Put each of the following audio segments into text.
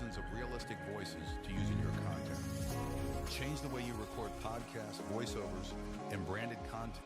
thousands of realistic voices to use in your content. Change the way you record podcasts, voiceovers, and branded content.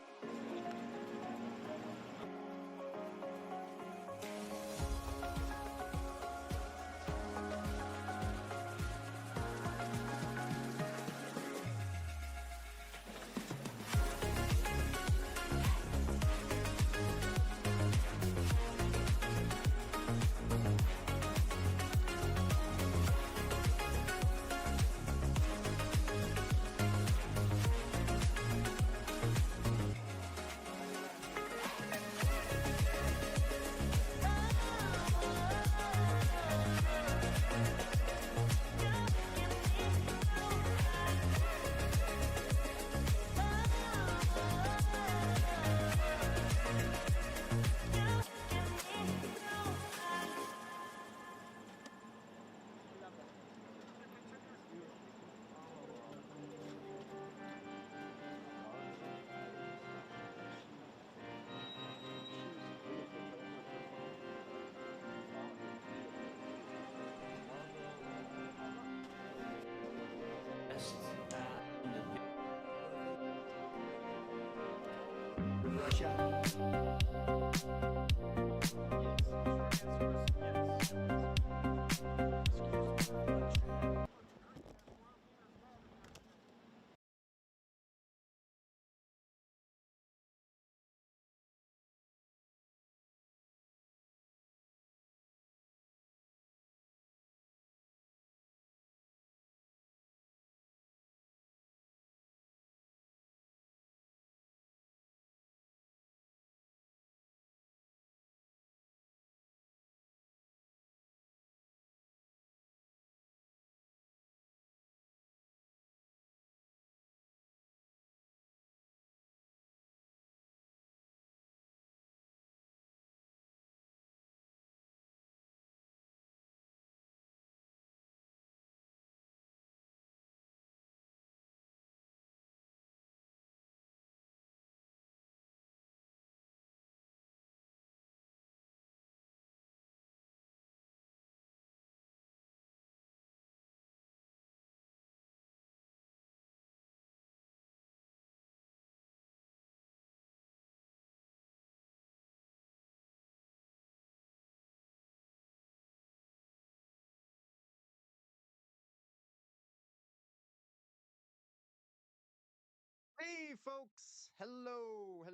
Hey, folks. Hello.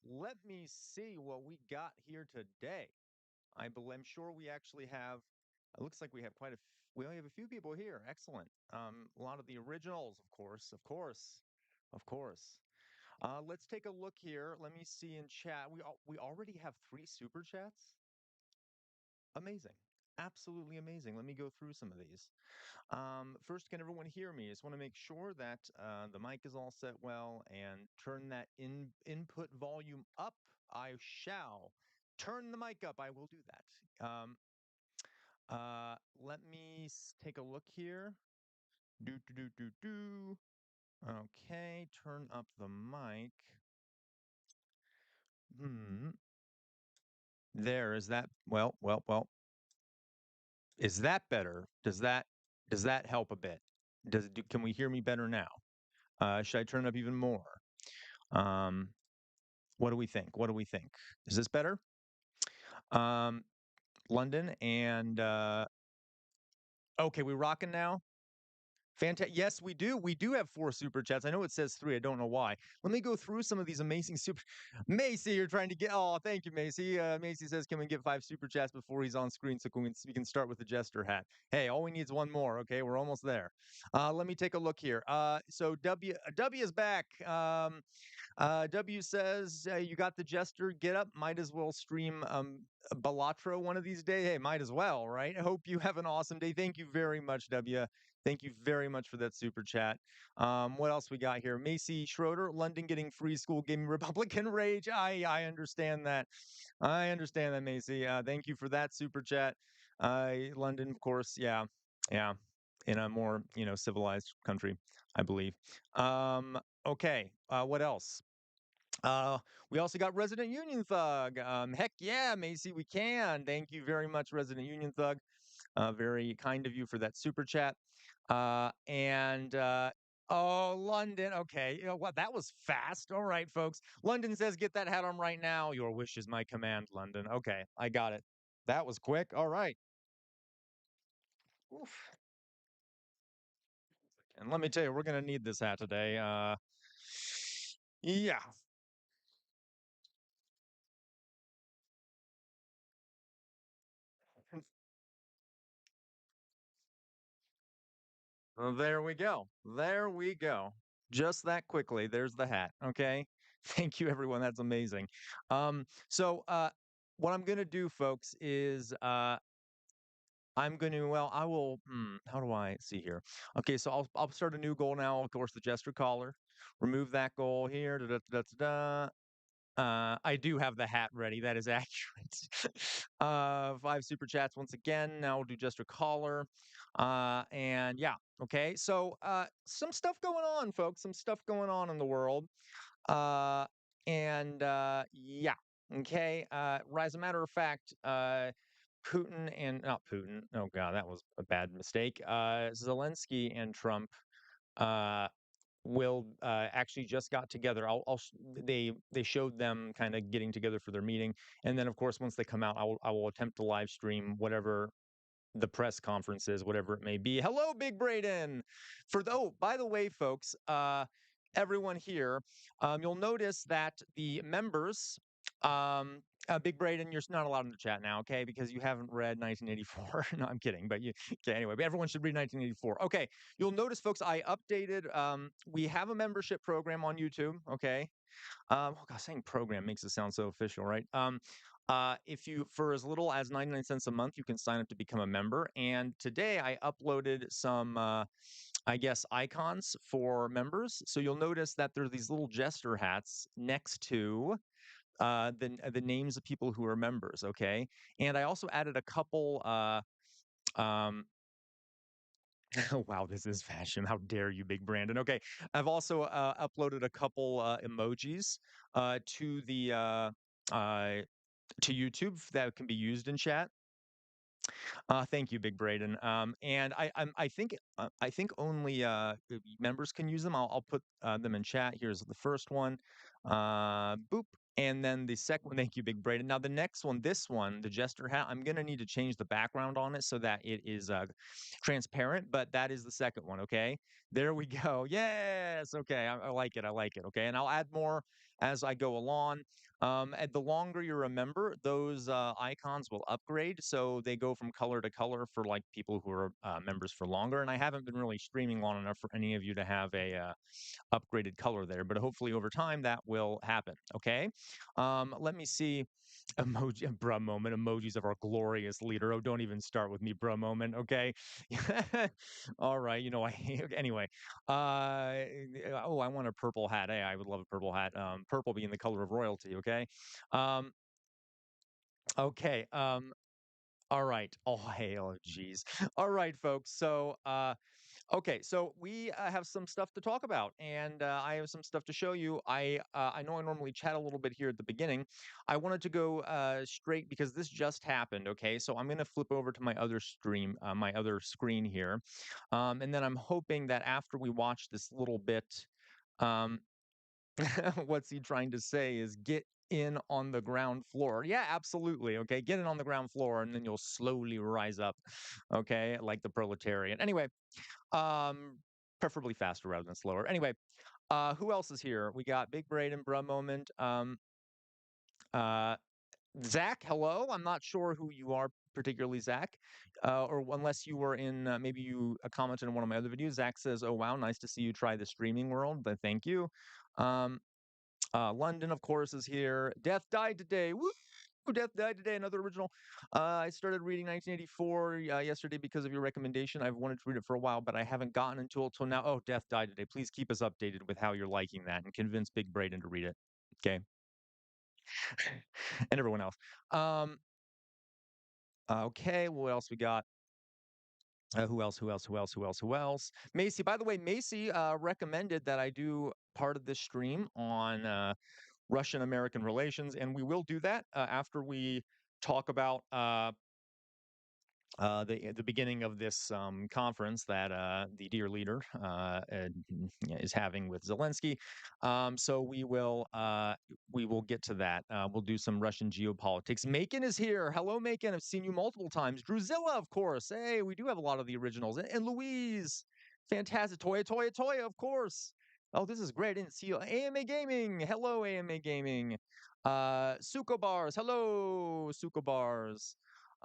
Let me see what we got here today. I'm sure we actually have, it looks like we have we only have a few people here. Excellent. A lot of the originals, of course. Let's take a look here. Let me see in chat. We already have 3 super chats. Amazing. Absolutely amazing. Let me go through some of these. First, can everyone hear me? Just want to make sure that the mic is all set well and turn that input volume up. I shall turn the mic up. I will do that. Let me take a look here. Do. Okay, turn up the mic. There, is that, well. Is that better? Does that help a bit? Can we hear me better now? Should I turn up even more? What do we think? Is this better? London and okay, we rocking now? Fantastic. Yes, we do. We do have 4 super chats. I know it says 3. I don't know why. Let me go through some of these amazing super. Macy, you're trying to get. Oh, thank you, Macy. Macy says, "Can we get 5 super chats before he's on screen so we can start with the Jester hat?" Hey, all we need is one more. Okay, we're almost there. Let me take a look here. So W is back. W says, "You got the Jester. Get up. Might as well stream Balatro one of these days. Hey, might as well, right? I hope you have an awesome day. Thank you very much, W. Thank you very much for that super chat. What else we got here? Macy Schroeder, London getting free school gaming Republican rage. I understand that. I understand that, Macy. Thank you for that super chat. London, of course. Yeah. In a more, civilized country, I believe. Okay. What else? Uh, we also got Resident Union Thug. Heck yeah, Macy, we can. Thank you very much, Resident Union Thug. Very kind of you for that super chat. And oh, London. Okay, you know what? That was fast. All right, folks. London says, "Get that hat on right now." Your wish is my command, London. Okay, I got it. That was quick. All right. Oof. And let me tell you, we're gonna need this hat today. Yeah. Well, there we go. There we go. Just that quickly. There's the hat. Okay. Thank you, everyone. That's amazing. What I'm going to do, folks, is I'm going to, well, I will, how do I see here? Okay. So I'll start a new goal now. Of course, the Jester collar. Remove that goal here. Da, da, da, da, da. I do have the hat ready. That is accurate. 5 super chats once again. Now we'll do just a caller. And yeah, okay. So some stuff going on, folks. Some stuff going on in the world. Uh, yeah, okay. As a matter of fact, Putin and not Putin. Oh God, that was a bad mistake. Zelensky and Trump. Uh, will actually just got together. They showed them kind of getting together for their meeting, and then of course once they come out, I will attempt to live stream whatever the press conferences, whatever it may be. Hello, Big Braden. By the way, folks, everyone here, you'll notice that the members, Big Braden, you're not allowed in the chat now, okay? Because you haven't read 1984. No, I'm kidding, but okay. Anyway, but everyone should read 1984. Okay, you'll notice, folks, I updated. We have a membership program on YouTube. Okay, oh God, saying program makes it sound so official, right? If you, for as little as 99 cents a month, you can sign up to become a member. And today I uploaded some, I guess, icons for members. So you'll notice that there are these little Jester hats next to the names of people who are members. Okay, and I also added a couple. Um, wow, this is fashion. How dare you, Big Brandon? Okay, I've also uploaded a couple emojis to the uh, to YouTube that can be used in chat. Thank you, Big Braden. And I think only members can use them. I'll put them in chat. Here's the first one. Boop. And then the second one, thank you, Big Braden. Now the next one, this one, the Jester hat, I'm gonna need to change the background on it so that it is transparent. But that is the second one. Okay, there we go. Yes. Okay, I like it. I like it. Okay, and I'll add more as I go along. And the longer you're a member, those icons will upgrade. So they go from color to color for like people who are members for longer. And I haven't been really streaming long enough for any of you to have a upgraded color there, but hopefully over time that will happen. Okay. Let me see. Emoji, bruh moment, emojis of our glorious leader. Oh, don't even start with me, bruh moment. Okay. All right. You know, anyway. Oh, I want a purple hat. Hey, I would love a purple hat. Purple being the color of royalty. Okay. Um, okay. All right. Oh, hey, oh, geez. All right, folks. So, okay, so we have some stuff to talk about, and I have some stuff to show you. I know I normally chat a little bit here at the beginning. I wanted to go straight because this just happened. Okay, so I'm going to flip over to my other stream, my other screen here, and then I'm hoping that after we watch this little bit, um, what's he trying to say is get in on the ground floor. Yeah, absolutely. Okay, get in on the ground floor, and then you'll slowly rise up. Okay, like the proletariat. Anyway, um, preferably faster rather than slower. Anyway, who else is here? We got Big Braden, Bruh Moment, uh, Zach. Hello. I'm not sure who you are particularly, Zach, or unless you were in, maybe you commented on one of my other videos. Zach says, "Oh wow, nice to see you try the streaming world." But thank you. Um, London, of course, is here. Death died today. Woo! Death died today. Another original. I started reading 1984 yesterday because of your recommendation. I've wanted to read it for a while, but I haven't gotten into it till now. Oh, Death died today. Please keep us updated with how you're liking that and convince Big Braden to read it. Okay. And everyone else. Um, okay. What else we got? Who else? Who else? Who else? Who else? Who else? Macy. By the way, Macy recommended that I do part of this stream on Russian-American relations, and we will do that after we talk about the beginning of this conference that the dear leader is having with Zelenskyy. So we will get to that. We'll do some Russian geopolitics. Macon is here. Hello, Macon. I've seen you multiple times. Druzilla, of course. Hey, we do have a lot of the originals. And Louise, fantastic. Toya, of course. Oh, this is great. I didn't see you. AMA Gaming. Hello, AMA Gaming. Suko Bars. Hello, Suko Bars.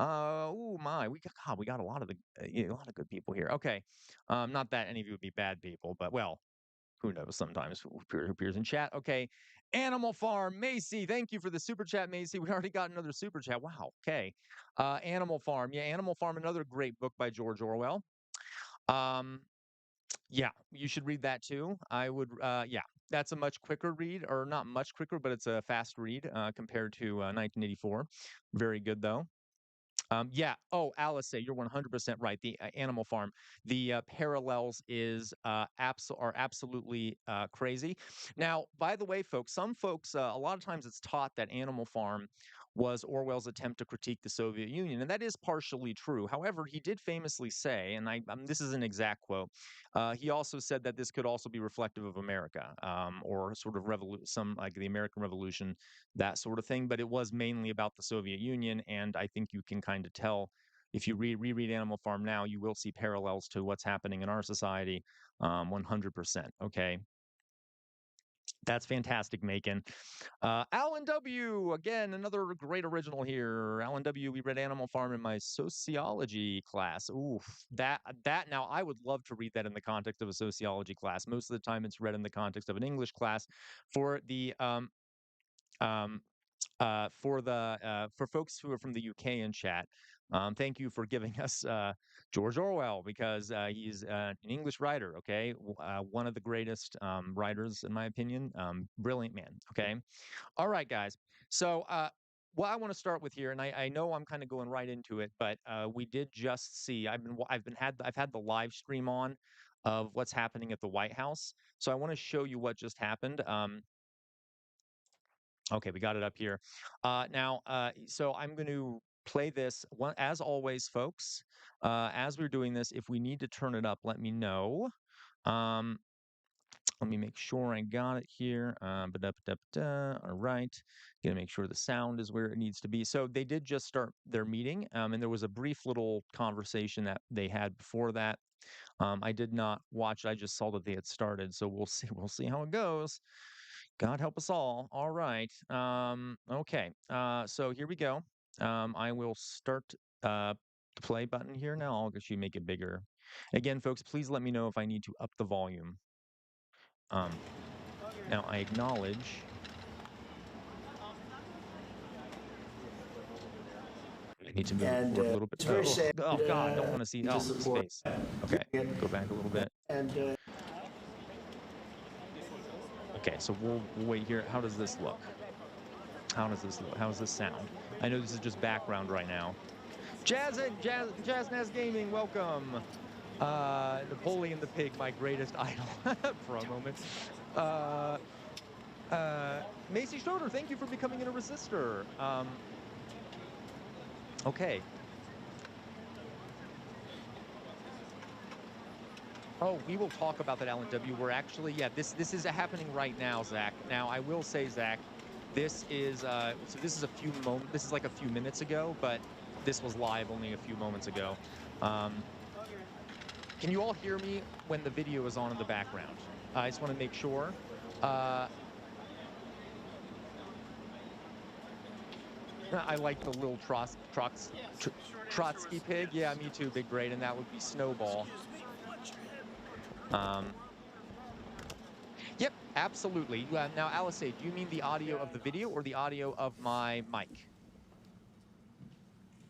Oh my, we got a lot of a lot of good people here. Okay, not that any of you would be bad people, but well, who knows? Sometimes who appears in chat. Okay, Animal Farm, Macy, thank you for the super chat, Macy. We already got another super chat. Wow. Okay, Animal Farm, yeah, Animal Farm, another great book by George Orwell. Um, yeah, you should read that too. I would, yeah. That's a much quicker read, or not much quicker, but it's a fast read compared to 1984. Very good though. Yeah. Oh, Alice, you're 100% right. The Animal Farm, the parallels are absolutely crazy. Now, by the way, folks, some folks, a lot of times it's taught that Animal Farm was Orwell's attempt to critique the Soviet Union, and that is partially true. However, he did famously say, and this is an exact quote. He also said that this could also be reflective of America, or sort of some like the American Revolution, that sort of thing. But it was mainly about the Soviet Union, and I think you can kind of tell if you reread Animal Farm now, you will see parallels to what's happening in our society, 100%. Okay. That's fantastic, Macon. Alan W. Again, another great original here. Alan W. We read Animal Farm in my sociology class. Oof, that now I would love to read that in the context of a sociology class. Most of the time, it's read in the context of an English class. For the um, for folks who are from the UK in chat, thank you for giving us George Orwell, because he's an English writer. Okay, one of the greatest writers in my opinion. Brilliant man. Okay, all right, guys. So. What I want to start with here, and I know I'm kind of going right into it, but we did just see. I've had the live stream on of what's happening at the White House. So I want to show you what just happened. Okay, we got it up here. Now, so I'm going to play this one as always, folks. As we're doing this, if we need to turn it up, let me know. Um, Let me make sure I got it here. All right. Gonna make sure the sound is where it needs to be. So they did just start their meeting, and there was a brief little conversation that they had before that. I did not watch it. I just saw that they had started. So we'll see. We'll see how it goes. God help us all. All right. Okay. So here we go. I will start the play button here now. I'll actually make it bigger. Again, folks, please let me know if I need to up the volume. Now I acknowledge. I need to move it forward a little bit. Oh God, don't want to see. Oh, space. Okay, go back a little bit. Okay, so we'll wait here. How does this look? How does this look? How does this sound? I know this is just background right now. Jazznaz Gaming, welcome. Napoleon the Pig, my greatest idol, for a moment. Macy Schroeder, thank you for becoming a resistor. Okay. Oh, we will talk about that, Alan W. We're actually, yeah, this is happening right now, Zach. Now, I will say, Zach, this is so this is this is like a few minutes ago, but this was live only a few moments ago. Can you all hear me when the video is on in the background? I just want to make sure. I like the little Trotsky pig. Yeah, me too, Big Brain, and that would be Snowball. Yep, absolutely. Now, Alice, do you mean the audio of the video or the audio of my mic?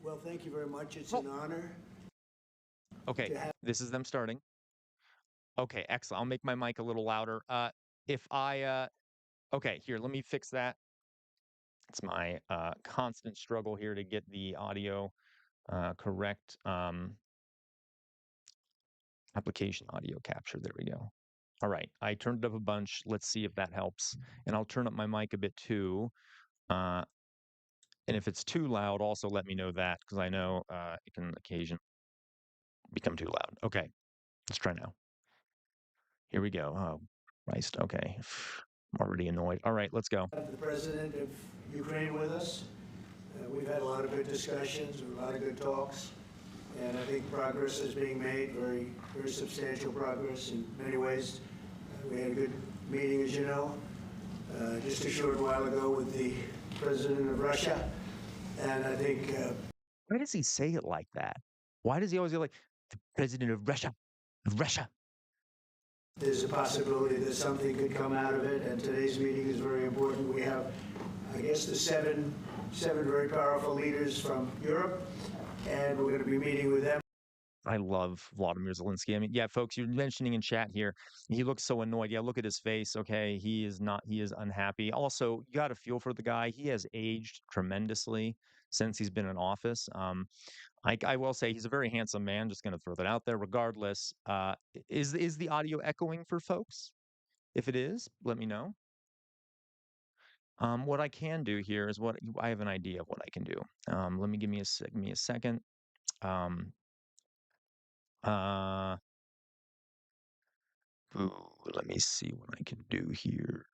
Well, thank you very much. It's an honor. Okay, this is them starting. Okay, excellent. I'll make my mic a little louder. Okay, here, let me fix that. It's my constant struggle here to get the audio correct. Application audio capture. There we go. All right, I turned it up a bunch. Let's see if that helps. And I'll turn up my mic a bit too. And if it's too loud, also let me know that because I know it can occasionally become too loud. Okay, let's try now. Here we go. Oh, Christ. Okay. I'm already annoyed. All right, let's go. The president of Ukraine with us. We've had a lot of good discussions, a lot of good talks, and I think progress is being made, very, very substantial progress in many ways. We had a good meeting, as you know, just a short while ago with the president of Russia, and I think Why does he say it like that? Why does he always go like the president of Russia? Of Russia. there's a possibility that something could come out of it, and today's meeting is very important. We have, I guess, the seven very powerful leaders from Europe, and we're going to be meeting with them. I love Vladimir Zelenskyy. I mean, yeah, folks, you're mentioning in chat here, he looks so annoyed. Yeah, look at his face. Okay, he is unhappy. Also, you got to feel for the guy. He has aged tremendously since he's been in office. I will say he's a very handsome man. Just going to throw that out there. Regardless, is the audio echoing for folks? If it is, let me know. What I can do here is what I have an idea of what I can do. Let me give me a second. Um, uh, ooh, let me see what I can do here.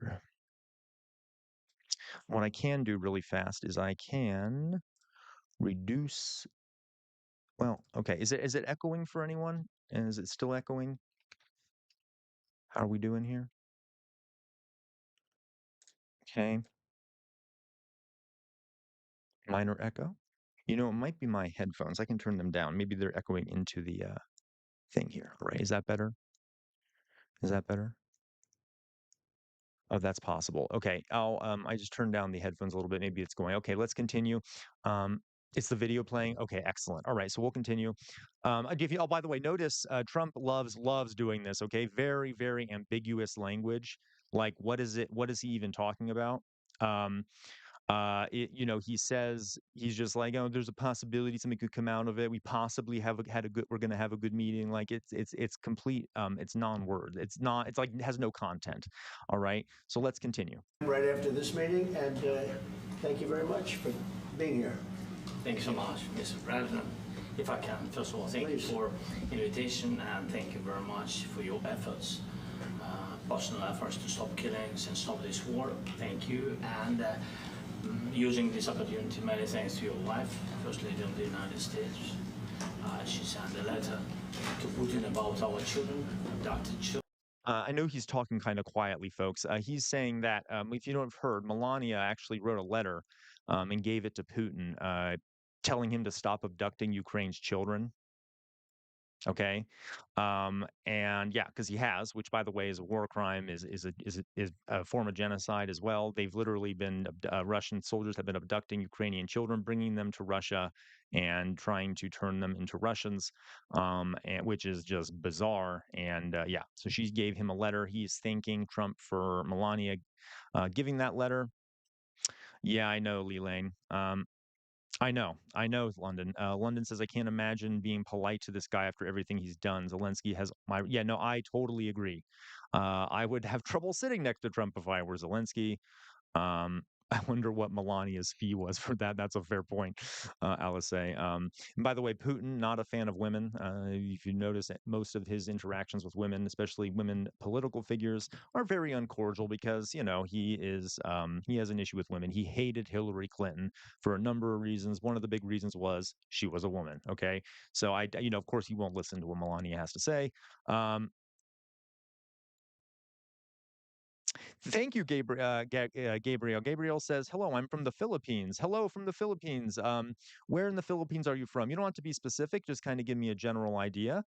What I can do really fast is I can reduce. Well, okay. Is it echoing for anyone? And is it still echoing? How are we doing here? Okay. Minor echo. You know, it might be my headphones. I can turn them down. Maybe they're echoing into the thing here. All right. Is that better? Is that better? Oh, that's possible. Okay. I just turned down the headphones a little bit. Maybe it's going. Okay, let's continue. Um, it's the video playing. Okay, excellent. All right, so we'll continue. By the way, notice Trump loves doing this. Okay, very, very ambiguous language. Like, what is it? What is he even talking about? Um, he says he's just like, oh, there's a possibility something could come out of it. We possibly we're going to have a good meeting. Like it's complete. It's non-word. It's like it has no content. All right. So let's continue. Right after this meeting, and thank you very much for being here. Thank you so much, Mr. President. If I can, first of all, thank you for invitation and thank you very much for your efforts, personal efforts to stop killings and stop this war. Thank you. And using this opportunity, many thanks to your wife, First Lady of the United States. She sent a letter to Putin about our children, adopted children. I know he's talking kind of quietly, folks. He's saying that if you don't have heard, Melania actually wrote a letter and gave it to Putin, telling him to stop abducting Ukraine's children. Okay, and yeah, because he has, which by the way is a war crime, is a form of genocide as well. They've literally been Russian soldiers have been abducting Ukrainian children, bringing them to Russia, and trying to turn them into Russians, and which is just bizarre. And yeah, so she gave him a letter. He's thanking Trump for Melania giving that letter. Yeah, I know, Lee Lane. I know, London. London says, I can't imagine being polite to this guy after everything he's done. Zelenskyy has yeah, no, I totally agree. I would have trouble sitting next to Trump if I were Zelenskyy. I wonder what Melania's fee was for that. That's a fair point, Alice. And by the way, Putin, not a fan of women. If you notice, most of his interactions with women, especially women political figures, are very uncordial because he has an issue with women. He hated Hillary Clinton for a number of reasons. One of the big reasons was she was a woman. Okay, so of course, he won't listen to what Melania has to say. Thank you, Gabriel. Gabriel says, "Hello, I'm from the Philippines. Hello from the Philippines. Where in the Philippines are you from? You don't have to be specific. Just kind of give me a general idea.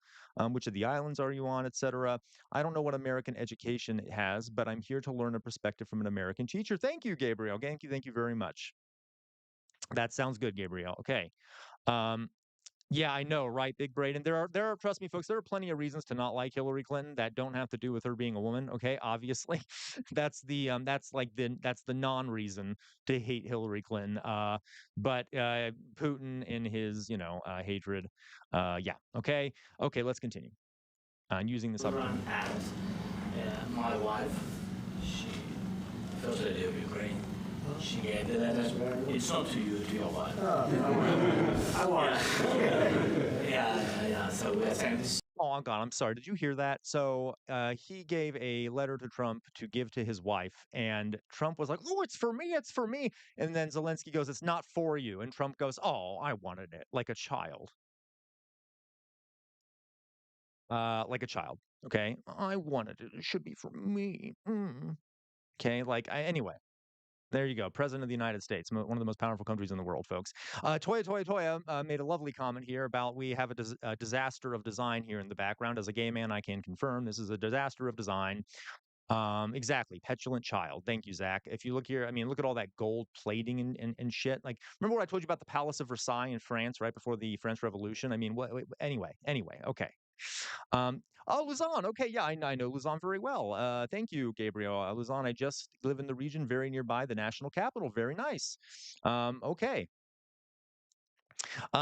Which of the islands are you on, etc. I don't know what American education it has, but I'm here to learn a perspective from an American teacher. Thank you, Gabriel. Thank you very much. That sounds good, Gabriel. Okay. Um, yeah, I know, right, Big Braden? There are trust me, folks, there are plenty of reasons to not like Hillary Clinton that don't have to do with her being a woman, okay? Obviously. That's the non-reason to hate Hillary Clinton. But Putin in his, hatred. Yeah. Okay. Okay, let's continue. Using this opportunity. And My wife, she First Lady of Ukraine, she gave the letter. It's not to you, to your wife. I want it. Yeah. So we're saying this. Oh, God, I'm sorry. Did you hear that? So he gave a letter to Trump to give to his wife, and Trump was like, "Oh, it's for me, it's for me." And then Zelensky goes, "It's not for you." And Trump goes, "Oh, I wanted it like a child." Like a child. Okay, I wanted it. It should be for me. Okay, like anyway. There you go. President of the United States, one of the most powerful countries in the world, folks. Toya made a lovely comment here about we have a disaster of design here in the background. As a gay man, I can confirm this is a disaster of design. Exactly. Petulant child. Thank you, Zach. If you look here, I mean, look at all that gold plating and shit. Like, remember what I told you about the Palace of Versailles in France right before the French Revolution? I mean, anyway, okay. Oh, Luzon. Okay, yeah, I know Luzon very well. Thank you, Gabriel. Luzon, I just live in the region very nearby the national capital. Very nice. Okay.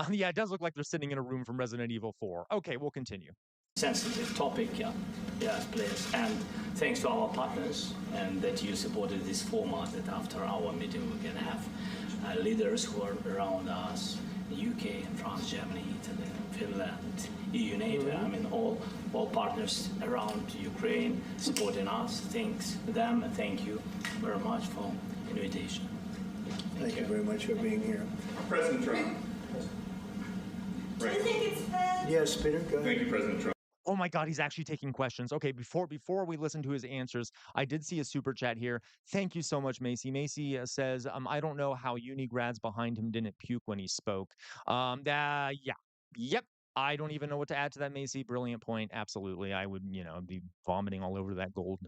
Yeah, it does look like they're sitting in a room from Resident Evil 4. Okay, we'll continue. Sensitive topic, yes, please. And thanks to our partners and that you supported this format that after our meeting we can have leaders who are around us, UK, France, Germany, Italy, Finland, EU, NATO, I mean all partners around Ukraine supporting us. Thanks to them and thank you very much for invitation. Thank you very much for being here. President Trump. Do you think it's fair? Yes, Peter, go ahead. Thank you, President Trump. Oh my God, he's actually taking questions. Okay, before we listen to his answers, I did see a super chat here. Thank you so much, Macy. Macy says, I don't know how uni grads behind him didn't puke when he spoke. Yep. I don't even know what to add to that, Macy. Brilliant point. Absolutely. I would, be vomiting all over that gold.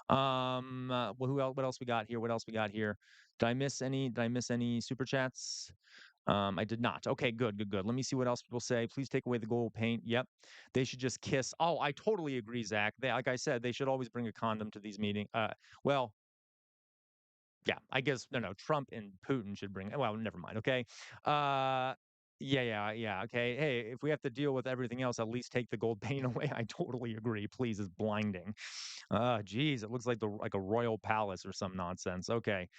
Well, what else we got here? Did I miss any super chats? I did not. Okay, good. Let me see what else people say. Please take away the gold paint. Yep. They should just kiss. Oh, I totally agree, Zach. Like I said, they should always bring a condom to these meetings. Well, yeah, I guess, no, Trump and Putin should bring, well, never mind. Okay. Yeah. Okay. Hey, if we have to deal with everything else, at least take the gold paint away. I totally agree. Please, it's blinding. Geez, it looks like a royal palace or some nonsense. Okay.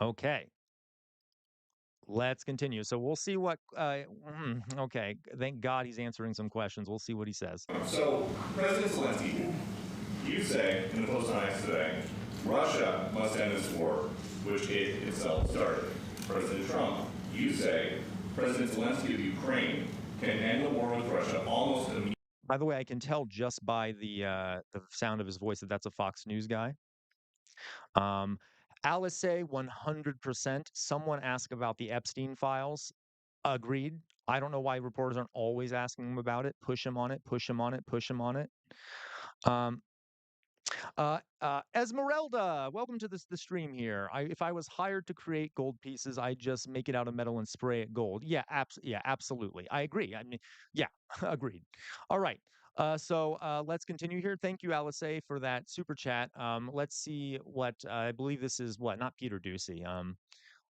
Okay. Let's continue. So we'll see what. Okay. Thank God he's answering some questions. We'll see what he says. So, President Zelenskyy, you say in the Post on X today, Russia must end this war, which it itself started. President Trump, you say President Zelenskyy of Ukraine can end the war with Russia almost immediately. By the way, I can tell just by the sound of his voice that that's a Fox News guy. Alice, 100%. Someone asked about the Epstein files. Agreed. I don't know why reporters aren't always asking him about it. Push him on it. Esmeralda, welcome to the stream here. If I was hired to create gold pieces, I'd just make it out of metal and spray it gold. Yeah, absolutely. I agree. I mean, yeah, agreed. All right. So let's continue here. Thank you, Alice, for that super chat. Let's see what I believe this is. Not Peter Ducey,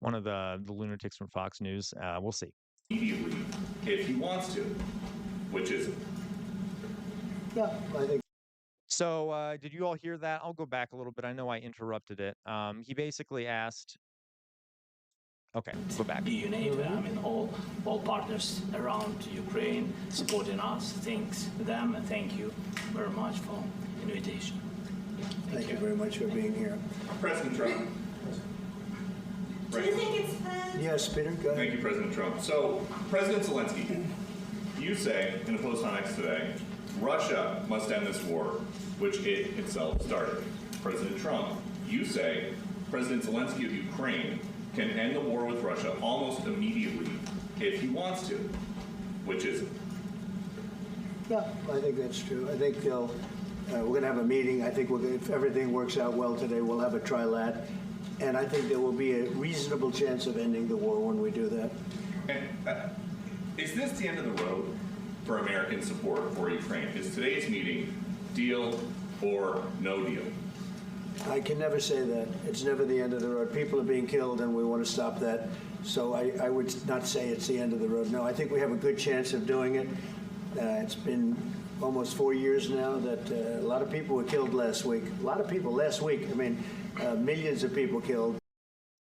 one of the lunatics from Fox News. We'll see. Immediately, if he wants to, which is. Yeah, I think. So did you all hear that? I'll go back a little bit. I know I interrupted it. He basically asked. Okay, go back. EU, NATO, I mean all partners around Ukraine supporting us. Thanks to them and thank you very much for invitation. Thank you very much for being here. President Trump. Do you think it's fair? Yes, Peter, go ahead. Thank you, President Trump. So, President Zelenskyy, you say in the Post on X today, Russia must end this war, which it itself started. President Trump, you say President Zelenskyy of Ukraine can end the war with Russia almost immediately if he wants to, which is. Yeah, I think that's true. I think we're going to have a meeting. I think if everything works out well today, we'll have a trilat. And I think there will be a reasonable chance of ending the war when we do that. And is this the end of the road for American support for Ukraine? Is today's meeting deal or no deal? I can never say that. It's never the end of the road. People are being killed, and we want to stop that. So I would not say it's the end of the road. No, I think we have a good chance of doing it. It's been almost 4 years now that a lot of people were killed last week. A lot of people last week. I mean, millions of people killed.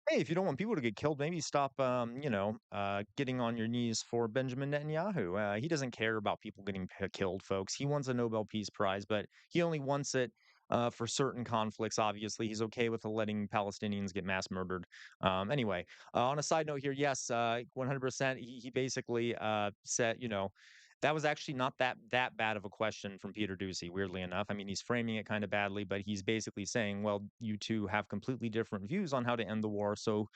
Hey, if you don't want people to get killed, maybe stop, getting on your knees for Benjamin Netanyahu. He doesn't care about people getting killed, folks. He wants a Nobel Peace Prize, but he only wants it for certain conflicts. Obviously, he's okay with letting Palestinians get mass murdered. Anyway, on a side note here, yes, 100%. He basically said, that was actually not that bad of a question from Peter Doocy, weirdly enough. I mean, he's framing it kind of badly, but he's basically saying, well, you two have completely different views on how to end the war. So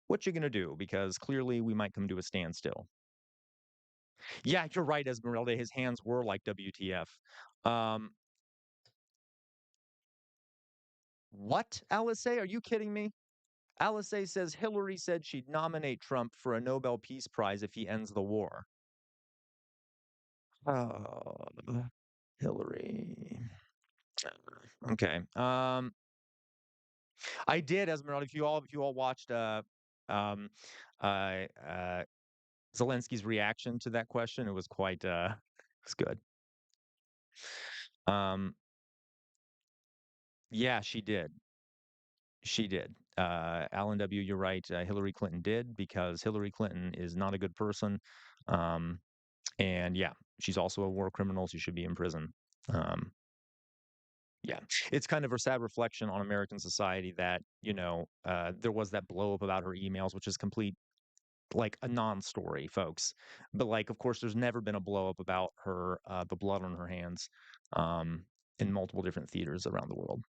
what you going to do? Because clearly we might come to a standstill. Yeah, you're right, Esmeralda. His hands were like WTF. What, Alice? Are you kidding me? Alice says Hillary said she'd nominate Trump for a Nobel Peace Prize if he ends the war. Hillary. Okay. I did, Esmeralda. If you all watched uh, uh, Zelensky's reaction to that question, it was quite it's good. Um, yeah, she did. She did. Alan W., you're right. Hillary Clinton did because Hillary Clinton is not a good person. Um, and yeah, she's also a war criminal. She should be in prison. Um, Yeah, it's kind of a sad reflection on American society that, there was that blow up about her emails, which is complete, like a non-story, folks. But like, of course, there's never been a blow up about her, the blood on her hands, um, in multiple different theaters around the world.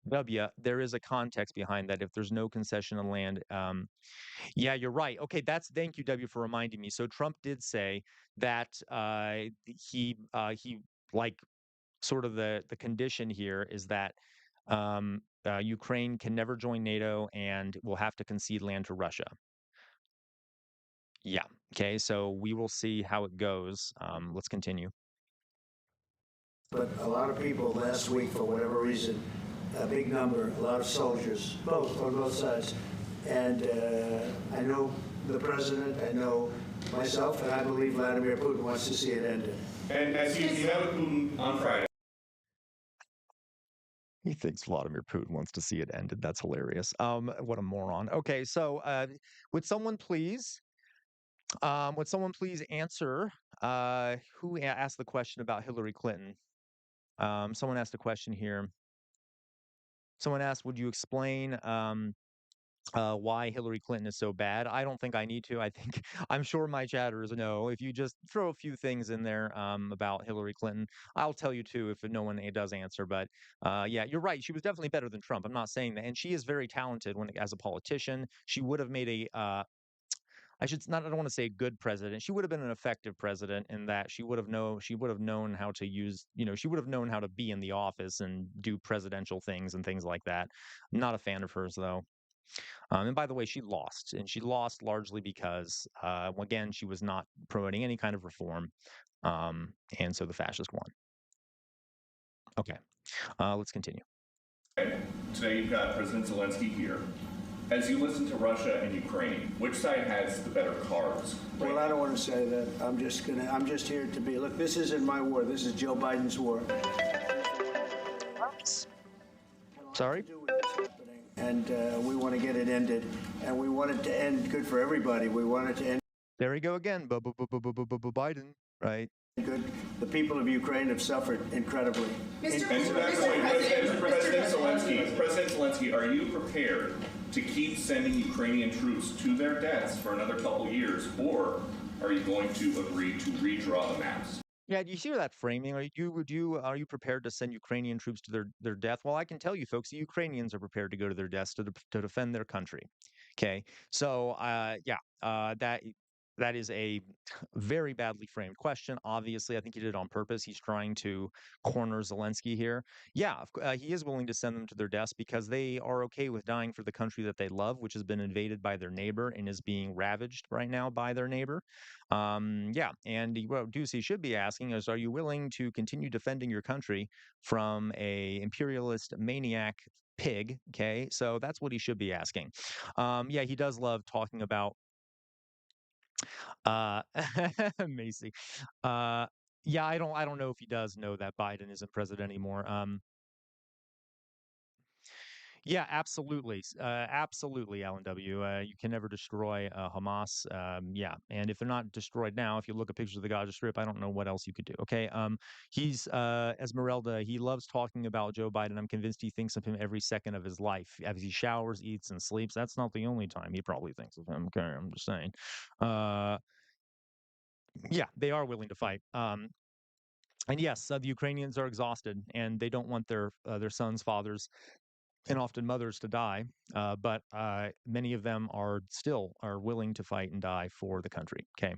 W, there is a context behind that. If there's no concession of land, yeah, you're right. Okay, thank you, W, for reminding me. So Trump did say that he like sort of the condition here is that Ukraine can never join NATO and will have to concede land to Russia. Yeah. Okay. So we will see how it goes. Let's continue. But a lot of people last week, for whatever reason, a big number, a lot of soldiers, on both sides. And I know the president, I know myself, and I believe Vladimir Putin wants to see it ended. And as you met with Putin on Friday. He thinks Vladimir Putin wants to see it ended. That's hilarious. What a moron. Okay, so would someone please answer who asked the question about Hillary Clinton? Someone asked a question here. Someone asked, would you explain why Hillary Clinton is so bad? I don't think I need to. I think I'm sure my chatters know. If you just throw a few things in there about Hillary Clinton, I'll tell you too if no one does answer. But yeah, you're right. She was definitely better than Trump. I'm not saying that, and she is very talented as a politician. She would have made a I should not. I don't want to say good president. She would have been an effective president in that she would have known how to use. She would have known how to be in the office and do presidential things and things like that. I'm not a fan of hers though. And by the way, and she lost largely because, again, she was not promoting any kind of reform, and so the fascist won. Okay, let's continue. Today you've got President Zelenskyy here. As you listen to Russia and Ukraine, which side has the better cards? Well, I don't want to say that. I'm just here to be. Look, this isn't my war. This is Joe Biden's war. Sorry. And we want to get it ended, and we want it to end good for everybody. We want it to end. There we go again, Biden, right? Good. The people of Ukraine have suffered incredibly. President Zelenskyy, are you prepared to keep sending Ukrainian troops to their deaths for another couple years, or are you going to agree to redraw the maps? Yeah, do you see that framing? Are you prepared to send Ukrainian troops to their death? Well, I can tell you, folks, the Ukrainians are prepared to go to their deaths to defend their country. Okay, so that is a very badly framed question. Obviously, I think he did it on purpose. He's trying to corner Zelenskyy here. Yeah, he is willing to send them to their deaths because they are okay with dying for the country that they love, which has been invaded by their neighbor and is being ravaged right now by their neighbor. Yeah, and what Ducey should be asking is, are you willing to continue defending your country from a imperialist maniac pig? Okay, so that's what he should be asking. Yeah, he does love talking about Uh, Macy. Yeah, I don't know if he does know that Biden isn't president anymore. Yeah, absolutely. Absolutely, Alan W. You can never destroy Hamas. Yeah, and if they're not destroyed now, if you look at pictures of the Gaza Strip, I don't know what else you could do. Okay. He's Esmeralda. He loves talking about Joe Biden. I'm convinced he thinks of him every second of his life as he showers, eats, and sleeps. That's not the only time he probably thinks of him. Okay, I'm just saying. Uh, yeah, they are willing to fight. And yes, the Ukrainians are exhausted, and they don't want their sons, fathers, and often mothers to die. But many of them are willing to fight and die for the country. Okay.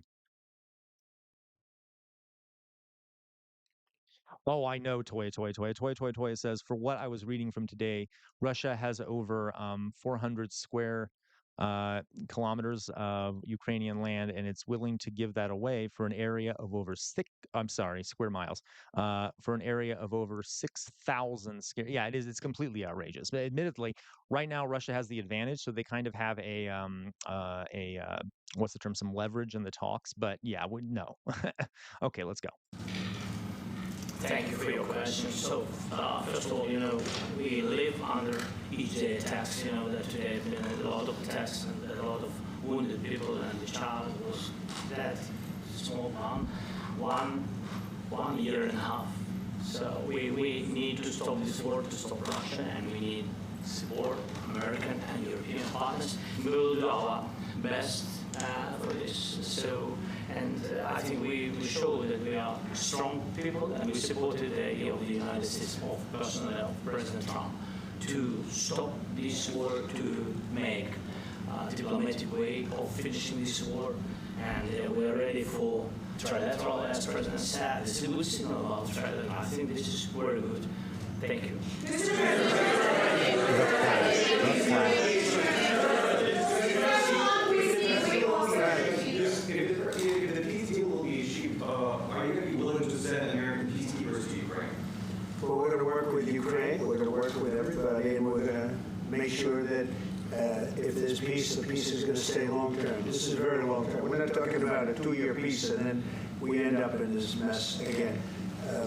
Oh, I know. Toya says, for what I was reading from today, Russia has over 400 square kilometers of Ukrainian land, and it's willing to give that away for an area of over square miles, for an area of over 6,000 square. Yeah, it is. It's completely outrageous. But admittedly, right now Russia has the advantage, so they kind of have what's the term? Some leverage in the talks. But yeah, no. Okay, let's go. Thank you for your question. So, first of all, we live under each day attacks. That today have been a lot of attacks and a lot of wounded people, and the child was that small one year and a half. So we need to stop this war, to stop Russia, and we need support American and European partners. We will do our best for this. So. And I think we show that we are strong people, and we supported the idea of the United States, of personnel of President Trump, to stop this war, to make a diplomatic way of finishing this war. And we're ready for trilateral, as President said. This is a good signal about trilateral. I think this is very good. Thank you. If the peace deal will be achieved, are you going to be willing to send American peacekeepers to Ukraine? Well, we're going to work with Ukraine, we're going to work with everybody, and we're going to make sure that if there's peace, the peace is going to stay long term. This is very long term. We're not talking about a 2-year peace and then we end up in this mess again.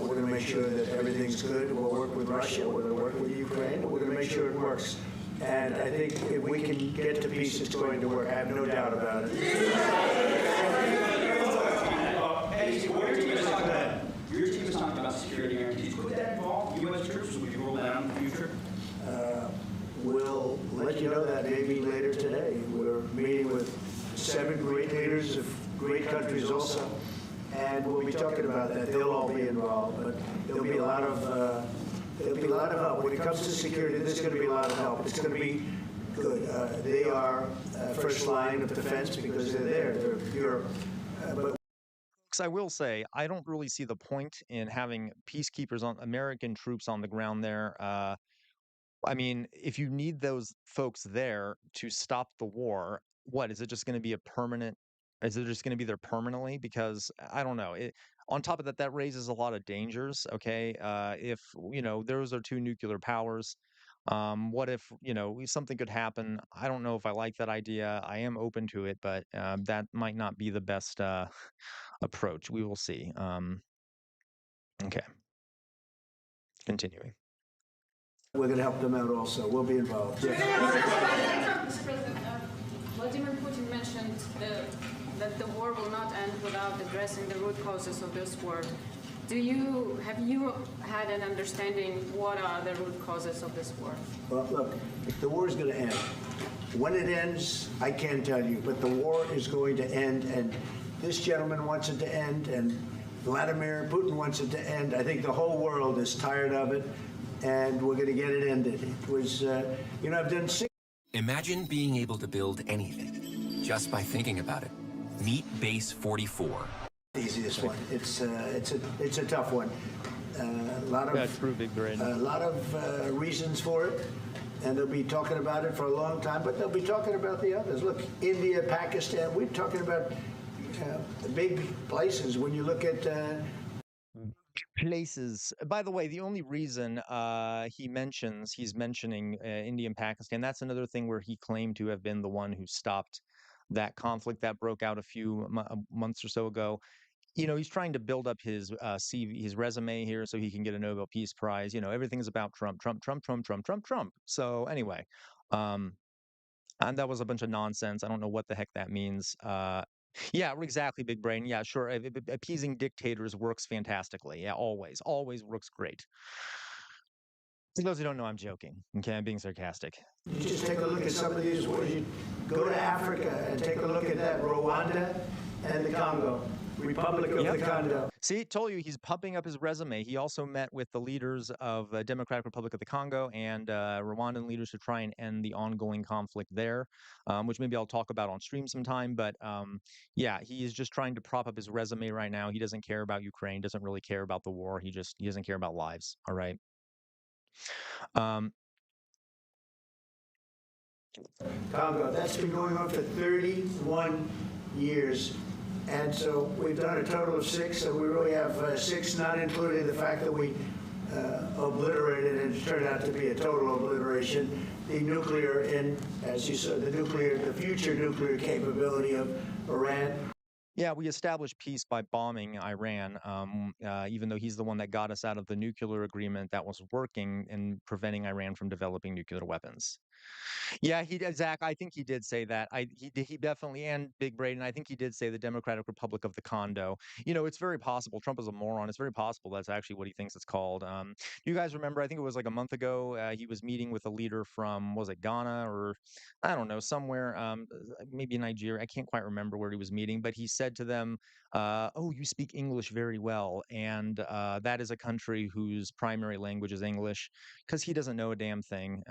We're going to make sure that everything's good. We'll work with Russia, we're going to work with Ukraine, we're going to make sure it works. And I think if we can get to peace, it's going to work. I have no doubt about it. Your team was talking about security guarantees. Could that involve U.S. troops? Would you roll that out in the future? We'll let you know that maybe later today. We're meeting with 7 great leaders of great countries also, and we'll be talking about that. They'll all be involved, but there'll be a lot of help. When it comes to security, there's going to be a lot of help. It's going to be good. They are first line of defense because they're there. They're Europe. But I will say, I don't really see the point in having peacekeepers American troops on the ground there. I mean, if you need those folks there to stop the war, what is it just going to be a permanent? Is it just going to be there permanently? Because I don't know. On top of that, that raises a lot of dangers. Okay, if those are 2 nuclear powers, what if something could happen? I don't know if I like that idea. I am open to it, but that might not be the best approach. We will see. Okay, continuing. we're going to help them out also. We'll be involved. Yeah. Mr. President, Vladimir Putin mentioned that the war will not end without addressing the root causes of this war. Have you had an understanding what are the root causes of this war? Well, look, the war is going to end. When it ends, I can't tell you, but the war is going to end, and this gentleman wants it to end, and Vladimir Putin wants it to end. I think the whole world is tired of it, and we're going to get it ended. It was, I've done 6. Imagine being able to build anything just by thinking about it. Meet Base 44. The easiest one. It's a tough one. A lot of reasons for it, and they'll be talking about it for a long time. But they'll be talking about the others. Look, India, Pakistan. We're talking about the big places. When you look at places. By the way, the only reason he's mentioning India and Pakistan, that's another thing where he claimed to have been the one who stopped that conflict that broke out a few months or so ago. He's trying to build up his CV, his resume here, so he can get a Nobel Peace Prize. Everything's about Trump, Trump, Trump, Trump, Trump, Trump, Trump. So anyway, um, and that was a bunch of nonsense. I don't know what the heck that means. Yeah, exactly, big brain. Yeah, sure. Appeasing dictators works fantastically. Yeah, always works great. For those who don't know, I'm joking. Okay, I'm being sarcastic. You just take a look at some of these wars. You go to Africa and take a look at that, Rwanda and the Congo. Republic of the Congo. See, told you he's pumping up his resume. He also met with the leaders of the Democratic Republic of the Congo and Rwandan leaders to try and end the ongoing conflict there, which maybe I'll talk about on stream sometime. But yeah, he is just trying to prop up his resume right now. He doesn't care about Ukraine, doesn't really care about the war. He doesn't care about lives. All right. Congo. That's been going on for 31 years. And so we've done a total of 6, so we really have 6, not including the fact that we obliterated, and it turned out to be a total obliteration, the nuclear, as you said, the future nuclear capability of Iran. Yeah, we established peace by bombing Iran, even though he's the one that got us out of the nuclear agreement that was working and preventing Iran from developing nuclear weapons. Yeah, Zach, I think he did say that. He definitely, and Big Braden, I think he did say the Democratic Republic of the Congo. It's very possible. Trump is a moron. It's very possible that's actually what he thinks it's called. Do you guys remember? I think it was like a month ago. He was meeting with a leader from, was it Ghana or I don't know, somewhere, maybe Nigeria. I can't quite remember where he was meeting, but he said to them, "Oh, you speak English very well," and that is a country whose primary language is English, because he doesn't know a damn thing.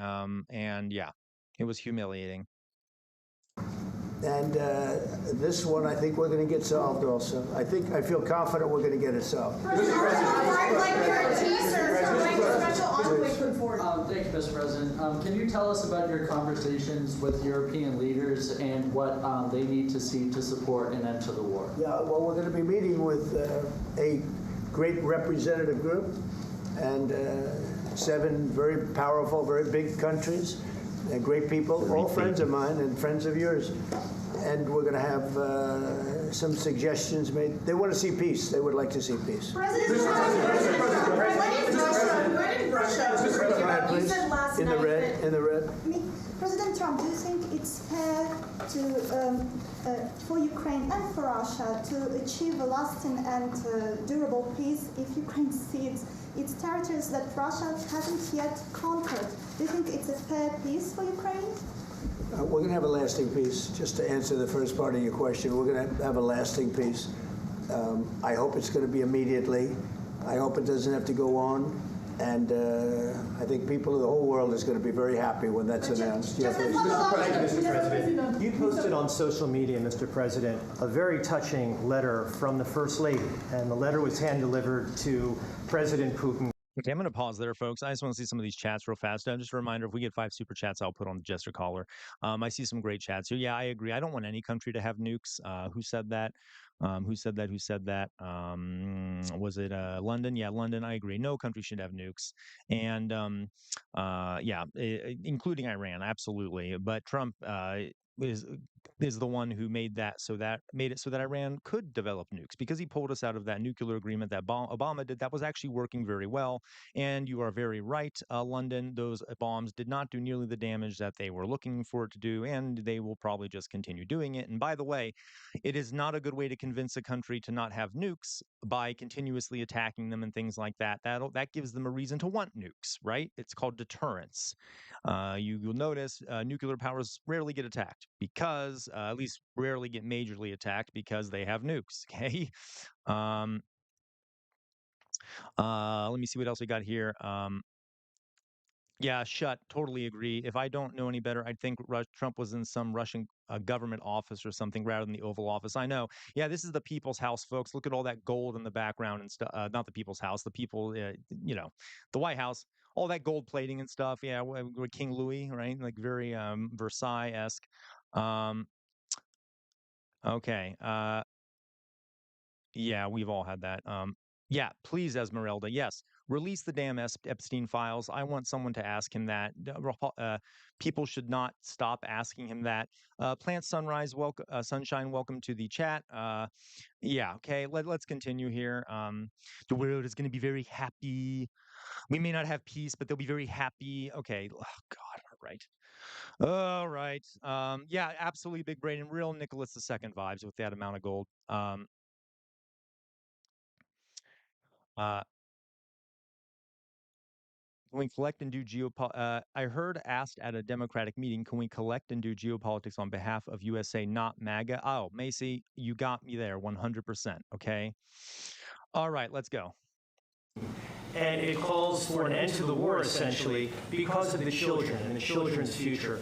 And yeah. It was humiliating. And this one, I think we're going to get solved also. I feel confident we're going to get it solved. I'd like your teaser for my special envoy put forward. Thank you, Mr. President. Can you tell us about your conversations with European leaders and what they need to see to support an end to the war? Yeah, well, we're going to be meeting with a great representative group and 7 very powerful, very big countries. And great people, all friends of mine and friends of yours. And we're going to have some suggestions made. They want to see peace. They would like to see peace. President Trump, when in Russia, you said last in night the red. President Trump, do you think it's fair for Ukraine and for Russia to achieve a lasting and durable peace if Ukraine cedes its territories that Russia hasn't yet conquered? Do you think it's a fair peace for Ukraine? We're going to have a lasting peace. Just to answer the first part of your question, we're going to have a lasting peace. I hope it's going to be immediately. I hope it doesn't have to go on. And I think people of the whole world is going to be very happy when that's announced. Mr. President, you posted on social media, Mr. President, a very touching letter from the First Lady, and the letter was hand-delivered to President Putin. Okay, I'm going to pause there, folks. I just want to see some of these chats real fast. Just a reminder, if we get 5 super chats, I'll put on the Jester caller. I see some great chats here. Yeah, I agree. I don't want any country to have nukes. Who said that? Who said that? Was it London? Yeah, London. I agree. No country should have nukes. And yeah, including Iran, absolutely. But Trump is the one who made it so that Iran could develop nukes, because he pulled us out of that nuclear agreement that Obama did that was actually working very well. And you are very right, London, those bombs did not do nearly the damage that they were looking for it to do, and they will probably just continue doing it. And by the way, it is not a good way to convince a country to not have nukes by continuously attacking them and things like that. That gives them a reason to want nukes, right? It's called deterrence. You'll notice nuclear powers rarely get attacked because, at least rarely get majorly attacked because they have nukes, okay? Let me see what else we got here. Yeah, totally agree. If I don't know any better, I'd think Trump was in some Russian government office or something rather than the Oval Office. I know. Yeah, this is the People's House, folks. Look at all that gold in the background and stuff. Not the People's House, the people, the White House. All that gold plating and stuff. Yeah, with King Louis, right? Like very Versailles-esque. Okay. Yeah, we've all had that. Yeah, please, Esmeralda. Yes. Release the damn Epstein files. I want someone to ask him that. People should not stop asking him that. Plant Sunrise, Sunshine, welcome to the chat. Yeah, okay, let's continue here. The world is going to be very happy. We may not have peace, but they'll be very happy. Okay, oh God, all right. All right. Yeah, absolutely big brain and real Nicholas II vibes with that amount of gold. Can we collect and do I heard asked at a Democratic meeting, can we collect and do geopolitics on behalf of USA, not MAGA? Oh, Macy, you got me there 100%. Okay. All right, let's go. And it calls for an end to the war, essentially, because of the children and the children's future.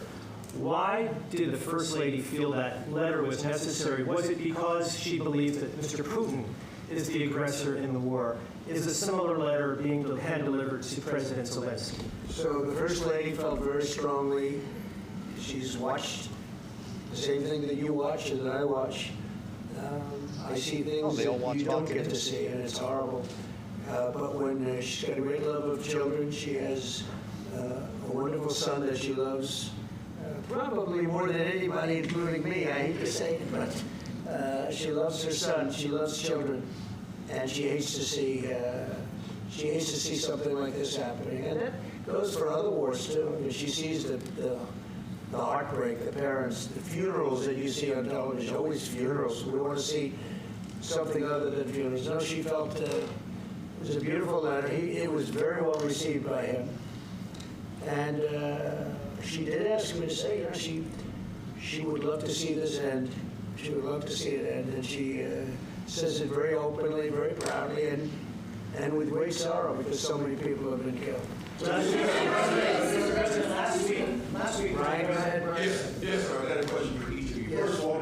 Why did the First Lady feel that letter was necessary? Was it because she believed that Mr. Putin is the aggressor in the war? Is a similar letter being hand-delivered to President Zelenskyy? So the First Lady felt very strongly. She's watched the same thing that you watch and that I watch. I see things that you don't get to see, and it's horrible. But when she's got a great love of children, she has a wonderful son that she loves, probably more than anybody, including me. I hate to say it, but she loves her son. She loves children, and she hates to see something like this happening. And that goes for other wars too. I mean, she sees the heartbreak, the parents, the funerals that you see on television. Always funerals. We want to see something other than funerals. No, she felt. It was a beautiful letter. It was very well received by him. And she did ask me to say, you know, she would love to see this end. She would love to see it end. And she says it very openly, very proudly, and with great sorrow because so many people have been killed. Last week, Ryan, go ahead, Ryan. Yes, sir. I got a question for each of you. First of all,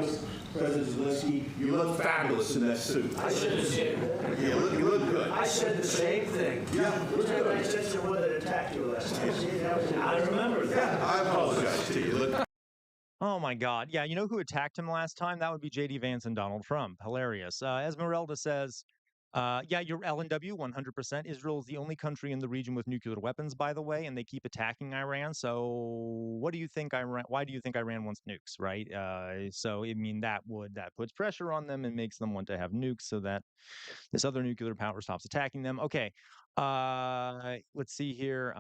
President Zelenskyy, you look fabulous in that suit. I said the same thing. You look good. I said the same thing. Yeah. Remember I said to the one that attacked you last time. I remember that. Yeah, I apologize to you. Look. Oh my God. Yeah, you know who attacked him last time? That would be J.D. Vance and Donald Trump. Hilarious. Esmeralda says, yeah, you're LNW, 100%. Israel is the only country in the region with nuclear weapons, by the way, and they keep attacking Iran. So what do you think why do you think Iran wants nukes, right? So, I mean, that puts pressure on them and makes them want to have nukes so that this other nuclear power stops attacking them. Okay. Let's see here.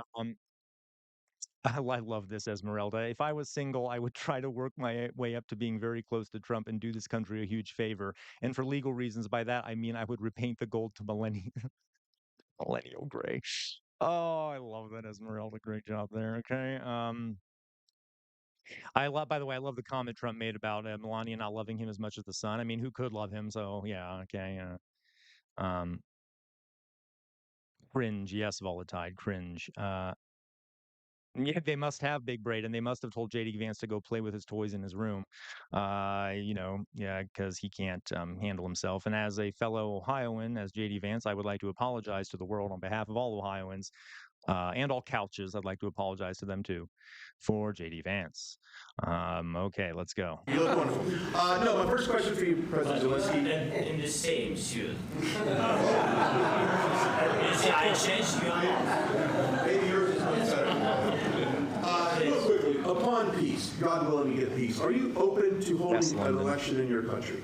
I love this, Esmeralda. If I was single, I would try to work my way up to being very close to Trump and do this country a huge favor. And for legal reasons, by that, I mean I would repaint the gold to millennial gray. Oh, I love that, Esmeralda. Great job there. Okay. By the way, I love the comment Trump made about Melania not loving him as much as the son. I mean, who could love him? So, yeah, okay. Cringe. Yes, Volatile. Cringe. Yeah, they must have Big Braid, and they must have told J.D. Vance to go play with his toys in his room. You know, yeah, because he can't handle himself. And as a fellow Ohioan, as J.D. Vance, I would like to apologize to the world on behalf of all Ohioans and all couches. I'd like to apologize to them too for J.D. Vance. Okay, let's go. You look wonderful. No, my first question for you, President Zelenskyy. In the same suit. I changed you. Maybe yours is much better. Real quickly, upon peace, God willing we get peace, are you open to holding an election in your country?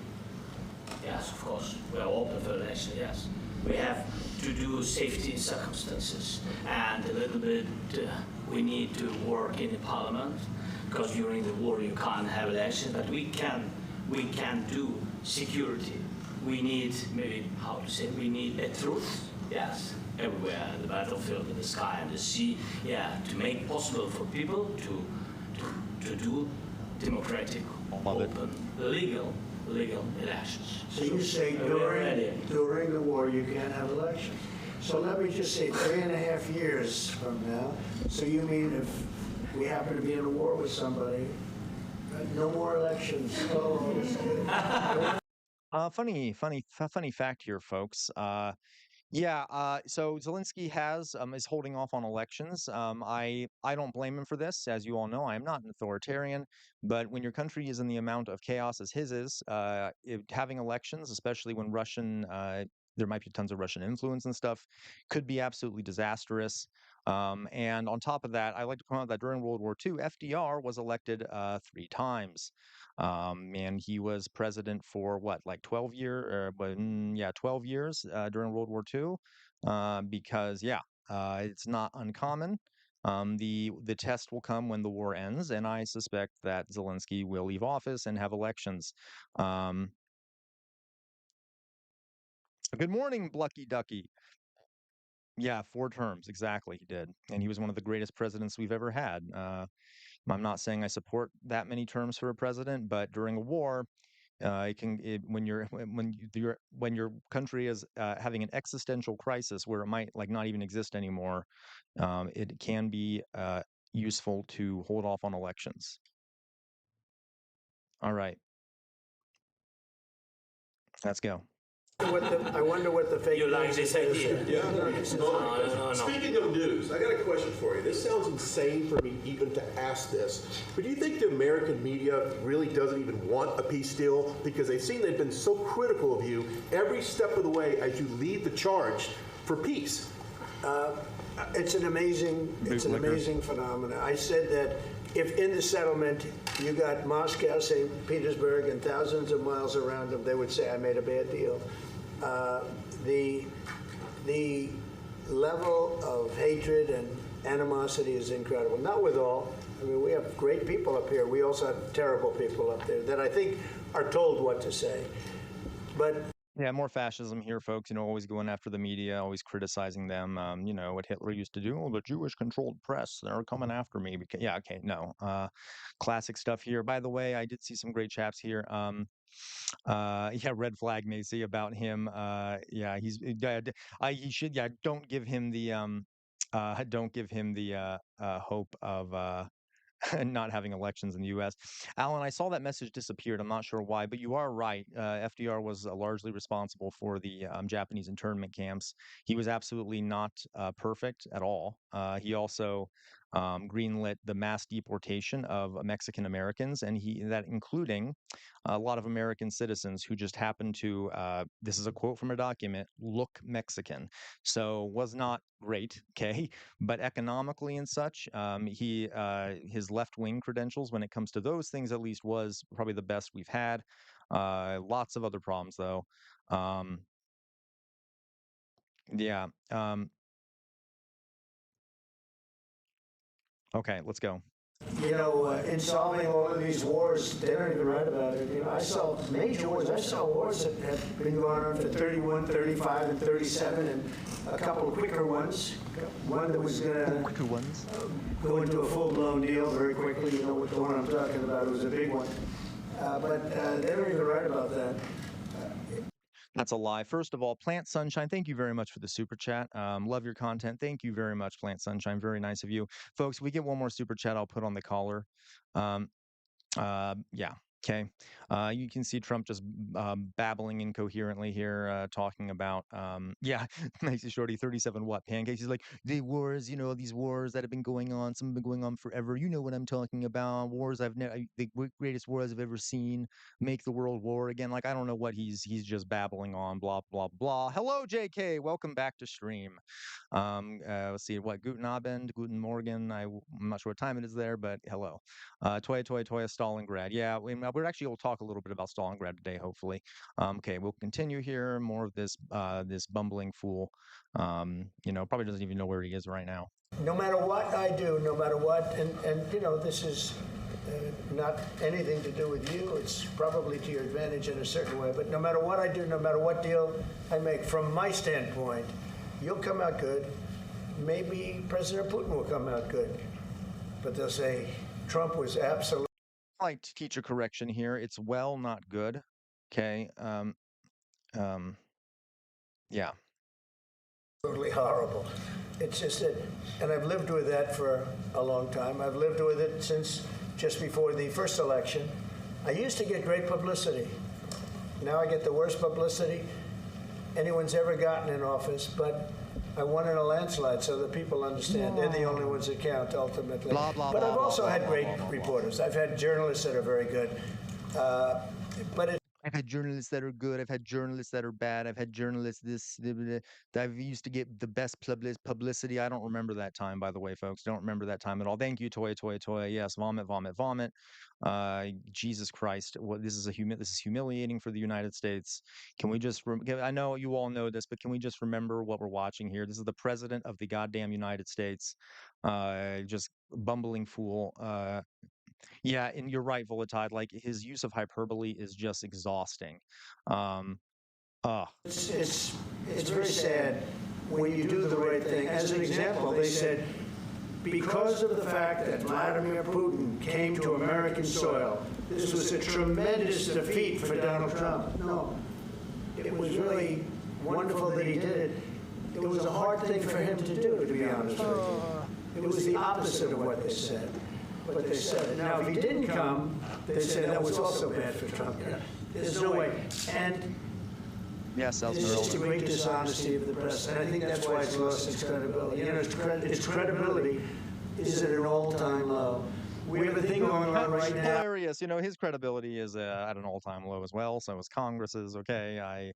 Yes, of course. We are open for election, yes. We have to do safety circumstances, and a little bit we need to work in the parliament, because during the war you can't have elections, but we can do security. We need, maybe, how to say, we need a truth, yes. Everywhere, the battlefield, in the sky, and the sea, yeah, to make possible for people to do democratic, open, legal elections. So you say during the war you can't have elections. So let me just say 3.5 years from now. So you mean if we happen to be in a war with somebody, no more elections? Oh, funny fact here, folks. Yeah, so Zelenskyy is holding off on elections. I don't blame him for this. As you all know, I am not an authoritarian, but when your country is in the amount of chaos as his is, having elections, especially when Russian there might be tons of Russian influence and stuff. Could be absolutely disastrous. And on top of that, I like to point out that during World War II, FDR was elected 3 times. And he was president for what, like 12 years? 12 years during World War II. Because, it's not uncommon. The test will come when the war ends, and I suspect that Zelenskyy will leave office and have elections. Good morning, Blucky Ducky. Yeah, 4 terms, exactly, he did. And he was one of the greatest presidents we've ever had. I'm not saying I support that many terms for a president, but during a war, when your country is having an existential crisis where it might like not even exist anymore, it can be useful to hold off on elections. All right, let's go. I wonder what the fake You like this idea? Yeah. No. Speaking of news, I got a question for you. This sounds insane for me even to ask this, but do you think the American media really doesn't even want a peace deal because they've been so critical of you every step of the way as you lead the charge for peace? It's an amazing phenomenon. I said that if in the settlement you got Moscow, St. Petersburg, and thousands of miles around them, they would say I made a bad deal. The level of hatred and animosity is incredible. Not with all. I mean, we have great people up here. We also have terrible people up there that I think are told what to say. But yeah, more fascism here, folks. Always going after the media, always criticizing them. What Hitler used to do. Oh, the Jewish-controlled press, they're coming after me. Because, no. Classic stuff here. By the way, I did see some great chaps here. Red flag Macy about him. He should. Yeah, don't give him the hope of not having elections in the U.S. Alan, I saw that message disappeared. I'm not sure why, but you are right. FDR was largely responsible for the Japanese internment camps. He was absolutely not perfect at all. He also greenlit the mass deportation of Mexican Americans, and including a lot of American citizens who just happened to, this is a quote from a document, look Mexican. So was not great, okay? But economically and such, his left-wing credentials when it comes to those things at least was probably the best we've had. Lots of other problems though. Okay, let's go. In solving all of these wars, they don't even write about it. I saw major wars. I saw wars that have been going on for 31, 35, and 37, and a couple of quicker ones. One that was going to go into a full-blown deal very quickly. The one I'm talking about was a big one. But they don't even write about that. That's a lie. First of all, Plant Sunshine, thank you very much for the super chat. Love your content. Thank you very much, Plant Sunshine. Very nice of you. Folks, we get one more super chat I'll put on the caller. Okay. You can see Trump just babbling incoherently here, talking about, nice shorty, 37 watt pancakes. He's like, the wars, these wars that have been going on, some have been going on forever. You know what I'm talking about. Wars the greatest wars I've ever seen. Make the world war again. Like, I don't know what he's just babbling on, blah, blah, blah. Hello, JK. Welcome back to stream. Let's see, Guten Abend, Guten Morgen. I'm not sure what time it is there, but hello. Toya, Stalingrad. Yeah, we'll talk a little bit about Stalingrad today, hopefully. Okay, we'll continue here. More of this bumbling fool. Probably doesn't even know where he is right now. No matter what I do, no matter what, and this is not anything to do with you. It's probably to your advantage in a certain way. But no matter what I do, no matter what deal I make, from my standpoint, you'll come out good. Maybe President Putin will come out good. But they'll say Trump was absolutely... I'd like to teach a correction here. It's well, not good. Okay. Yeah. Totally horrible. It's just that, and I've lived with that for a long time. I've lived with it since just before the first election. I used to get great publicity. Now I get the worst publicity anyone's ever gotten in office, but I won in a landslide, so that people understand they're the only ones that count ultimately. Blah, blah, but blah, I've also blah, had blah, great blah, blah, reporters. I've had journalists that are very good. But I've had journalists that are good. I've had journalists that are bad. I've had journalists that I've used to get the best publicity. I don't remember that time, by the way, folks. Don't remember that time at all. Thank you, Toya. Yes, vomit, vomit, vomit. Jesus Christ, this is humiliating for the United States. Can we just? I know you all know this, but can we just remember what we're watching here? This is the president of the goddamn United States, just bumbling fool. Yeah, and you're right, Volatile. Like his use of hyperbole is just exhausting. It's very sad when you do the right thing. As an example, they said, because of the fact that Vladimir Putin came to American soil, this was a tremendous defeat for Donald Trump. No, it was really wonderful that he did it. It was a hard thing for him to do, to be honest with you. It was the opposite of what they said. But they said it. Now, if he didn't come, they said that was also bad for Trump. There's no way. And yes, it's just a great dishonesty of the press. And I think that's why it's lost its credibility. You know, its credibility is at an all-time low. We have a thing going on right now. Hilarious. You know, his credibility is at an all-time low as well. So is Congress's. Okay.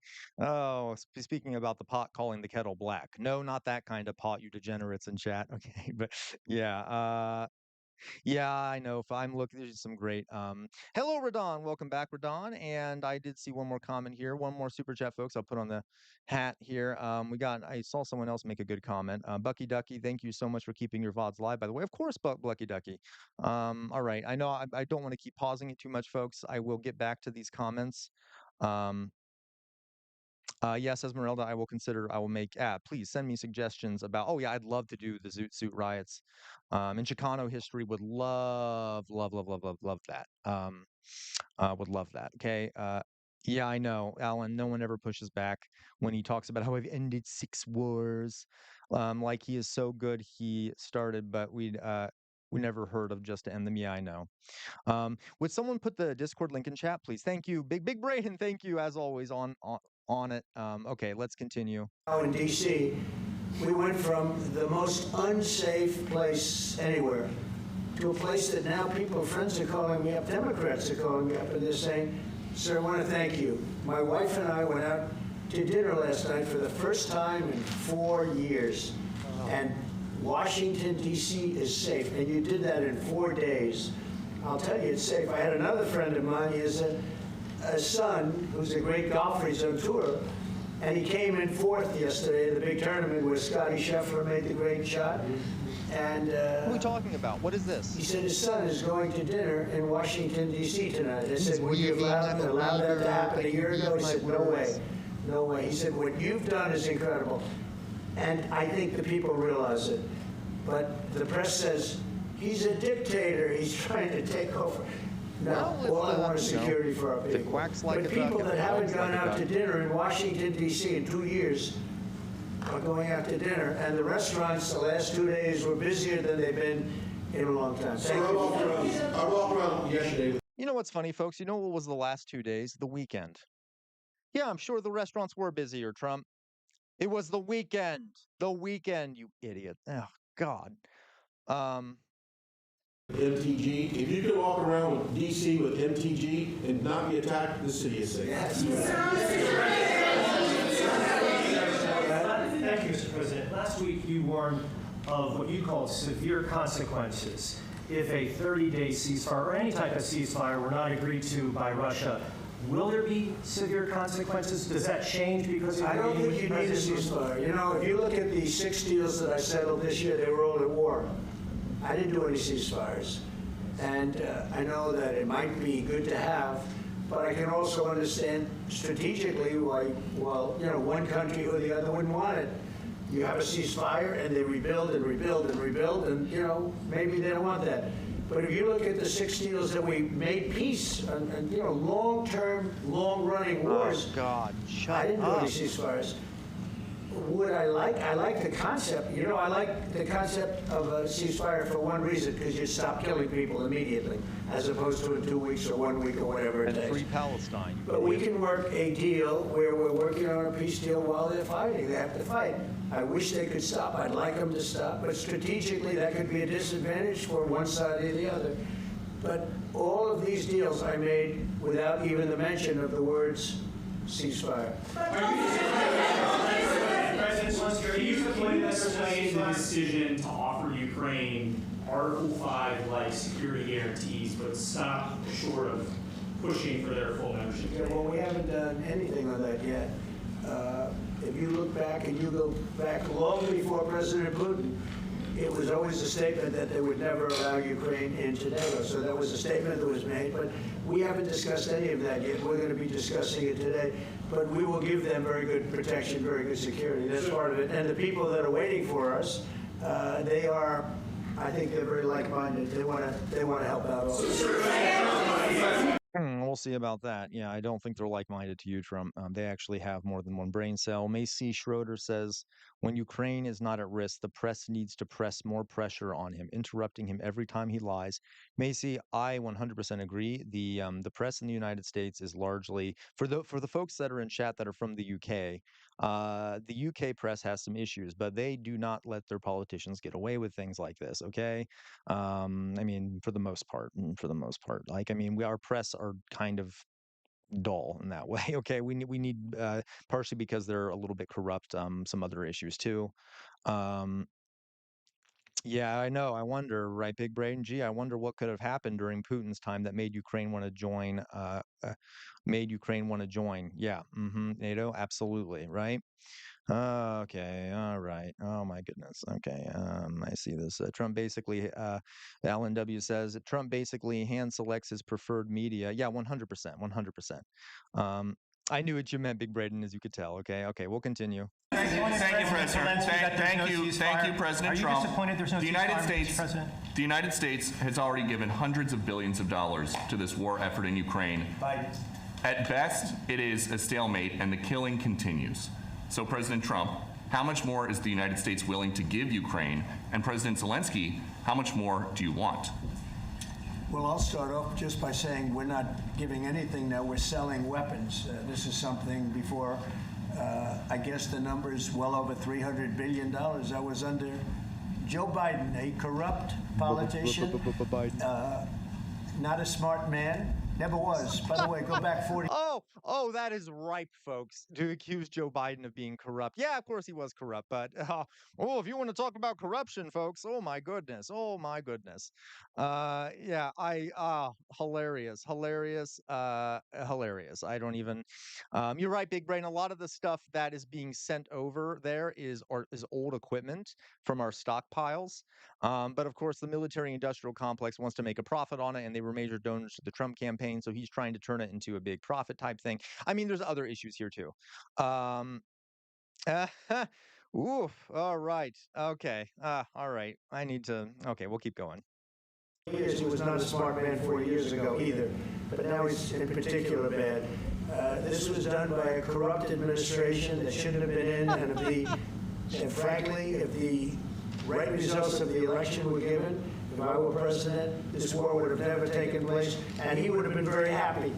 Speaking about the pot calling the kettle black. No, not that kind of pot, you degenerates in chat. Okay. But yeah. Yeah, I know. If I'm looking, there's some great. Hello, Radon. Welcome back, Radon. And I did see one more comment here, one more super chat, folks. I'll put on the hat here. I saw someone else make a good comment. Bucky Ducky, thank you so much for keeping your VODs live. By the way, of course, Bucky Ducky. All right. I know I don't want to keep pausing it too much, folks. I will get back to these comments. Yes, Esmeralda, I will make, please send me suggestions about, I'd love to do the Zoot Suit riots. And Chicano history would love that. Would love that. Okay. Yeah, I know, Alan, no one ever pushes back when he talks about how I've ended 6 wars. Like he is so good, he started, but we never heard of just to end them. Yeah, I know. Would someone put the Discord link in chat, please? Thank you. Big Braden, thank you, as always, on it. Okay, let's continue. In D.C., we went from the most unsafe place anywhere to a place that now friends are calling me up, Democrats are calling me up, and they're saying, sir, I want to thank you. My wife and I went out to dinner last night for the first time in 4 years. And Washington, D.C. is safe, and you did that in 4 days. I'll tell you, it's safe. I had another friend of mine, he has a son who's a great golfer, he's on tour, and he came in 4th yesterday in the big tournament where Scotty Scheffler made the great shot. And what are we talking about? What is this? He said his son is going to dinner in Washington, D.C. tonight. I said, would you allow that to happen a year ago? He said, no way. No way. He said, what you've done is incredible. And I think the people realize it. But the press says, he's a dictator. He's trying to take over. No, all I want is security for our people. But people that haven't gone out to dinner in Washington, D.C. in 2 years are going out to dinner. And the restaurants the last 2 days were busier than they've been in a long time. Thank you. I walked around yesterday. You know what's funny, folks? You know what was the last 2 days? The weekend. Yeah, I'm sure the restaurants were busier, Trump. It was the weekend. The weekend, you idiot. Oh, God. MTG. If you can walk around with DC with MTG and not be attacked, this city is safe. Yes. Thank you, Mr. President. Last week you warned of what you called severe consequences if a 30-day ceasefire or any type of ceasefire were not agreed to by Russia. Will there be severe consequences? Does that change because of I don't think you need a ceasefire. You know, if you look at the 6 deals that I settled this year, they were all at war. I didn't do any ceasefires. And I know that it might be good to have, but I can also understand strategically why, well, you know, one country or the other wouldn't want it. You have a ceasefire and they rebuild and rebuild and rebuild, and, you know, maybe they don't want that. But if you look at the 6 deals that we made peace and you know, long-term, long-running wars. Oh, God, shut I didn't do up. any ceasefires. Would I like the concept, you know, I like the concept of a ceasefire for one reason, because you stop killing people immediately, as opposed to in 2 weeks or 1 week or whatever it And takes. free Palestine. But we can work a deal where we're working on a peace deal while they're fighting. They have to fight. I wish they could stop. I'd like them to stop. But strategically, that could be a disadvantage for one side or the other. But all of these deals I made without even the mention of the words ceasefire. President Zelenskyy, are you going to explain the decision to offer Ukraine Article 5 like security guarantees, but stop short of pushing for their full membership? Yeah, well, we haven't done anything on that yet. If you look back and you go back long before President Putin, it was always a statement that they would never allow Ukraine into NATO. So that was a statement that was made, but we haven't discussed any of that yet. We're going to be discussing it today, but we will give them very good protection, very good security. That's part of it. And the people that are waiting for us, they are, I think they're very like-minded. They want to help out also. We'll see about that. Yeah, I don't think they're like-minded to you, Trump. They actually have more than one brain cell. Macy Schroeder says, when Ukraine is not at risk, the press needs to press more pressure on him, interrupting him every time he lies. Macy, I 100% agree. The press in the United States is largely, for the folks that are in chat that are from the UK, the UK press has some issues, but they do not let their politicians get away with things like this, okay? I mean, for the most part. Like, I mean, our press are kind of dull in that way, okay? We need partially because they're a little bit corrupt, some other issues too. Yeah, I know. I wonder, right, Big Brain? Gee, I wonder what could have happened during Putin's time that made Ukraine want to join. Yeah, NATO, absolutely, right? Okay, all right. Oh my goodness. Okay, I see this. Trump basically, Alan W says Trump basically hand selects his preferred media. Yeah, 100%, 100%. I knew what you meant, Big Braden, as you could tell. Okay, we'll continue. Thank you, President. Thank you, President Trump. Are you disappointed there's no ceasefire, President? The United States has already given hundreds of billions of dollars to this war effort in Ukraine. Biden. At best, it is a stalemate, and the killing continues. So, President Trump, how much more is the United States willing to give Ukraine? And President Zelenskyy, how much more do you want? Well, I'll start off just by saying we're not giving anything now. We're selling weapons. This is something before, I guess the number is well over $300 billion. That was under Joe Biden, a corrupt politician, not a smart man. Never was. By the way, go back 40. Oh, that is ripe, folks, to accuse Joe Biden of being corrupt. Yeah, of course he was corrupt, but if you want to talk about corruption, folks, oh my goodness. Yeah, hilarious. I don't even. You're right, Big Brain. A lot of the stuff that is being sent over there is old equipment from our stockpiles. But of course, the military-industrial complex wants to make a profit on it, and they were major donors to the Trump campaign, so he's trying to turn it into a big profit type thing. I mean, there's other issues here too. Oof. All right. Okay. All right. I need to. Okay, we'll keep going. He was not a smart man 40 years ago either, but now he's in particular bad. This was done by a corrupt administration that shouldn't have been in, and frankly, if the right results of the election were given, if I were president, this war would have never taken place, and he would have been very happy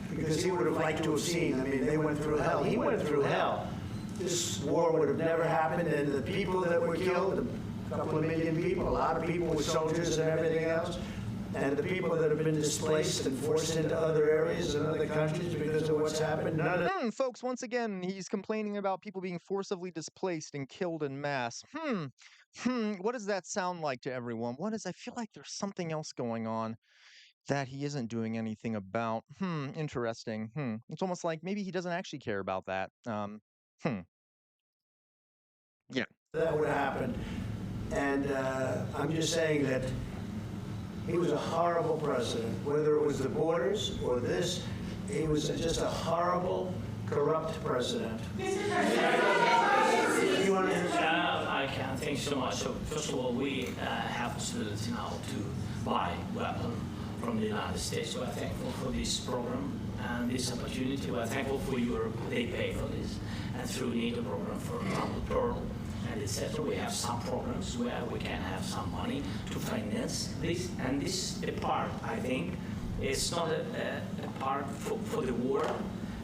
because he would have liked to have seen. I mean, they went through hell. He went through hell. This war would have never happened, and the people that were killed, a couple of million people, a lot of people with soldiers and everything else, and the people that have been displaced and forced into other areas and other countries because of what's happened. Folks, once again, he's complaining about people being forcibly displaced and killed in mass. What does that sound like to everyone? I feel like there's something else going on that he isn't doing anything about. Interesting. It's almost like maybe he doesn't actually care about that. Yeah. That would happen. And I'm just saying that he was a horrible president, whether it was the borders or this. He was just a horrible, corrupt president. I can. Thanks so much. So first of all, we have possibility now to buy weapons from the United States. So I'm thankful for this program and this opportunity. We're thankful for they pay for this. And through NATO program, for example, Pearl and etc., we have some programs where we can have some money to finance this. And this is a part, I think, it's not a part for the war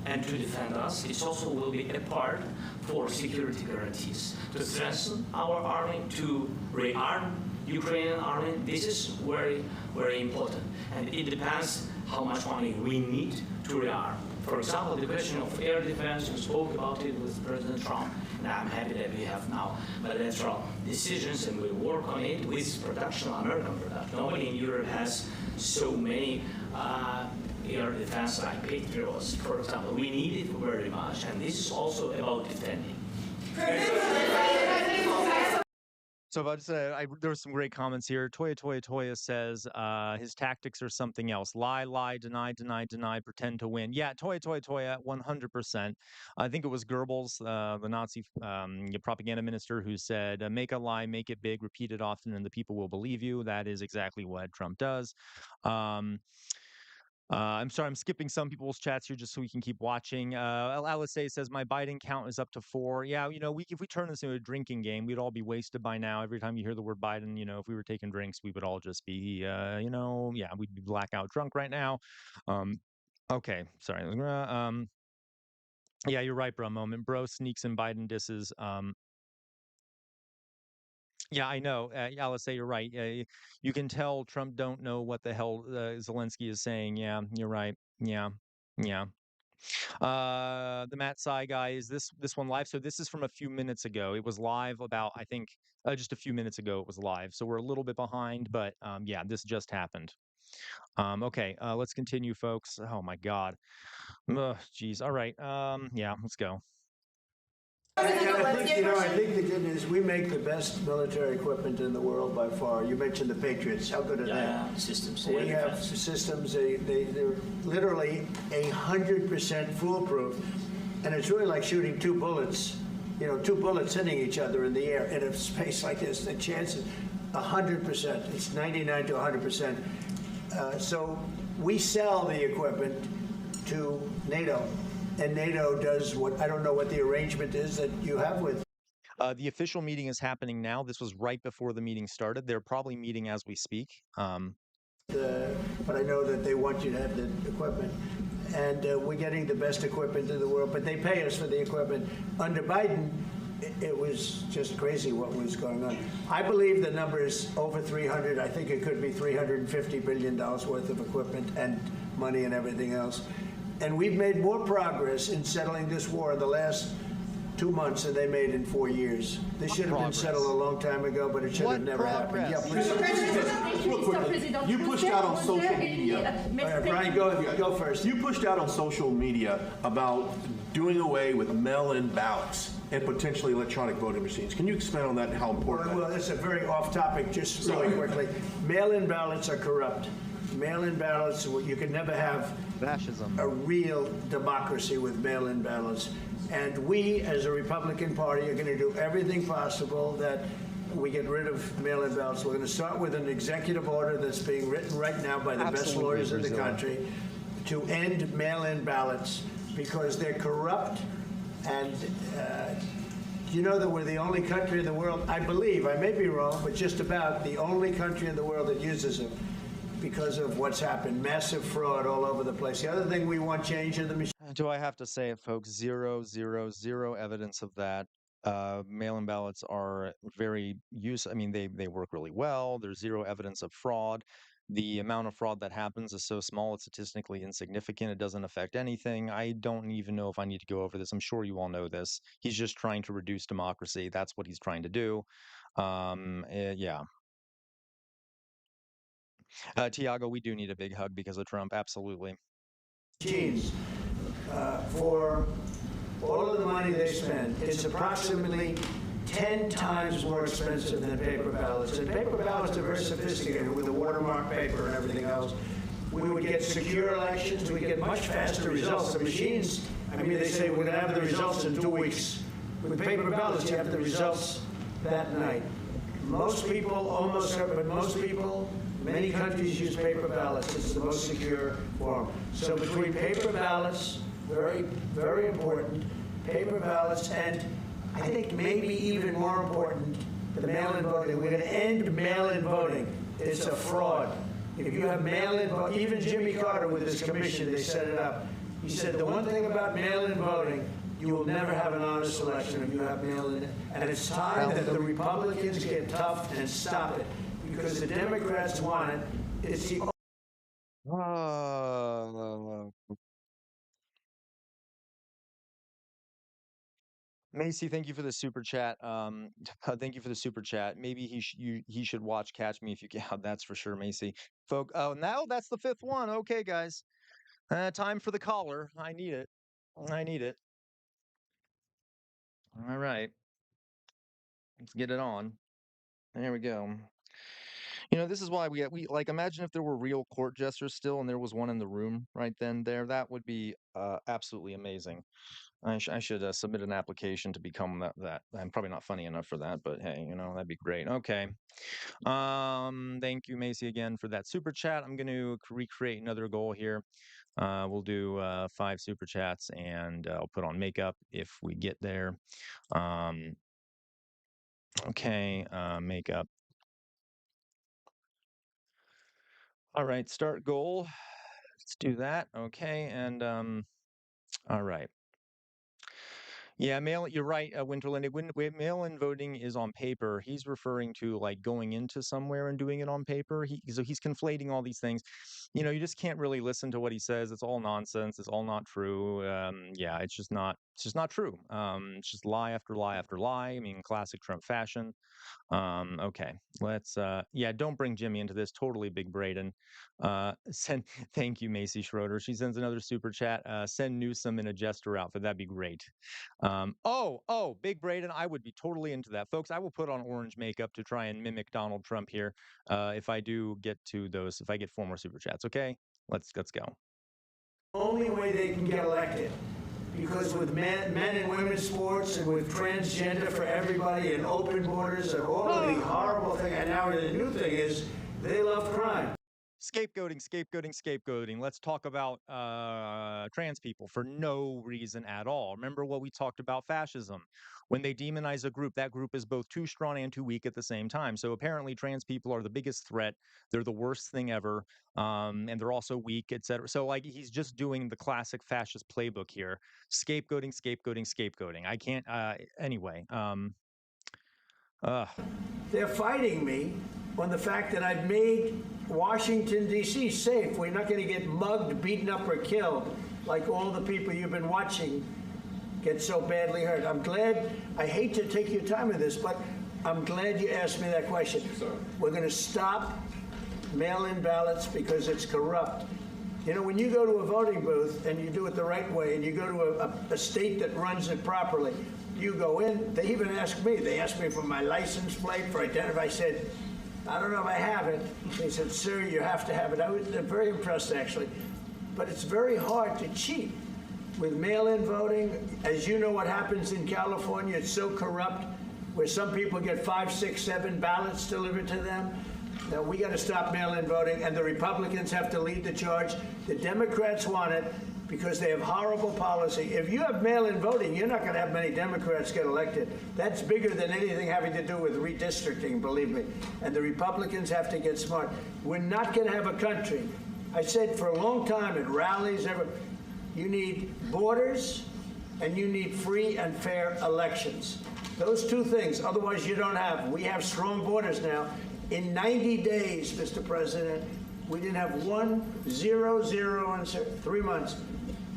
and to defend us. It also will be a part for security guarantees, to strengthen our army, to rearm Ukrainian army. This is very, very important. And it depends how much money we need to rearm. For example, the question of air defense, we spoke about it with President Trump, and I'm happy that we have now bilateral decisions and we work on it with production, American production. Nobody in Europe has so many air defense like Patriots, for example. We need it very much, and this is also about defending. So if I just there were some great comments here. Toya says his tactics are something else. Lie, deny, pretend to win. Yeah, Toya, 100%. I think it was Goebbels, the Nazi propaganda minister, who said, make a lie, make it big, repeat it often, and the people will believe you. That is exactly what Trump does. I'm sorry, I'm skipping some people's chats here just so we can keep watching. Alisay says, my Biden count is up to 4. Yeah, you know, if we turn this into a drinking game, we'd all be wasted by now. Every time you hear the word Biden, you know, if we were taking drinks, we would all just be, you know, yeah, we'd be blackout drunk right now. Okay, sorry. Yeah, you're right, bro. Moment. Bro sneaks in Biden disses. Yeah, I know. Alisay, you're right. You can tell Trump don't know what the hell Zelenskyy is saying. Yeah, you're right. Yeah. The Matt Sai guy, is this one live? So this is from a few minutes ago. It was live about, I think, just a few minutes ago. It was live. So we're a little bit behind, but yeah, this just happened. Okay, let's continue, folks. Oh my God. Geez. All right. Yeah, let's go. I think the good news, we make the best military equipment in the world by far. You mentioned the Patriots. How good are they? Yeah, systems. We have systems, they're literally 100% foolproof. And it's really like shooting 2 bullets, you know, 2 bullets hitting each other in the air in a space like this. The chances, 100%. It's 99 to 100%. So we sell the equipment to NATO. And NATO does what, I don't know what the arrangement is that you have with. The official meeting is happening now. This was right before the meeting started. They're probably meeting as we speak. But I know that they want you to have the equipment. And we're getting the best equipment in the world, but they pay us for the equipment. Under Biden, it was just crazy what was going on. I believe the number is over 300. I think it could be $350 billion worth of equipment and money and everything else. And we've made more progress in settling this war in the last 2 months than they made in 4 years. This should have been settled a long time ago, but it should have never happened. Yeah, please. You pushed out on social media. Brian, go first. You pushed out on social media about doing away with mail-in ballots and potentially electronic voting machines. Can you expand on that and how important Well, that's a very off-topic, just really quickly. Mail-in ballots are corrupt. Mail-in ballots, you can never have fascism, a real democracy with mail-in ballots. And we, as a Republican Party, are going to do everything possible that we get rid of mail-in ballots. We're going to start with an executive order that's being written right now by the best lawyers in the country to end mail-in ballots because they're corrupt. And you know that we're the only country in the world, I believe, I may be wrong, but just about the only country in the world that uses them because of what's happened. Massive fraud all over the place. The other thing we want change in the machine. Do I have to say it, folks? Zero evidence of that. Mail-in ballots are very I mean, they work really well. There's zero evidence of fraud. The amount of fraud that happens is so small, it's statistically insignificant. It doesn't affect anything. I don't even know if I need to go over this. I'm sure you all know this. He's just trying to reduce democracy. That's what he's trying to do. Yeah. Tiago, we do need a big hug because of Trump. Absolutely. Machines, for all of the money they spend, it's approximately 10 times more expensive than paper ballots. And paper ballots are very sophisticated with the watermark paper and everything else. We would get secure elections. We get much faster results. The machines, I mean, they say we're going to have the results in 2 weeks. With paper ballots, you have the results that night. Most people, many countries use paper ballots. It's the most secure form. So between paper ballots, very, very important, paper ballots, and I think maybe even more important, the mail-in voting. We're going to end mail-in voting. It's a fraud. If you have mail-in voting, even Jimmy Carter with his commission, they set it up. He said the one thing about mail-in voting, you will never have an honest election if you have mail-in. And it's time that the Republicans get tough and stop it. because the Democrats want it. It's the Macy, thank you for the super chat. Thank you for the super chat. Maybe he should watch Catch Me If You Can. That's for sure, Macy. Oh, now that's the fifth one. Okay, guys. Time for the caller. I need it. I need it. All right. Let's get it on. There we go. You know, this is why we like imagine if there were real court jesters still and there was one in the room right then there. That would be absolutely amazing. I should submit an application to become that. I'm probably not funny enough for that, but hey, you know, that'd be great. Okay. Thank you, Macy, again for that super chat. I'm going to recreate another goal here. We'll do 5 super chats, and I'll put on makeup if we get there. Okay, makeup. All right, start goal. Let's do that. Okay, and all right. Yeah, you're right, Winterland. Mail-in voting is on paper. He's referring to like going into somewhere and doing it on paper. So he's conflating all these things. You know, you just can't really listen to what he says. It's all nonsense. It's all not true. Yeah, it's just not true. It's just lie after lie after lie. I mean, classic Trump fashion. Okay, let's yeah, don't bring Jimmy into this. Totally Big Braden. Thank you, Macy Schroeder. She sends another super chat. Send Newsom in a Jester outfit. That'd be great. Big Braden, I would be totally into that. Folks, I will put on orange makeup to try and mimic Donald Trump here. If I do get to those, if I get 4 more super chats, okay? Let's go. only way they can get elected. Because with men and women's sports and with transgender for everybody and open borders and all of the horrible things, and now the new thing is they love crime. Scapegoating. Let's talk about trans people for no reason at all. Remember what we talked about fascism. When they demonize a group, that group is both too strong and too weak at the same time. So apparently trans people are the biggest threat. They're the worst thing ever. And they're also weak, etc. So like he's just doing the classic fascist playbook here. Scapegoating. I can't anyway. They're fighting me on the fact that I've made Washington, D.C. safe. We're not going to get mugged, beaten up, or killed like all the people you've been watching get so badly hurt. I'm glad, I hate to take your time with this, but I'm glad you asked me that question. We're going to stop mail-in ballots because it's corrupt. You know, when you go to a voting booth and you do it the right way and you go to a state that runs it properly, you go in, they even ask me, they asked me for my license plate, for identity. I said, I don't know if I have it. They said, sir, you have to have it. I was very impressed, actually. But it's very hard to cheat with mail-in voting. As you know what happens in California, it's so corrupt, where some people get 5, 6, 7 ballots delivered to them. Now, we got to stop mail-in voting, and the Republicans have to lead the charge. The Democrats want it because they have horrible policy. If you have mail-in voting, you're not going to have many Democrats get elected. That's bigger than anything having to do with redistricting, believe me. And the Republicans have to get smart. We're not going to have a country. I said for a long time at rallies, you need borders and you need free and fair elections. Those 2 things, otherwise you don't have. We have strong borders now. In 90 days, Mr. President, we didn't have 1, 0, 0, and 3 months.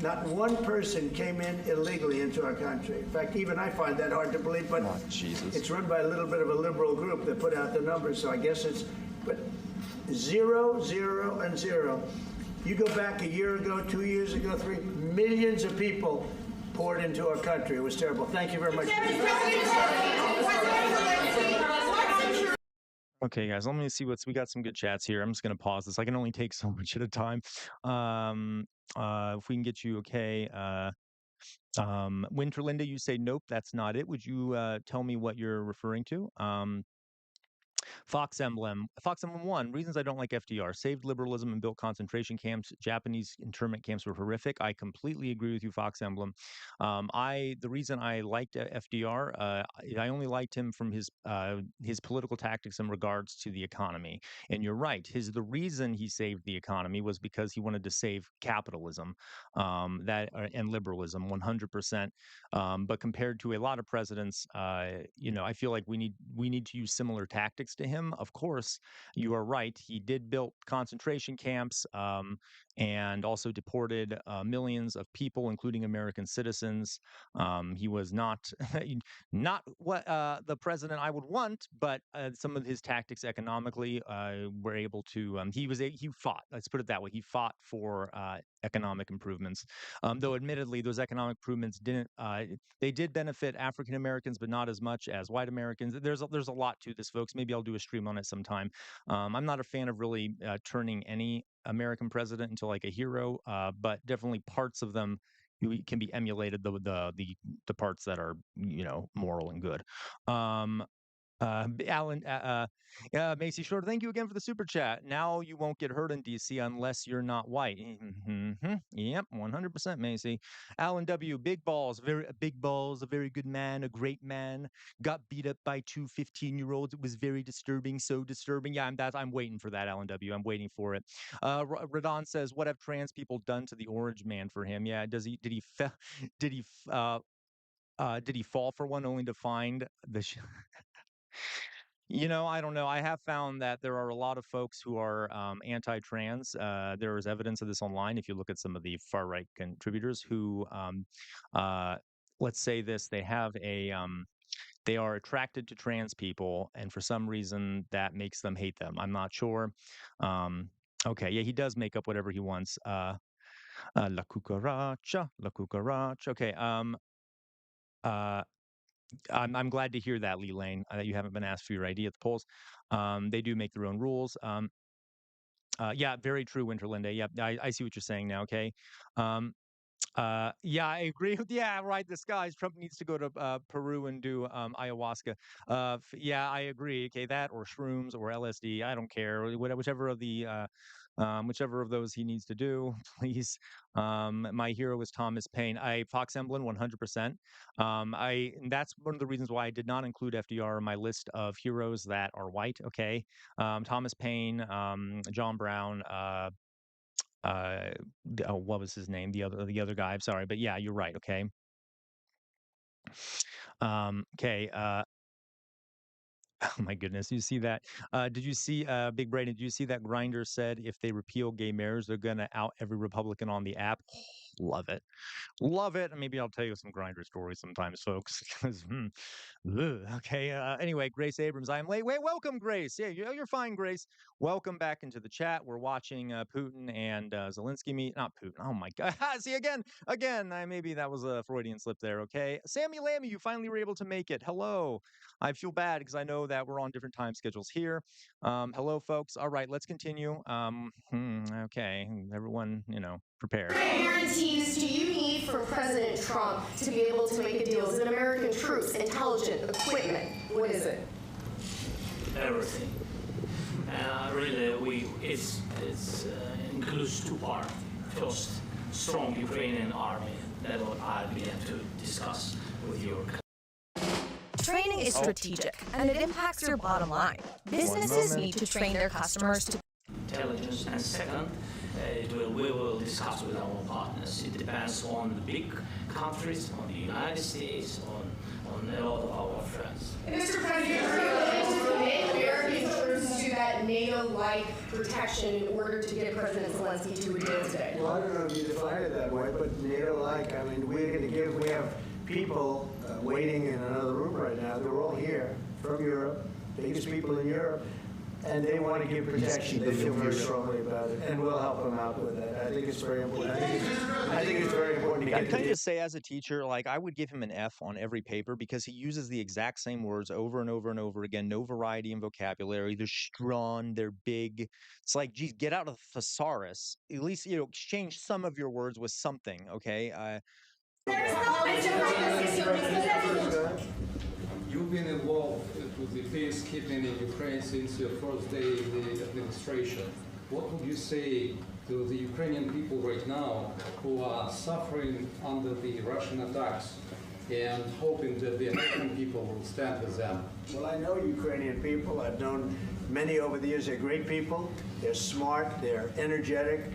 Not one person came in illegally into our country. In fact, even I find that hard to believe, but it's run by a little bit of a liberal group that put out the numbers, so I guess it's, but 0, 0, and 0. You go back a year ago, 2 years ago, 3 millions of people poured into our country. It was terrible. Thank you very much. Okay, guys, let me see we got some good chats here. I'm just going to pause this. I can only take so much at a time. If we can get you okay. Winterlinda, you say, nope, that's not it. Would you tell me what you're referring to? Fox Emblem 1, reasons I don't like FDR. Saved liberalism and built concentration camps. Japanese internment camps were horrific. I completely agree with you, Fox Emblem. The reason I liked FDR, I only liked him from his political tactics in regards to the economy. And you're right. The reason he saved the economy was because he wanted to save capitalism and liberalism 100%. But compared to a lot of presidents, you know, I feel like we need to use similar tactics next to him. Of course, you are right. He did build concentration camps and also deported millions of people, including American citizens. He was not not what the president I would want, but some of his tactics economically were able to. He fought. Let's put it that way. He fought for economic improvements. Though admittedly, those economic improvements didn't. They did benefit African Americans, but not as much as white Americans. There's a lot to this, folks. Maybe I'll do a stream on it sometime. I'm not a fan of really turning any American president into like a hero, but definitely parts of them can be emulated. The parts that are moral and good. Alan, Macy Short, thank you again for the super chat. Now you won't get hurt in DC unless you're not white. Yep, 100%, Macy. Alan W, big balls, a very good man, a great man. Got beat up by two 15-year-olds. It was very disturbing, so disturbing. Yeah, I'm waiting for that, Alan W. I'm waiting for it. Radon says, what have trans people done to the Orange Man for him? Yeah, did he fall for one only to find the I don't know. I have found that there are a lot of folks who are anti-trans. There is evidence of this online. If you look at some of the far-right contributors who, let's say this, they are attracted to trans people, and for some reason that makes them hate them. I'm not sure. Okay, yeah, he does make up whatever he wants. La cucaracha. Okay. I'm glad to hear that, Lee Lane, that you haven't been asked for your ID at the polls. They do make their own rules. Yeah, very true, Winterlinde. Yeah, I see what you're saying now. Okay. Yeah, I agree with. Yeah, right. This guy, Trump needs to go to Peru and do ayahuasca. Yeah, I agree. Okay, that or shrooms or LSD. I don't care. Whichever of those he needs to do, please. My hero is Thomas Paine. Fox Emblem, 100%. And that's one of the reasons why I did not include FDR in my list of heroes that are white. Okay, Thomas Paine, John Brown. What was his name? The other guy. I'm sorry, but yeah, you're right. Okay. Okay. Oh my goodness, you see that? Did you see Big Braden? Did you see that Grindr said if they repeal gay marriage, they're gonna out every Republican on the app? Love it. Love it. Maybe I'll tell you some Grindr stories sometimes, folks. Okay. Anyway, Grace Abrams, I am late. Wait, welcome, Grace. Yeah, you're fine, Grace. Welcome back into the chat. We're watching Putin and Zelenskyy meet. Not Putin. Oh my God. See again. Maybe that was a Freudian slip there. Okay. Sammy Lammy, you finally were able to make it. Hello. I feel bad because I know that we're on different time schedules here. Hello, folks. All right, let's continue. Okay, everyone, prepare. What guarantees do you need from President Trump to be able to make a deal? Is it American troops, intelligence, equipment? What is it? Everything. Really, it includes two parts. First, strong Ukrainian army that I'll be able to discuss with your. Training is strategic, and it impacts your bottom line. Businesses need to train their customers to intelligence, and second, we will discuss with our partners. It depends on the big countries, on the United States, on a lot of our friends. Mr. President, are you willing to commit American troops to that NATO-like protection in order to get President Zelenskyy to a deal today? Well, I don't know if you define it that way, but NATO-like, we have people waiting in another room right now. They're all here from Europe, biggest people in Europe, and they want to give protection. They feel very strongly about it, and we'll help them out with that. I think it's very important. I think it's very important to get. Can I just say, as a teacher, I would give him an F on every paper because he uses the exact same words over and over and over again. No variety in vocabulary. They're strong. They're big. It's like, geez, get out of the thesaurus. At least exchange some of your words with something. Okay. You've been involved with the peacekeeping in Ukraine since your first day in the administration. What would you say to the Ukrainian people right now who are suffering under the Russian attacks and hoping that the American people will stand with them? Well, I know Ukrainian people. I've known many over the years. They're great people. They're smart. They're energetic.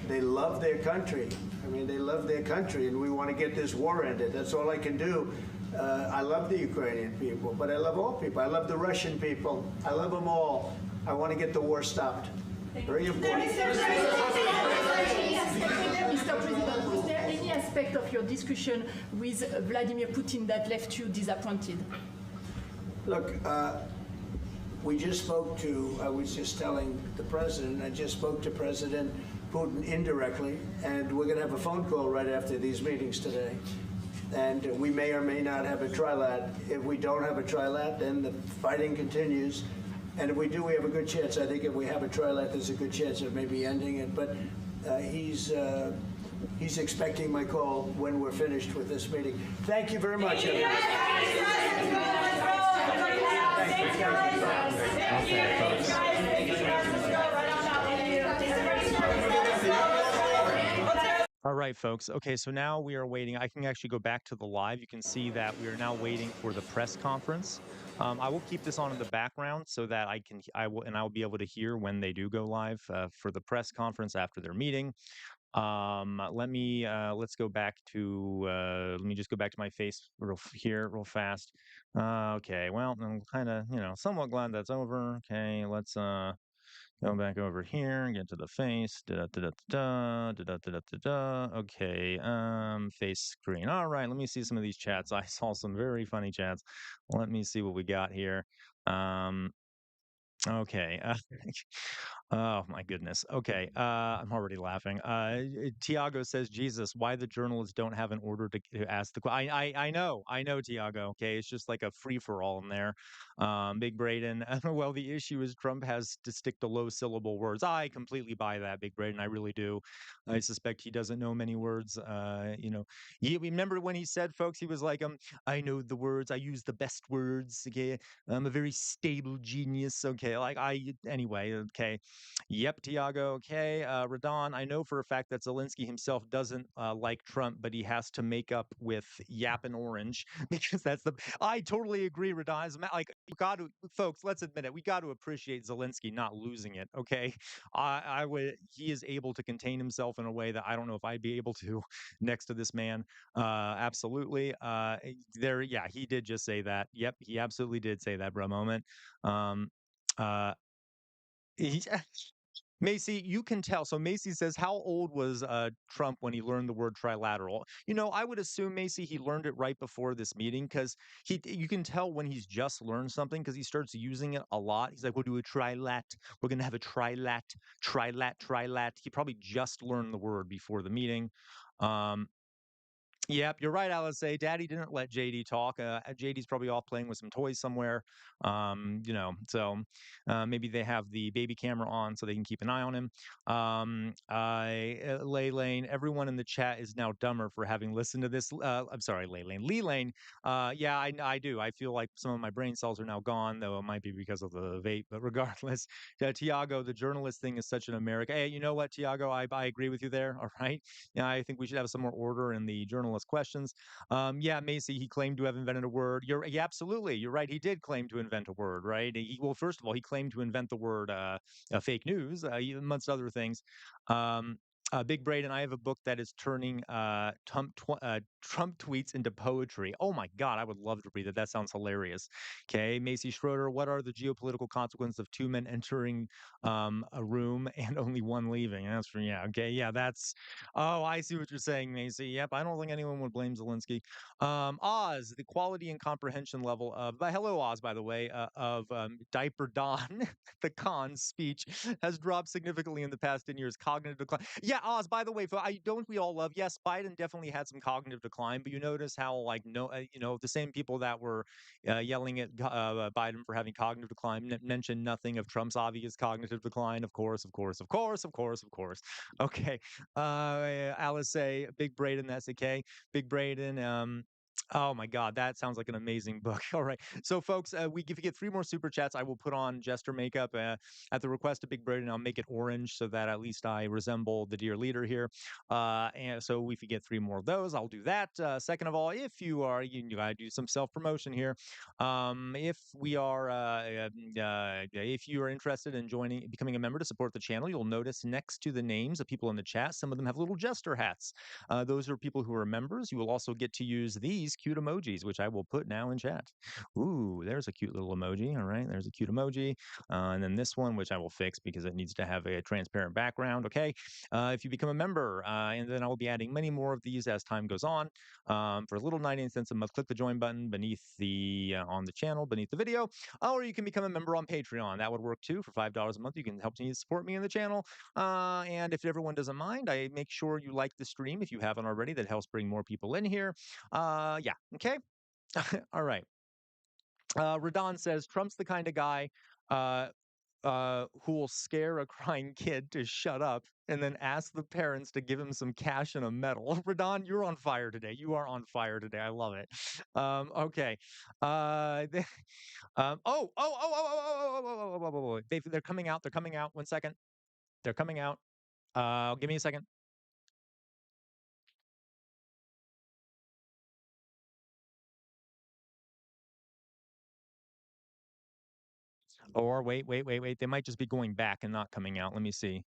They love their country. I mean, they love their country, and we want to get this war ended. That's all I can do. I love the Ukrainian people, but I love all people. I love the Russian people. I love them all. I want to get the war stopped. Very important. Mr. President, was there any aspect of your discussion with Vladimir Putin that left you disappointed? Look, we just spoke to, I was just telling the president, I just spoke to President Putin indirectly, and we're going to have a phone call right after these meetings today. And we may or may not have a trilat. If we don't have a trilat, then the fighting continues. And if we do, we have a good chance. I think if we have a trilat, there's a good chance of maybe ending it. But he's expecting my call when we're finished with this meeting. Thank you very much. All right, folks. Okay, so now we are waiting. I can actually go back to the live. You can see that we are now waiting for the press conference. I will keep this on in the background so that I will be able to hear when they do go live for the press conference after their meeting. Let's go back to let me just go back to my face real fast. Okay, well, I'm kind of somewhat glad that's over. Okay, let's go back over here and get to the face. Okay, face screen. All right, let me see some of these chats. I saw some very funny chats. Let me see what we got here. Okay. Oh my goodness. Okay. I'm already laughing. Tiago says, Jesus, why the journalists don't have an order to ask the question. I know, Tiago. Okay. It's just like a free for all in there. Big Braden. Well, the issue is Trump has to stick to low syllable words. I completely buy that, Big Braden. I really do. I suspect he doesn't know many words. You remember when he said, folks, he was like, I know the words. I use the best words. Okay. I'm a very stable genius. Okay. Anyway. Okay. Yep, Tiago. Okay. Radon, I know for a fact that Zelenskyy himself doesn't like Trump, but he has to make up with Yap and Orange because I totally agree, Radon. Folks, let's admit it. We got to appreciate Zelenskyy not losing it. Okay. He is able to contain himself in a way that I don't know if I'd be able to next to this man. Absolutely. He did just say that. Yep, he absolutely did say that for a moment. Macy, you can tell. So Macy says, how old was Trump when he learned the word trilateral? I would assume, Macy, he learned it right before this meeting because you can tell when he's just learned something because he starts using it a lot. He's like, we'll do a trilat. We're going to have a trilat. He probably just learned the word before the meeting. Yep, you're right, Alice. Daddy didn't let JD talk. JD's probably off playing with some toys somewhere. So maybe they have the baby camera on so they can keep an eye on him. Lane, everyone in the chat is now dumber for having listened to this. I'm sorry, Lee Lane. Yeah, I do. I feel like some of my brain cells are now gone, though it might be because of the vape. But regardless, Tiago, the journalist thing is such an America. Hey, you know what, Tiago? I agree with you there. All right. Yeah, I think we should have some more order in the journalist questions. Macy, he claimed to have invented a word. Absolutely. You're right. He did claim to invent a word, right? First of all, he claimed to invent the word fake news, amongst other things. Big Braden, I have a book that is turning Trump tweets into poetry. Oh my God, I would love to read it. That sounds hilarious. Okay, Macy Schroeder, what are the geopolitical consequences of two men entering a room and only one leaving? I see what you're saying, Macy. Yep, I don't think anyone would blame Zelenskyy. Oz, the quality and comprehension level of, hello Oz, by the way, of Diaper Don, the Khan's speech has dropped significantly in the past 10 years. Cognitive decline. Yeah, Oz, by the way, don't we all love, yes, Biden definitely had some cognitive decline, but you notice how, the same people that were yelling at Biden for having cognitive decline mentioned nothing of Trump's obvious cognitive decline. Of course. Okay. Alice, Big Braden, that's okay. Big Braden, Oh my God, that sounds like an amazing book. All right. So, folks, if you get 3 more super chats, I will put on Jester makeup at the request of Big Bird, and I'll make it orange so that at least I resemble the dear leader here. And so, if you get 3 more of those, I'll do that. Second of all, if you gotta do some self promotion here. If you are interested in becoming a member to support the channel, you'll notice next to the names of people in the chat, some of them have little Jester hats. Those are people who are members. You will also get to use these cute emojis, which I will put now in chat. Ooh, there's a cute little emoji. All right, there's a cute emoji. And then this one, which I will fix because it needs to have a transparent background. Okay. If you become a member, and then I will be adding many more of these as time goes on. For a little 99 cents a month, click the join button beneath on the channel, beneath the video. Or you can become a member on Patreon. That would work too. For $5 a month, you can help me support me in the channel. And if everyone doesn't mind, I make sure you like the stream if you haven't already. That helps bring more people in here. Yeah. Okay. All right. Radon says Trump's the kind of guy who will scare a crying kid to shut up and then ask the parents to give him some cash and a medal. Radon, you're on fire today. You are on fire today. I love it. Okay. They're coming out. They're coming out. 1 second. They're coming out. Give me a second. Or wait. They might just be going back and not coming out. Let me see.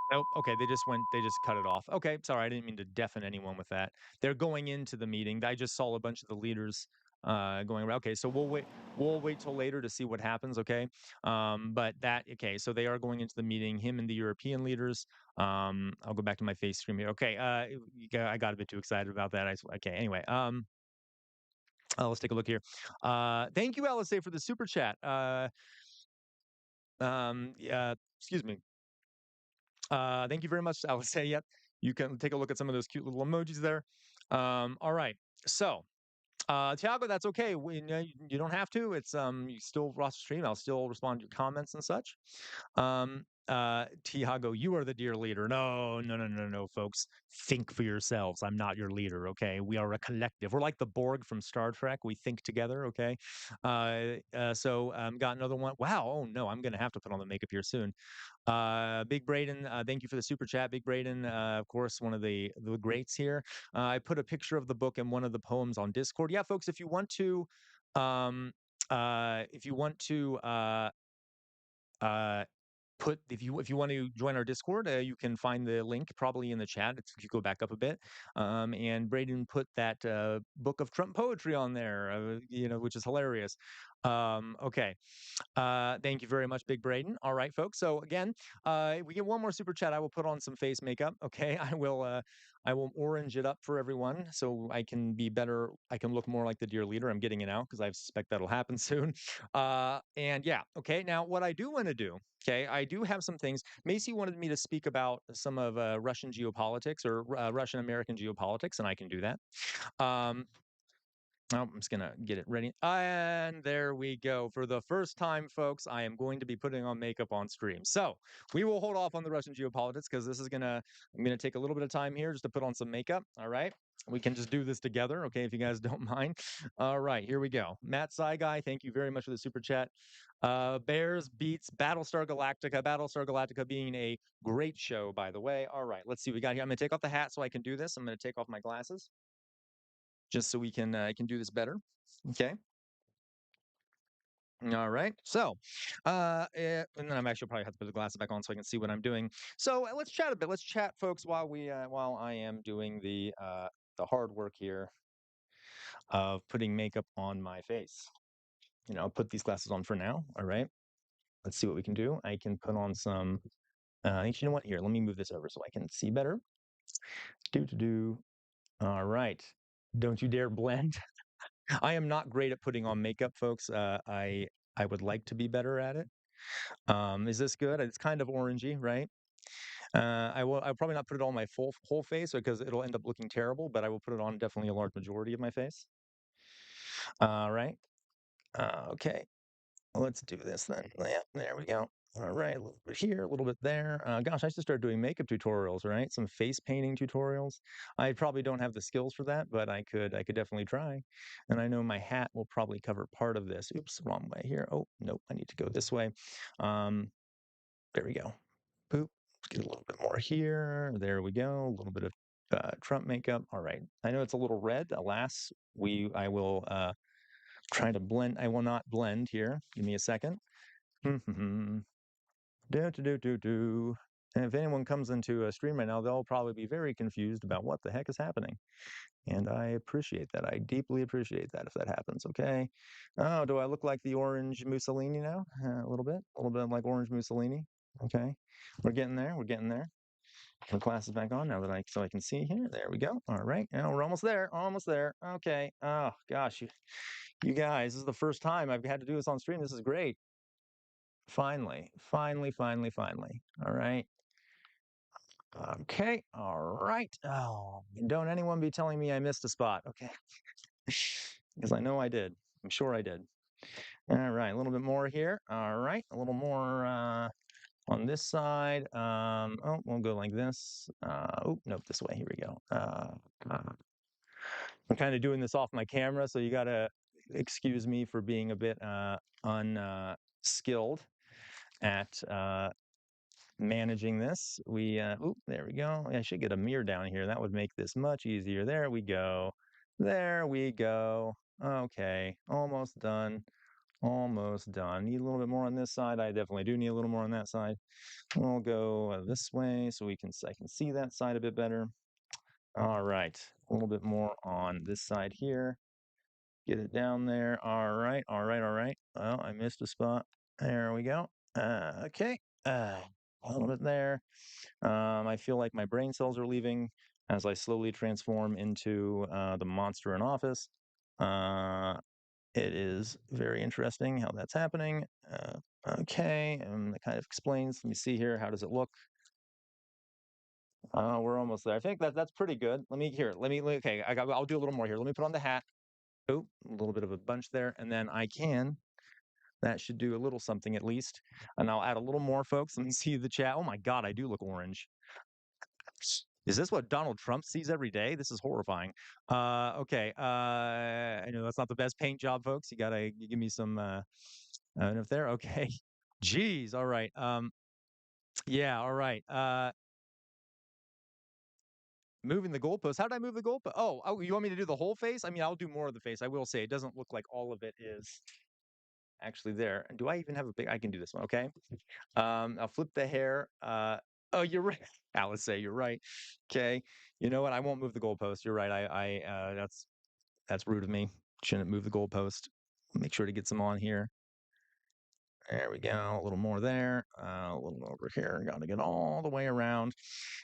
Nope. Okay, they just cut it off. Okay, sorry, I didn't mean to deafen anyone with that. They're going into the meeting. I just saw a bunch of the leaders going around. Okay, so we'll wait till later to see what happens, okay? Okay, so they are going into the meeting, him and the European leaders. I'll go back to my face stream here. Okay, I got a bit too excited about that. Okay, anyway, let's take a look here. Thank you, LSA, for the super chat. Excuse me. Thank you very much, LSA. Yep, you can take a look at some of those cute little emojis there. All right, so Tiago, that's okay. You don't have to. It's you still watch the stream. I'll still respond to your comments and such. Tiago, you are the dear leader. No, folks. Think for yourselves. I'm not your leader, okay? We are a collective. We're like the Borg from Star Trek. We think together, okay? Got another one. Wow. Oh, no, I'm going to have to put on the makeup here soon. Big Braden, thank you for the super chat. Big Braden, of course, one of the greats here. I put a picture of the book and one of the poems on Discord. Yeah, folks, if you want to, if you want to join our Discord, you can find the link probably in the chat if you go back up a bit. And Braden put that book of Trump poetry on there, which is hilarious. Okay. Thank you very much, Big Braden. All right, folks. So again, if we get one more super chat, I will put on some face makeup. Okay, I will orange it up for everyone so I can be better. I can look more like the dear leader. I'm getting it out because I suspect that'll happen soon. And yeah, okay. Now, what I do want to do, okay, I do have some things. Macy wanted me to speak about some of Russian geopolitics or Russian American geopolitics, and I can do that. I'm just going to get it ready. And there we go. For the first time, folks, I am going to be putting on makeup on stream. So we will hold off on the Russian geopolitics because I'm going to take a little bit of time here just to put on some makeup. All right. We can just do this together, okay, if you guys don't mind. All right, here we go. Matt Saigai, thank you very much for the super chat. Bears beats Battlestar Galactica. Battlestar Galactica being a great show, by the way. All right, let's see what we got here. I'm going to take off the hat so I can do this. I'm going to take off my glasses just so we can I can do this better. Okay. All right. So, and then I'm actually probably have to put the glasses back on so I can see what I'm doing. So let's chat a bit. Let's chat, folks, while I am doing the hard work here of putting makeup on my face. I'll put these glasses on for now. All right. Let's see what we can do. I can put on some. You know what? Here, let me move this over so I can see better. All right. Don't you dare blend. I am not great at putting on makeup, folks. I would like to be better at it. Is this good? It's kind of orangey, right? I'll probably not put it on my whole face because it'll end up looking terrible, but I will put it on definitely a large majority of my face. All right. Okay. Let's do this then. Yeah, there we go. All right, a little bit here, a little bit there. Gosh, I should start doing makeup tutorials, right? Some face painting tutorials. I probably don't have the skills for that, but I could definitely try. And I know my hat will probably cover part of this. Oops, wrong way here. Oh, nope, I need to go this way. There we go. Boop. Get a little bit more here. There we go. A little bit of Trump makeup. All right. I know it's a little red. Alas, I will try to blend. I will not blend here. Give me a second. Do. And if anyone comes into a stream right now, they'll probably be very confused about what the heck is happening. And I appreciate that. I deeply appreciate that if that happens, okay? Oh, do I look like the orange Mussolini now? A little bit like orange Mussolini. Okay, we're getting there. We're getting there. The glasses back on now that so I can see here. There we go. All right, now we're almost there. Almost there. Okay. Oh gosh, you guys, this is the first time I've had to do this on stream. This is great. Finally. All right. Okay. All right. Oh, don't anyone be telling me I missed a spot. Okay. Because I know I did. I'm sure I did. All right. A little bit more here. All right. A little more on this side. Oh, we'll go like this. Oh, nope. This way. Here we go. I'm kind of doing this off my camera, so you got to excuse me for being a bit unskilled at managing this. There we go. I should get a mirror down here. That would make this much easier. There we go. There we go. Okay, almost done. Almost done. Need a little bit more on this side. I definitely do need a little more on that side. We'll go this way so I can see that side a bit better. All right, a little bit more on this side here. Get it down there. All right. Well, I missed a spot. There we go. Okay. A little bit there. I feel like my brain cells are leaving as I slowly transform into the monster in office. It is very interesting how that's happening. Okay, and that kind of explains. Let me see here. How does it look? We're almost there. I think that's pretty good. Okay, I'll do a little more here. Let me put on the hat. Oh, a little bit of a bunch there, and then that should do a little something at least. And I'll add a little more, folks. Let me see the chat. Oh my God, I do look orange. Is this what Donald Trump sees every day? This is horrifying. Okay. I know that's not the best paint job, folks. You give me some enough there. Okay. Jeez. All right. Yeah. All right. Moving the goalpost. How did I move the goalpost? Oh, you want me to do the whole face? I mean, I'll do more of the face. I will say it doesn't look like all of it is actually there. Do I even have a big? I can do this one. Okay. I'll flip the hair. Oh, you're right. Alice, say you're right. Okay. You know what? I won't move the goalpost. You're right. That's rude of me. Shouldn't move the goalpost. Make sure to get some on here. There we go. A little more there. A little over here. Got to get all the way around.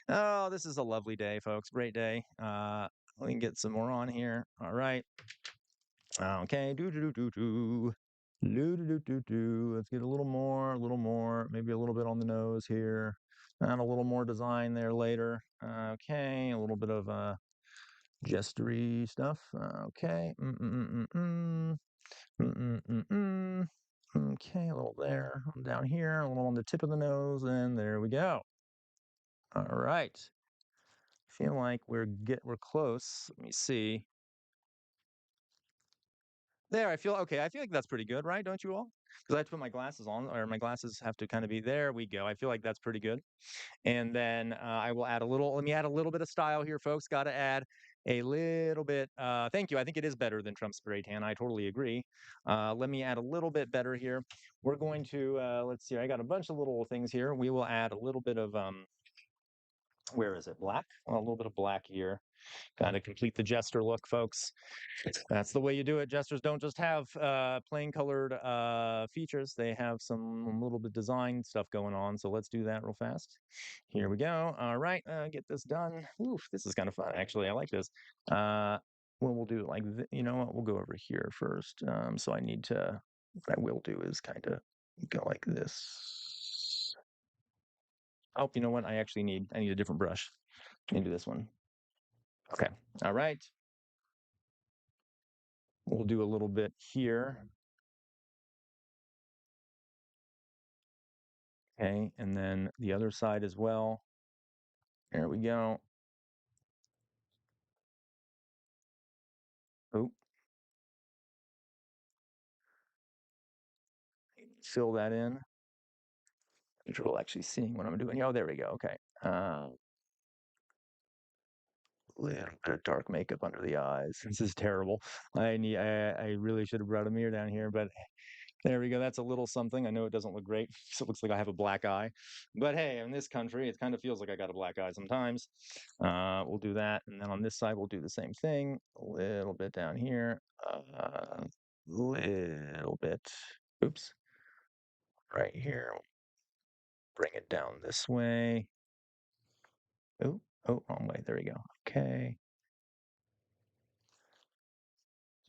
Oh, this is a lovely day, folks. Great day. We can get some more on here. All right. Okay. Let's get a little more, maybe a little bit on the nose here, and a little more design there later. Okay, a little bit of gestery stuff. Okay. Okay, a little there, down here, a little on the tip of the nose, and there we go. All right. Feel like we're close. Let me see. There, I feel okay. I feel like that's pretty good, right? Don't you all? Because I have to put my glasses on, or my glasses have to kind of be there. We go. I feel like that's pretty good. And then I will add let me add a little bit of style here, folks. Got to add a little bit. Thank you. I think it is better than Trump's spray tan. I totally agree. Let me add a little bit better here. We're going to, let's see. I got a bunch of little things here. We will add a little bit of, where is it? Black? Well, a little bit of black here. Got to complete the Jester look, folks. That's the way you do it. Jesters don't just have plain colored features. They have some little bit design stuff going on. So let's do that real fast. Here we go. All right, get this done. Oof, this is kind of fun. Actually, I like this. What we'll do, like, you know what? We'll go over here first. So what I will do is kind of go like this. Oh, you know what? I need a different brush. Maybe this one. Okay. All right. We'll do a little bit here. Okay, and then the other side as well. There we go. Oh, fill that in. Control actually seeing what I'm doing. Oh, there we go. Okay. Little bit of dark makeup under the eyes. This is terrible. I really should have brought a mirror down here, but there we go. That's a little something. I know it doesn't look great. So it looks like I have a black eye. But hey, in this country, it kind of feels like I got a black eye sometimes. We'll do that. And then on this side, we'll do the same thing. A little bit down here. Little bit. Oops. Right here. Bring it down this way. Oh, wrong way. There we go. Okay.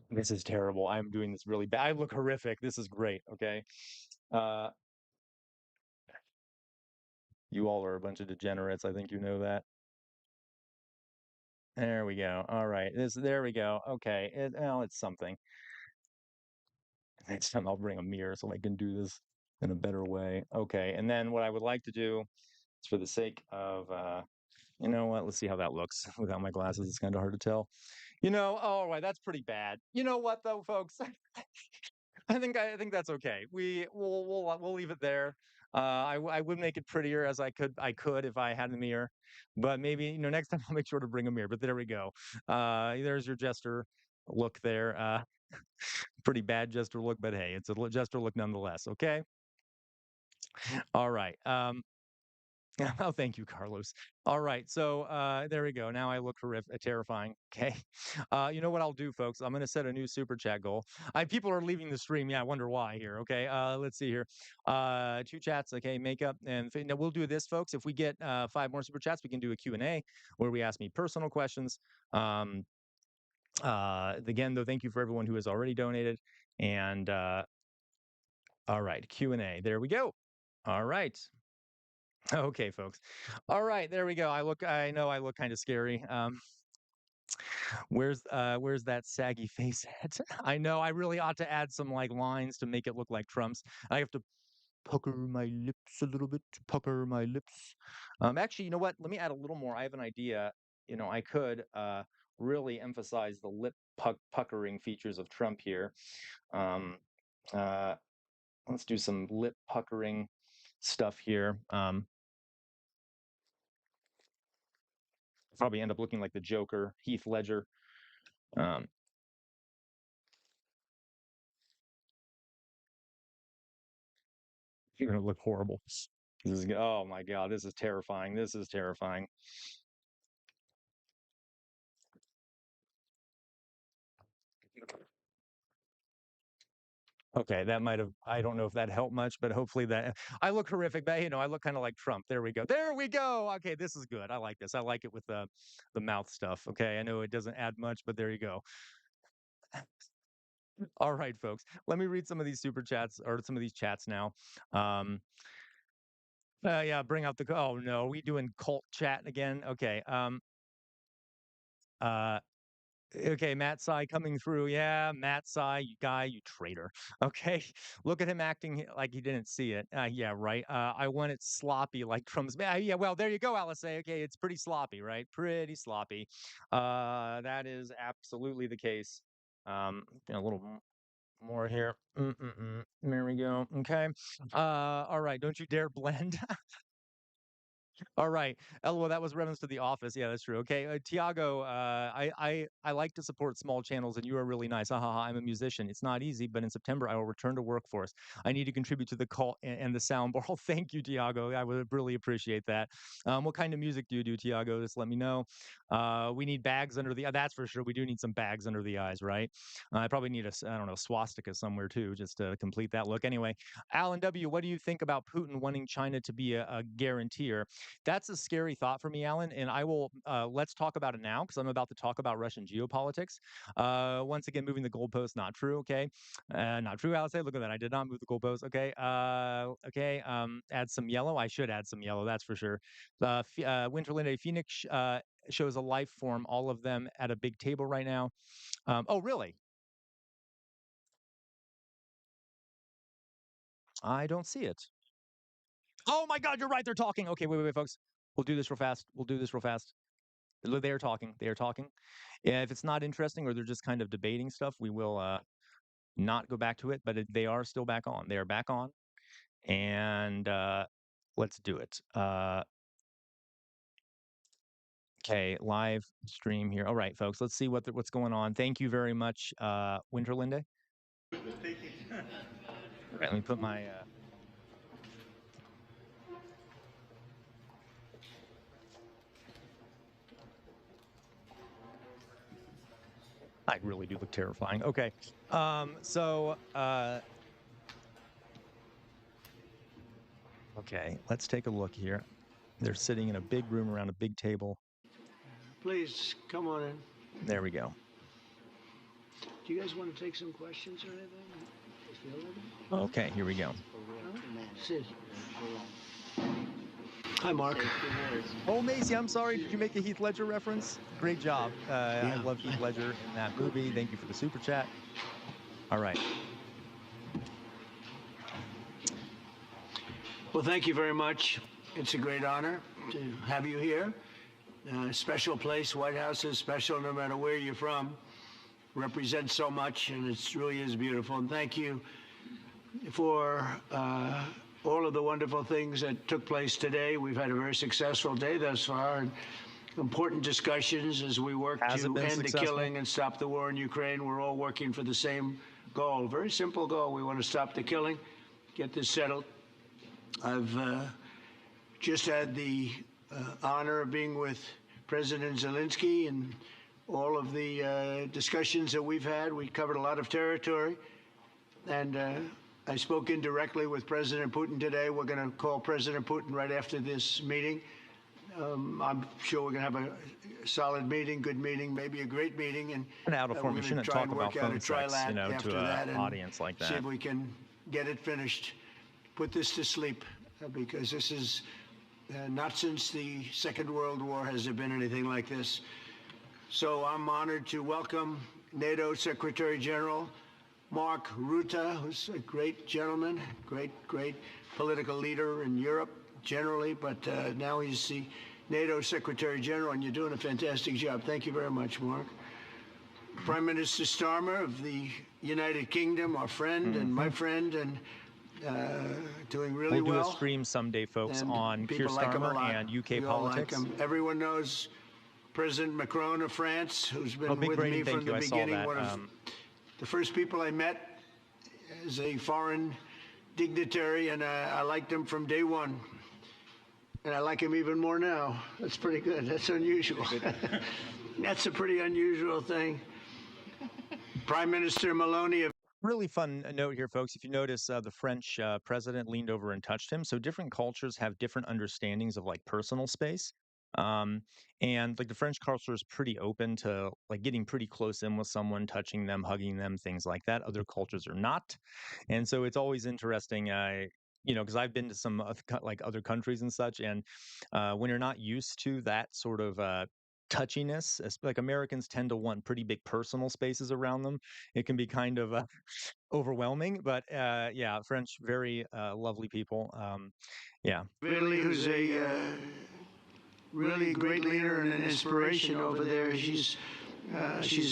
This is terrible. I'm doing this really bad. I look horrific. This is great. Okay. Uh, you all are a bunch of degenerates. I think you know that. There we go. All right. There we go. Okay. It's something. Next time I'll bring a mirror so I can do this in a better way. Okay. And then what I would like to do is for the sake of, you know what? Let's see how that looks without my glasses. It's kind of hard to tell. All right. That's pretty bad. You know what though, folks? I think that's okay. We'll leave it there. I would make it prettier as I could if I had a mirror, but maybe next time I'll make sure to bring a mirror. But there we go. There's your Jester look there. Pretty bad Jester look, but hey, it's a Jester look nonetheless. Okay. All right. Oh, thank you, Carlos. All right, so there we go. Now I look horrific, terrifying. Okay, you know what I'll do, folks? I'm going to set a new super chat goal. People are leaving the stream. Yeah, I wonder why here. Okay, let's see here. 2 chats. Okay, makeup, and now we'll do this, folks. If we get 5 more super chats, we can do a Q&A where we ask me personal questions. Again, though, thank you for everyone who has already donated. And all right, Q&A. There we go. All right. Okay, folks. All right, there we go. I know I look kind of scary. Where's that saggy face at? I know I really ought to add some like lines to make it look like Trump's. I have to pucker my lips a little bit, pucker my lips. Actually, you know what? Let me add a little more. I have an idea. I could really emphasize the lip puckering features of Trump here. Um, uh, let's do some lip puckering stuff here. Probably end up looking like the Joker, Heath Ledger. Um, you're gonna look horrible. Oh my God, this is terrifying. This is terrifying. Okay, that might have, I don't know if that helped much, but hopefully I look horrific, but I look kind of like Trump. There we go. There we go. Okay, this is good. I like this. I like it with the mouth stuff. Okay, I know it doesn't add much, but there you go. All right, folks. Let me read some of these super chats or some of these chats now. Yeah, bring out the. Oh no, we doing cult chat again? Okay. Uh, okay, Matt Sai coming through. Yeah, Matt Sai, you guy, you traitor. Okay, look at him acting like he didn't see it. Yeah, right. I want it sloppy like Trump's. Yeah, well, there you go, Alice. Okay, it's pretty sloppy, right? Pretty sloppy. That is absolutely the case. A little more here. There we go. Okay. All right. Don't you dare blend. All right. LOL, that was reference to The Office. Yeah, that's true. Okay, Tiago, I like to support small channels, and you are really nice. I'm a musician. It's not easy, but in September I will return to workforce. I need to contribute to the call and the soundbar. Thank you, Tiago. I would really appreciate that. What kind of music do you do, Tiago? Just let me know. We need bags under the. That's for sure. We do need some bags under the eyes, right? I probably need I don't know, swastika somewhere too, just to complete that look. Anyway, Alan W., what do you think about Putin wanting China to be a guarantor? That's a scary thought for me, Alan. And I will let's talk about it now because I'm about to talk about Russian geopolitics. Once again, moving the goalpost, not true. Okay, not true, Alice. Look at that. I did not move the goalpost. Okay. Okay. Add some yellow. I should add some yellow. That's for sure. Winterland, a phoenix shows a life form. All of them at a big table right now. Oh, really? I don't see it. Oh my God, you're right. They're talking. Okay, wait, folks. We'll do this real fast. They are talking. Yeah, if it's not interesting or they're just kind of debating stuff, we will not go back to it. But they are still back on. They are back on, and let's do it. Okay, live stream here. All right, folks. Let's see what's going on. Thank you very much, Winterlinde. All right, let me put my. I really do look terrifying. Okay, okay, let's take a look here. They're sitting in a big room around a big table. Please, come on in. There we go. Do you guys want to take some questions or anything? Okay, here we go. Sit. Hi, Mark. Oh, Macy, I'm sorry. Did you make a Heath Ledger reference? Great job. I love Heath Ledger in that movie. Thank you for the super chat. All right. Well, thank you very much. It's a great honor to have you here. Special place. White House is special no matter where you're from. Represents so much, and it really is beautiful. And thank you for all of the wonderful things that took place today. We've had a very successful day thus far, and important discussions as we work to end the killing and stop the war in Ukraine. We're all working for the same goal, very simple goal. We want to stop the killing, get this settled. I've just had the honor of being with President Zelenskyy and all of the discussions that we've had. We covered a lot of territory, and I spoke indirectly with President Putin today. We're going to call President Putin right after this meeting. I'm sure we're going to have a solid meeting, good meeting, maybe a great meeting, and out of form. You shouldn't talk about phone sex, to an audience like that. See if we can get it finished, put this to sleep, because this is not since the Second World War has there been anything like this. So I'm honored to welcome NATO Secretary General Mark Rutte, who's a great gentleman, great political leader in Europe generally, but now he's the NATO Secretary General, and you're doing a fantastic job. Thank you very much, Mark. Prime Minister Starmer of the United Kingdom, our friend and my friend, and doing really well. We'll do a stream someday, folks, on Keir Starmer and UK politics. Everyone knows President Macron of France, who's been with me from the beginning. One of the first people I met as a foreign dignitary, and I liked him from day one. And I like him even more now. That's pretty good. That's unusual. That's a pretty unusual thing. Prime Minister Maloney of Really fun note here, folks. If you notice, the French president leaned over and touched him. So different cultures have different understandings of like personal space. And like the French culture is pretty open to like getting pretty close in with someone, touching them, hugging them, things like that. Other cultures are not. And so it's always interesting, because I've been to some like other countries and such. And when you're not used to that sort of touchiness, like Americans tend to want pretty big personal spaces around them. It can be kind of overwhelming, but yeah, French, very lovely people. Yeah. Italy, who's a really great leader and an inspiration over there. She's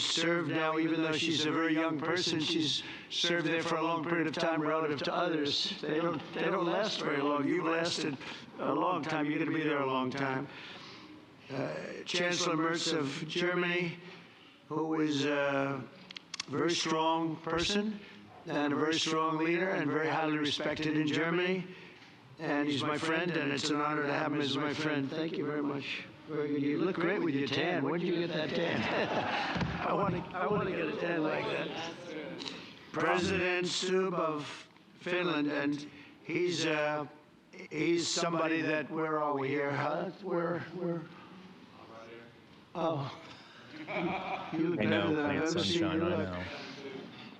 served now, even though she's a very young person, she's served there for a long period of time relative to others. They don't last very long. You've lasted a long time. You're going to be there a long time. Chancellor Merz of Germany, who is a very strong person and a very strong leader and very highly respected in Germany. And he's my friend, and it's an honor to have him as my friend. Thank you very much. Very good. You look great with your tan. Where did you get that tan? I want to get a tan like that. President Stubb of Finland, and he's somebody that, where are we here? We're oh. You look better than I've ever seen you look.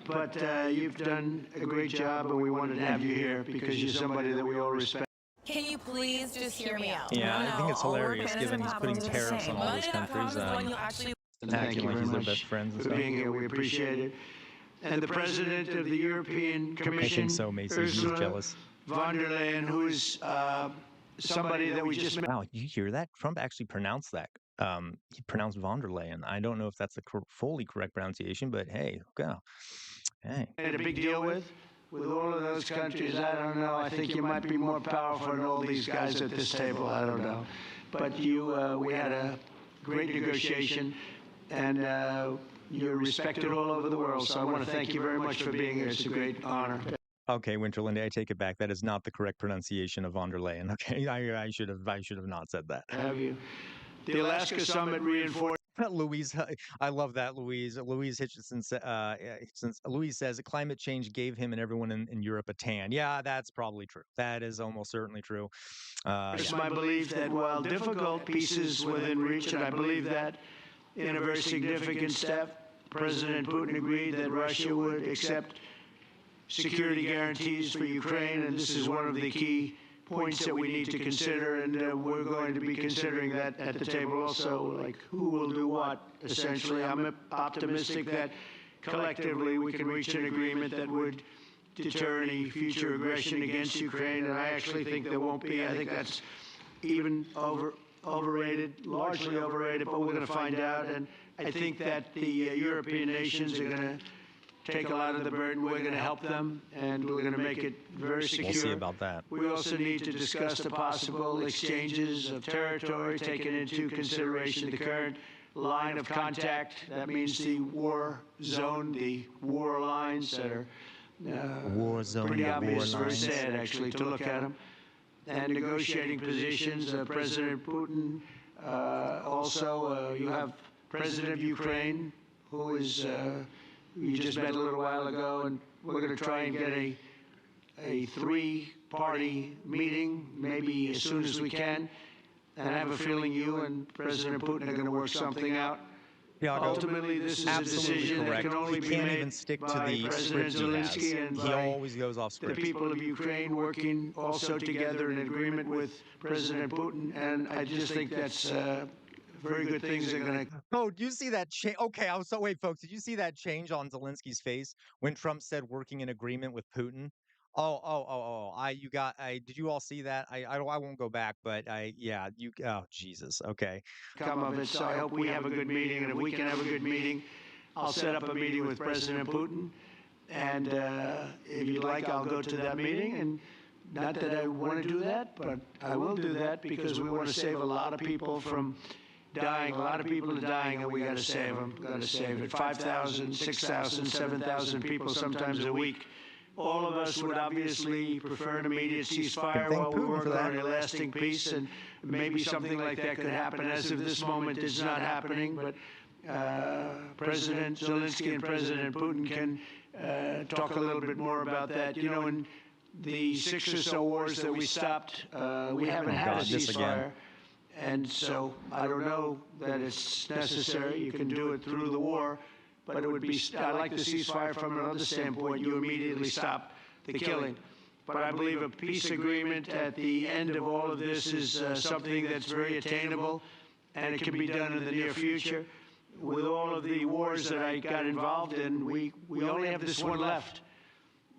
But you've done a great job, and we wanted to have you here because you're somebody that we all respect. Can you please just hear me out? Yeah, I think it's hilarious given he's putting tariffs on all those countries. Thank you very he's their much best friends for being here. We appreciate it. And the President of the European Commission, I think so, Macy. He's jealous. von der Leyen, who is somebody that we just met. Wow, you hear that? Trump actually pronounced that. He pronounced von der Leyen. I don't know if that's the fully correct pronunciation, but hey, go. Hey. Made a big deal with all of those countries. I don't know. I think you might be more powerful than all these guys at this table. I don't know. But we had a great negotiation, and you're respected all over the world. So I want to thank you very much for being here. It's a great honor. Okay, Winterland, I take it back. That is not the correct pronunciation of von der Leyen. Okay, I should have not said that. Have you? The Alaska Summit reinforced. Louise, I love that, Louise. Louise Hitchison, Louise says climate change gave him and everyone in Europe a tan. Yeah, that's probably true. That is almost certainly true. It's my belief that while difficult, peace is within reach, and I believe that in a very significant step, President Putin agreed that Russia would accept security guarantees for Ukraine, and this is one of the key points that we need to consider, and we're going to be considering that at the table also, like who will do what, essentially. I'm optimistic that collectively we can reach an agreement that would deter any future aggression against Ukraine, and I actually think there won't be. I think that's even overrated, largely overrated, but we're going to find out, and I think that the European nations are going to take a lot of the burden. We're going to help them, and we're going to make it very secure. We'll see about that. We also need to discuss the possible exchanges of territory, taking into consideration the current line of contact. That means the war zone, the war lines that are war zone, pretty obvious, war very lines. sad actually to look at them. And negotiating positions. President Putin, also you have President of Ukraine, who is you just met a little while ago, and we're going to try and get a three-party meeting, maybe as soon as we can. And I have a feeling you and President Putin are going to work something out. Yeah, ultimately, this is a decision that can only be made even stick to by the President script he has. Zelenskyy and He by always goes off the script. people of Ukraine working also together in agreement with President Putin. And I just think that's very good things are going to. Oh, do you see that change? Okay, wait, folks. Did you see that change on Zelensky's face when Trump said working in agreement with Putin? Did you all see that? I won't go back, but oh, Jesus. Okay. Come of it. So I hope we have a good meeting, and if we can have a good meeting, I'll set up a meeting with President Putin, and if you'd like, I'll go to that meeting. And not that I want to do that, but I will do that because we want to save a lot of people from dying. A lot of people are dying, and we got to save them. Got to save it. 5,000, 6,000, 7,000 people sometimes a week. All of us would obviously prefer an immediate ceasefire while we work on a lasting peace, and maybe something like that could happen. As of this moment, it's not happening, but President Zelenskyy and President Putin can talk a little bit more about that. You know, in the 6 or so wars that we stopped, we haven't had a ceasefire. And so I don't know that it's necessary. You can do it through the war. But it would be, I like the ceasefire from another standpoint. You immediately stop the killing. But I believe a peace agreement at the end of all of this is something that's very attainable, and it can be done in the near future. With all of the wars that I got involved in, we only have this one left.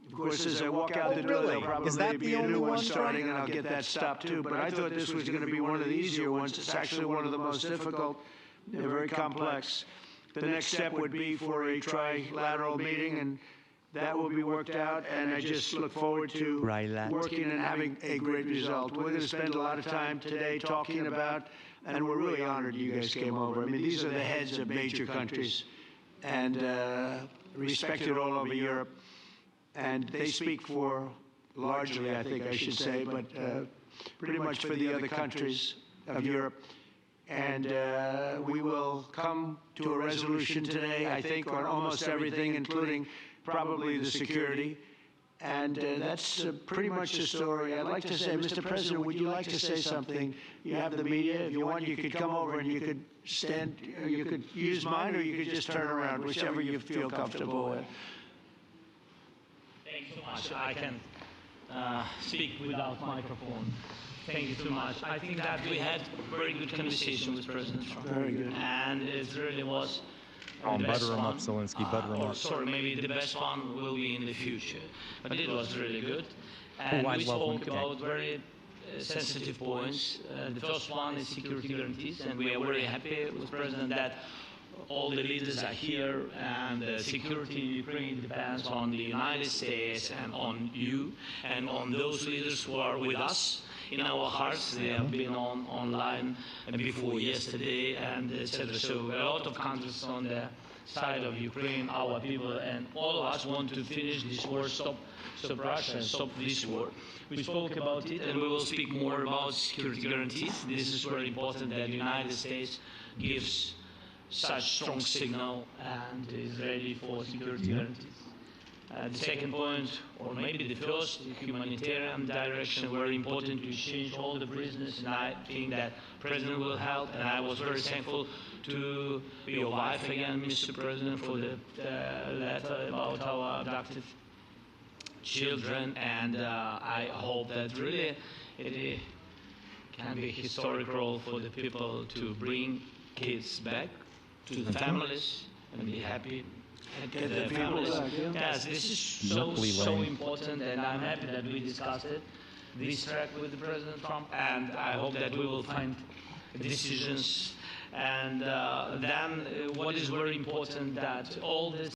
Of course, as I walk out the door, there'll probably be a new one starting, and I'll get that stopped too. But I thought this was going to be one of the easier ones. It's actually one of the most difficult. They're very complex. The next step would be for a trilateral meeting, and that will be worked out, and I just look forward to working and having a great result. We're going to spend a lot of time today talking about, and we're really honored you guys came over. I mean, these are the heads of major countries, and respected all over Europe, and they speak for, largely, I think I should say, but pretty much for the other countries of Europe. And we will come to a resolution today, I think, on almost everything, including probably the security. And that's pretty much the story. I'd like to say, Mr. President, would you like to say something? You have the media. If you want, you could come over and you could stand, or you could use mine, or you could just turn around, whichever you feel comfortable with. Thank you so much. I can speak without microphone. Thank you so much. I think that we had very good conversation with President Trump. Very good. And it really was butter him up, Zelenskyy, butter him up. Sorry, maybe the best one will be in the future. But it was really good. And I we love when- spoke about very sensitive points. The first one is security guarantees, and we are very happy with President that all the leaders are here, and security in Ukraine depends on the United States and on you, and on those leaders who are with us in our hearts. They have been online before yesterday, and etc. So a lot of countries on the side of Ukraine, our people, and all of us want to finish this war, stop Russia, stop this war. We spoke about it, and we will speak more about security guarantees. This is very important that the United States gives such strong signal and is ready for security guarantees. The second point, or maybe the first, the humanitarian direction, very important to exchange all the prisoners, and I think that President will help, and I was very thankful to your wife again, Mr. President, for the letter about our abducted children, and I hope that really it can be a historic role for the people to bring kids back to the families and be happy. Get the families. Yes, this is so important, and I'm happy that we discussed it, this track with President Trump, and I hope that we will find decisions. And then what is very important that all this.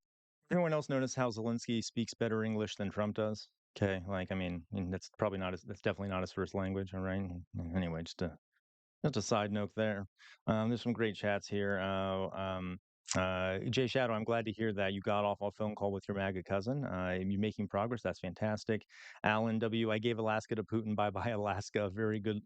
Everyone else notice how Zelenskyy speaks better English than Trump does? Okay, like I mean that's probably not that's definitely not his first language. All right. Anyway, just a side note there. There's some great chats here. Jay Shadow, I'm glad to hear that you got off a phone call with your MAGA cousin. You're making progress. That's fantastic. Alan W, I gave Alaska to Putin. Bye-bye, Alaska. Very good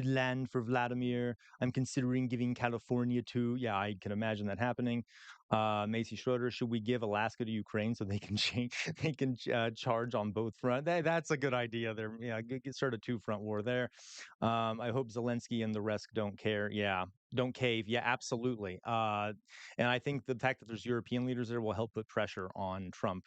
land for Vladimir. I'm considering giving California to. Yeah, I can imagine that happening. Macy Schroeder, should we give Alaska to Ukraine so they can charge on both fronts? That's a good idea there. Yeah, start a two-front war there. I hope Zelenskyy and the rest don't care. Yeah, don't cave. Yeah, absolutely. And I think the fact that there's European leaders there will help put pressure on Trump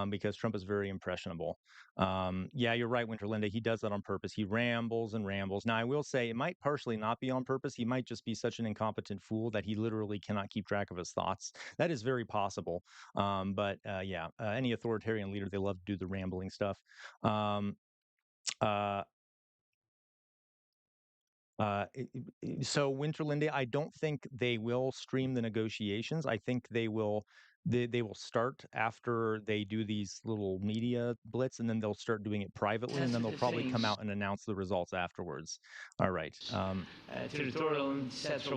because Trump is very impressionable. Yeah, you're right, Winterlinda. He does that on purpose. He rambles and rambles. Now, I will say it might partially not be on purpose. He might just be such an incompetent fool that he literally cannot keep track of his thoughts. That is very possible. But yeah, any authoritarian leader, they love to do the rambling stuff. So Winterlinde, I don't think they will stream the negotiations. I think they will start after they do these little media blitz, and then they'll start doing it privately, and then they'll probably come out and announce the results afterwards. All right. Territorial and etc.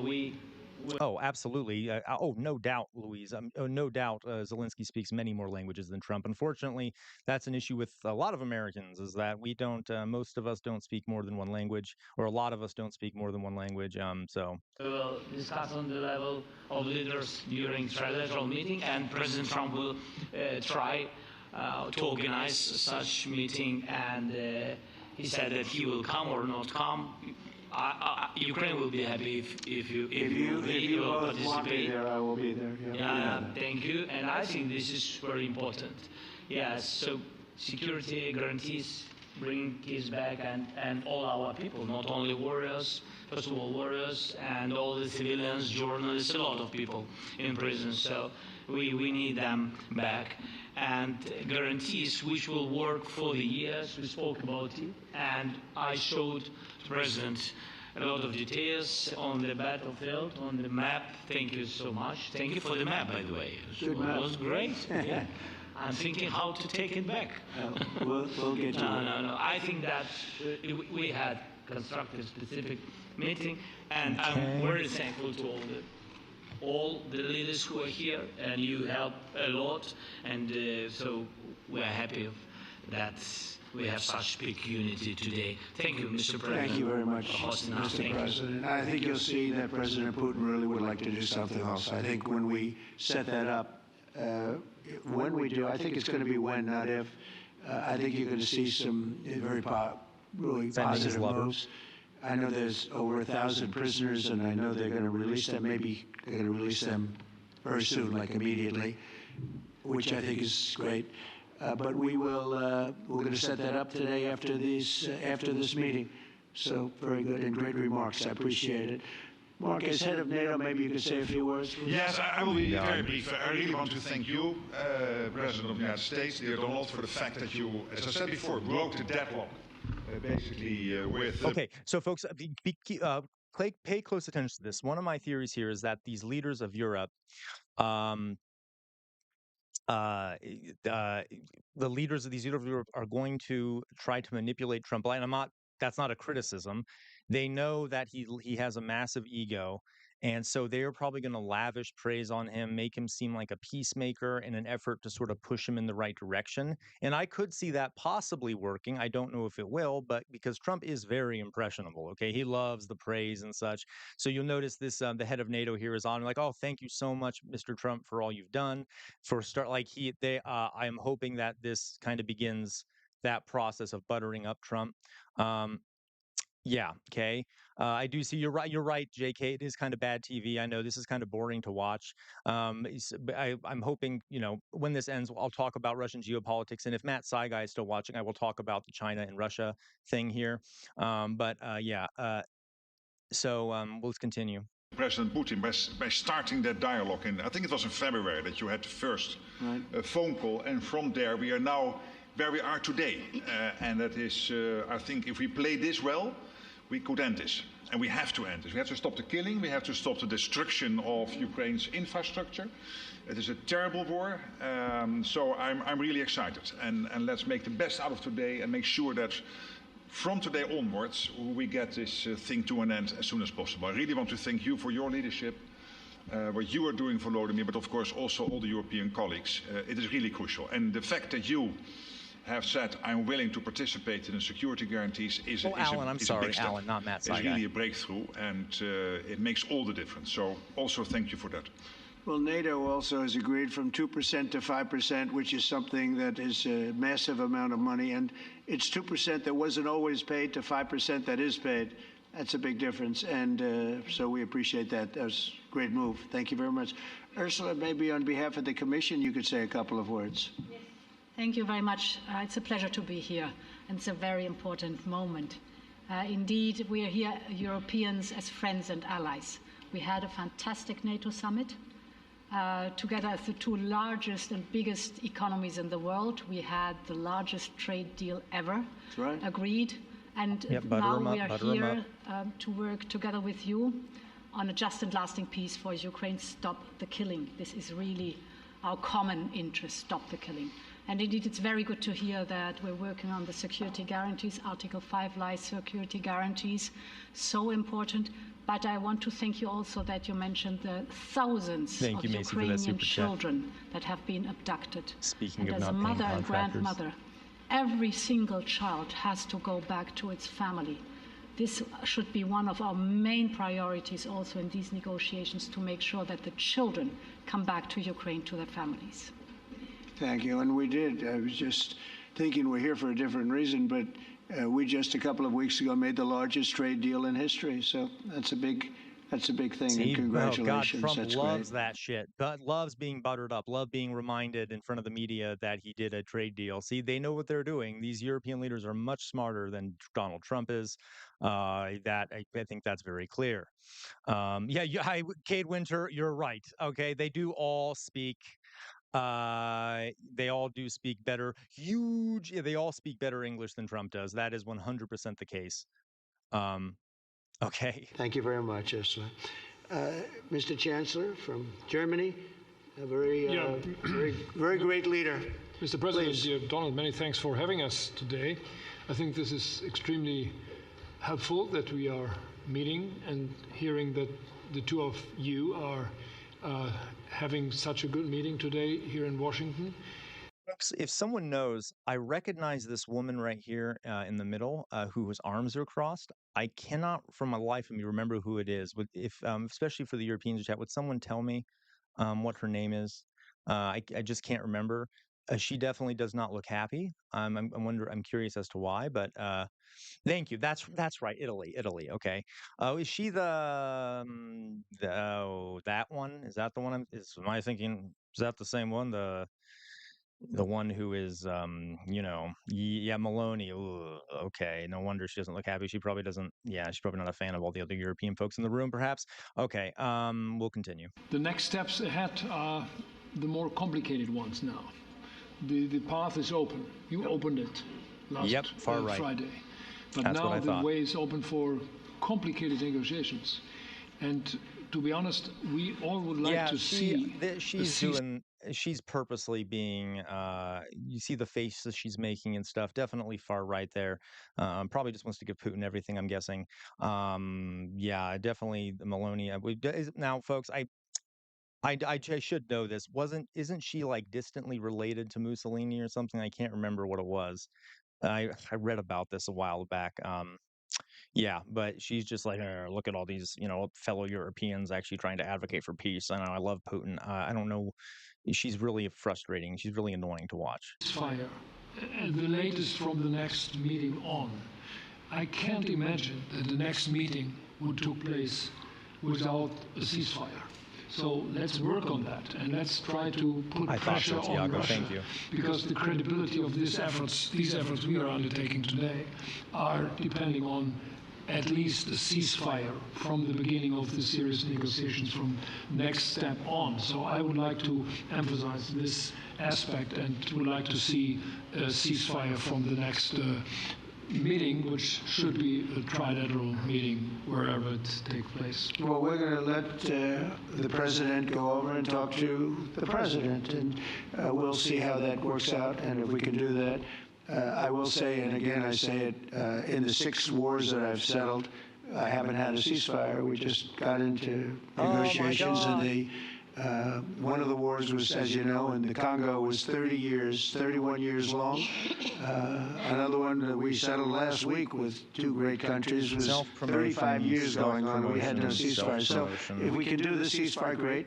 Oh, absolutely. No doubt, Louise. No doubt Zelenskyy speaks many more languages than Trump. Unfortunately, that's an issue with a lot of Americans, is that we don't, most of us don't speak more than one language, or a lot of us don't speak more than one language. We will discuss on the level of leaders during trilateral meeting, and President Trump will try to organize such meeting, and he said that he will come or not come. Ukraine will be happy if you will participate. Want me there, I will be there. Yeah. Thank you. And I think this is very important. Yes. So security guarantees, bring kids back, and all our people, not only warriors, first of all warriors, and all the civilians, journalists, a lot of people in prison. So we need them back. And guarantees which will work for the years. We spoke about it, and I showed the President a lot of details on the battlefield, on the map. Thank you so much. Thank you for the map, by the way. It was great. Yeah. I'm thinking how to take it back. We'll get to it. No. I think that we had constructive, specific meeting, and I'm very thankful to all the leaders who are here, and you help a lot, and so we're happy that we have such big unity today. Thank you, Mr. President. Thank you very much, Mr. President. I think you'll see that President Putin really would like to do something else. I think when we set that up, when we do, I think it's going to be when, not if. I think you're going to see some very really positive moves. I know there's over 1,000 prisoners, and I know they're going to release them. Maybe they're going to release them very soon, like immediately, which I think is great. But we're going to set that up today after this meeting. So very good and great remarks. I appreciate it. Mark, as head of NATO, maybe you could say a few words. Yes, I will be very brief. I really want to thank you, President of the United States, dear Donald, for the fact that you, as I said before, broke the deadlock, basically with... Okay, so folks, pay close attention to this. One of my theories here is that these leaders of Europe, the leaders of these leaders of Europe are going to try to manipulate Trump. And that's not a criticism. They know that he has a massive ego, and so they're probably going to lavish praise on him, make him seem like a peacemaker in an effort to sort of push him in the right direction. And I could see that possibly working. I don't know if it will, but because Trump is very impressionable, okay? He loves the praise and such. So you'll notice this, the head of NATO here is on like, oh, thank you so much, Mr. Trump, for all you've done. I am hoping that this kind of begins that process of buttering up Trump. Yeah, okay. I do see you're right. You're right, JK. It is kind of bad TV. I know this is kind of boring to watch. But I'm hoping, when this ends, I'll talk about Russian geopolitics. And if Matt Saigai is still watching, I will talk about the China and Russia thing here. Let's continue. President Putin by starting that dialogue in, I think it was in February that you had the first phone call, and from there we are now where we are today. And that is, I think if we play this well, we could end this. And we have to end this. We have to stop the killing. We have to stop the destruction of Ukraine's infrastructure. It is a terrible war. So I'm really excited. And let's make the best out of today and make sure that from today onwards, we get this thing to an end as soon as possible. I really want to thank you for your leadership, what you are doing for Volodymyr, but of course also all the European colleagues. It is really crucial. And the fact that you have said, I'm willing to participate in the security guarantees is a big step. Alan, not Matt Saigai. It's really a breakthrough, and it makes all the difference. So also thank you for that. Well, NATO also has agreed from 2% to 5%, which is something that is a massive amount of money. And it's 2% that wasn't always paid to 5% that is paid. That's a big difference. And so we appreciate that. That was a great move. Thank you very much. Ursula, maybe on behalf of the Commission, you could say a couple of words. Yes. Thank you very much. It's a pleasure to be here. And it's a very important moment. Indeed, we are here, Europeans, as friends and allies. We had a fantastic NATO summit. Together as the two largest and biggest economies in the world, we had the largest trade deal ever agreed. And now we are here to work together with you on a just and lasting peace for Ukraine. Stop the killing. This is really our common interest, stop the killing. And indeed, it's very good to hear that we're working on the security guarantees, Article 5 lies security guarantees, so important. But I want to thank you also that you mentioned the thousands of Ukrainian children that have been abducted. Speaking of as a mother and grandmother, every single child has to go back to its family. This should be one of our main priorities also in these negotiations, to make sure that the children come back to Ukraine, to their families. Thank you. And we did. I was just thinking we're here for a different reason, but we just a couple of weeks ago made the largest trade deal in history. So that's a big thing. See, and congratulations. Oh God, Trump that's loves great. that shit. God loves being buttered up, love being reminded in front of the media that he did a trade deal. See, they know what they're doing. These European leaders are much smarter than Donald Trump is. I think that's very clear. Cade Winter, you're right. Okay, they do all speak. They all do speak better. They all speak better English than Trump does. That is 100% the case. Okay. Thank you very much, Ursula. Mr. Chancellor from Germany, a very great leader. Mr. President, Donald, many thanks for having us today. I think this is extremely helpful that we are meeting and hearing that the two of you are having such a good meeting today here in Washington. If someone knows, I recognize this woman right here in the middle whose arms are crossed. I cannot, for my life of me, remember who it is. Especially for the Europeans chat, would someone tell me what her name is? I just can't remember. She definitely does not look happy. I'm curious as to why, but thank you. That's right. Italy. Okay. Is she that one? Is that the one? Am I thinking? Is that the same one? the one who is, yeah, Maloney. Ugh, okay, no wonder she doesn't look happy. She probably doesn't. Yeah, she's probably not a fan of all the other European folks in the room, perhaps. Okay, we'll continue. The next steps ahead are the more complicated ones now. The path is open. You opened it last Friday. But That's now the way is open for complicated negotiations. And to be honest, we all would like to see... She's purposely being, you see the faces she's making and stuff, definitely far right there. Probably just wants to give Putin everything, I'm guessing. Yeah, definitely Maloney. Now, folks, I should know this. Isn't she like distantly related to Mussolini or something? I can't remember what it was. I read about this a while back. Yeah, but she's just like, look at all these, fellow Europeans actually trying to advocate for peace. I know I love Putin. I don't know. She's really frustrating. She's really annoying to watch. Fire. And the latest from the next meeting on. I can't imagine that the next meeting would take place without a ceasefire. So let's work on that, and let's try to put pressure on Russia. Thank you. Because the credibility of these efforts we are undertaking today, are depending on at least a ceasefire from the beginning of the serious negotiations from next step on. So I would like to emphasize this aspect and would like to see a ceasefire from the next meeting, which should be a trilateral meeting wherever it takes place. Well, we're going to let the president go over and talk to the president, and we'll see how that works out, and if we can do that. I will say, and again I say it, in the 6 wars that I've settled, I haven't had a ceasefire. We just got into negotiations, and one of the wars was, as you know, in the Congo was 31 years long. Another one that we settled last week with 2 great countries was 35 years going on, and we had no ceasefire. So if we can do the ceasefire, great.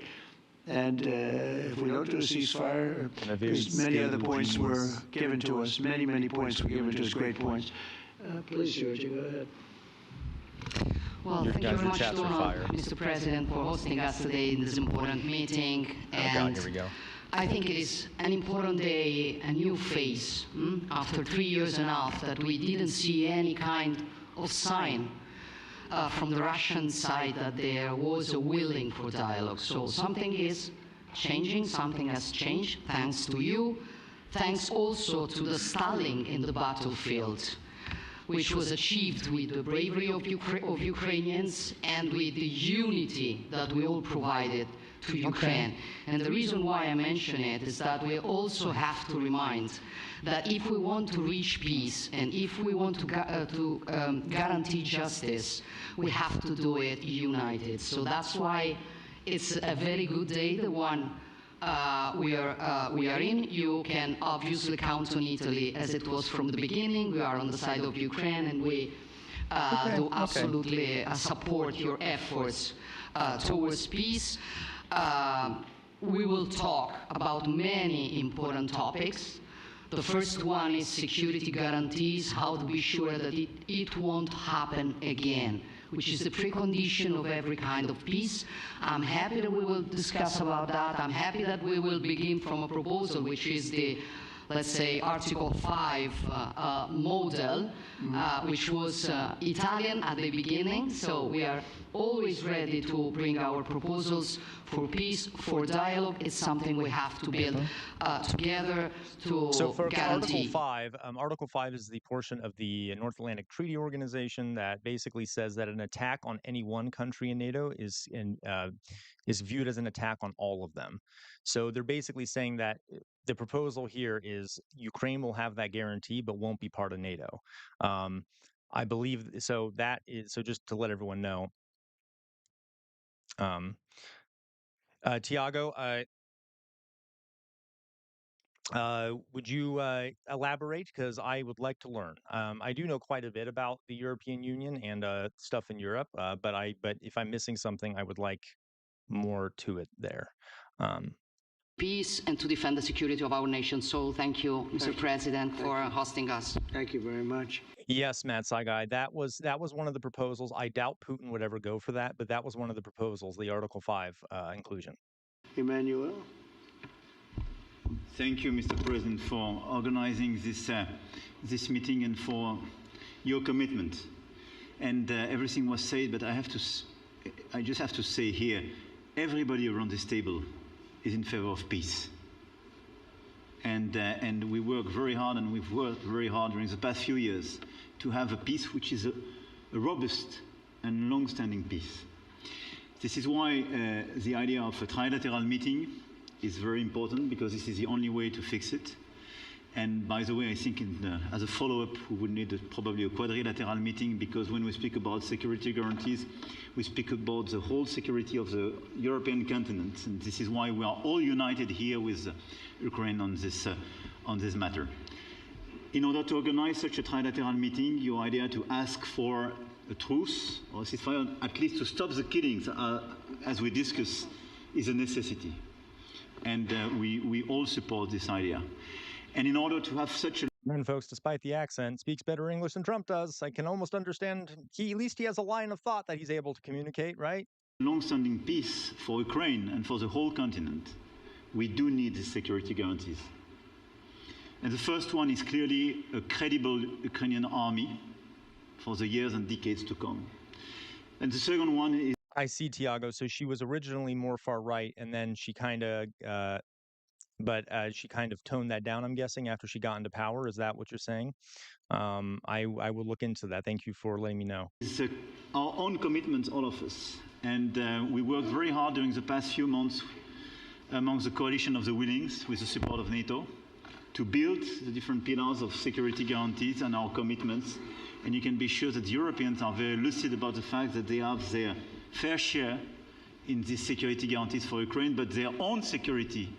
And if we don't do a ceasefire, there's many other points were given to us. Many points were given to us, great points. Please, Georgia, go ahead. Well, thank you very much, Donald, Mr. President, for hosting us today in this important meeting. And here we go. I think it is an important day, a new phase. After 3 years and a half that we didn't see any kind of sign from the Russian side that there was a willing for dialogue. So something is changing, something has changed, thanks to you, thanks also to the stalling in the battlefield, which was achieved with the bravery of Ukrainians and with the unity that we all provided to Ukraine. And the reason why I mention it is that we also have to remind that if we want to reach peace and if we want to guarantee justice, we have to do it united. So that's why it's a very good day, the one we are in. You can obviously count on Italy as it was from the beginning. We are on the side of Ukraine, and we do absolutely support your efforts towards peace. We will talk about many important topics. The first one is security guarantees, how to be sure that it won't happen again, which is the precondition of every kind of peace. I'm happy that we will discuss about that. I'm happy that we will begin from a proposal, which is the, let's say, Article 5 model, which was Italian at the beginning. So we are always ready to bring our proposals for peace, for dialogue. It's something we have to build together to So for guarantee. Article 5 is the portion of the North Atlantic Treaty Organization that basically says that an attack on any one country in NATO is viewed as an attack on all of them. So they're basically saying that the proposal here is Ukraine will have that guarantee, but won't be part of NATO. I believe so. That is so. Just to let everyone know, Tiago, would you elaborate? Because I would like to learn. I do know quite a bit about the European Union and stuff in Europe, but if I'm missing something, I would like more to it there. Peace and to defend the security of our nation. So thank you, Mr. President, for hosting us. Thank you very much. Yes, Matt Saigai, that was one of the proposals. I doubt Putin would ever go for that, but that was one of the proposals, the Article 5 inclusion. Emmanuel? Thank you, Mr. President, for organizing this meeting and for your commitment. And everything was said, but I just have to say here, everybody around this table is in favor of peace. And we work very hard, and we've worked very hard during the past few years to have a peace which is a robust and long-standing peace. This is why the idea of a trilateral meeting is very important, because this is the only way to fix it. And by the way, I think as a follow-up, we would need probably a quadrilateral meeting, because when we speak about security guarantees, we speak about the whole security of the European continent. And this is why we are all united here with Ukraine on this matter. In order to organize such a trilateral meeting, your idea to ask for a truce or a ceasefire, at least to stop the killings, as we discussed, is a necessity. And we all support this idea. And in order to have such a... And folks, despite the accent, speaks better English than Trump does. I can almost understand. At least he has a line of thought that he's able to communicate, right? Long-standing peace for Ukraine and for the whole continent, we do need these security guarantees. And the first one is clearly a credible Ukrainian army for the years and decades to come. And the second one is... I see, Tiago. So she was originally more far right, and then she kind of... she kind of toned that down, I'm guessing, after she got into power. Is that what you're saying? I will look into that. Thank you for letting me know. It's our own commitment, all of us. And we worked very hard during the past few months among the coalition of the willings, with the support of NATO, to build the different pillars of security guarantees and our commitments. And you can be sure that the Europeans are very lucid about the fact that they have their fair share in these security guarantees for Ukraine, but their own security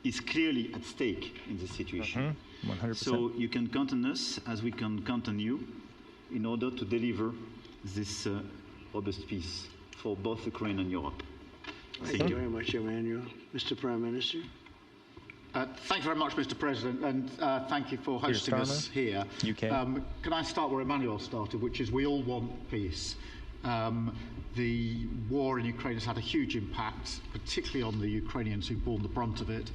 is clearly at stake in this situation. 100%. So you can count on us, as we can count on you, in order to deliver this robust peace for both Ukraine and Europe. Thank you very much, Emmanuel. Mr. Prime Minister. Thank you very much, Mr. President, and thank you for hosting us here. UK. Can I start where Emmanuel started, which is we all want peace. The war in Ukraine has had a huge impact, particularly on the Ukrainians who've borne the brunt of it,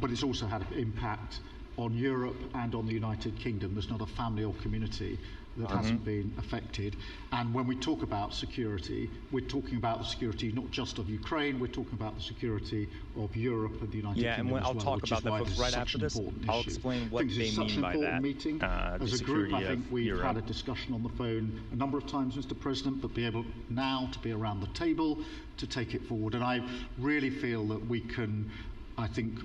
but it's also had an impact on Europe and on the United Kingdom. There's not a family or community that hasn't been affected. And when we talk about security, we're talking about the security not just of Ukraine, we're talking about the security of Europe and the United Kingdom and I'll talk about that, folks, right after this. I'll explain what they mean by that. Meeting. As a group, I think we've had a discussion on the phone a number of times, Mr. President, but be able now to be around the table to take it forward. And I really feel that we can, I think,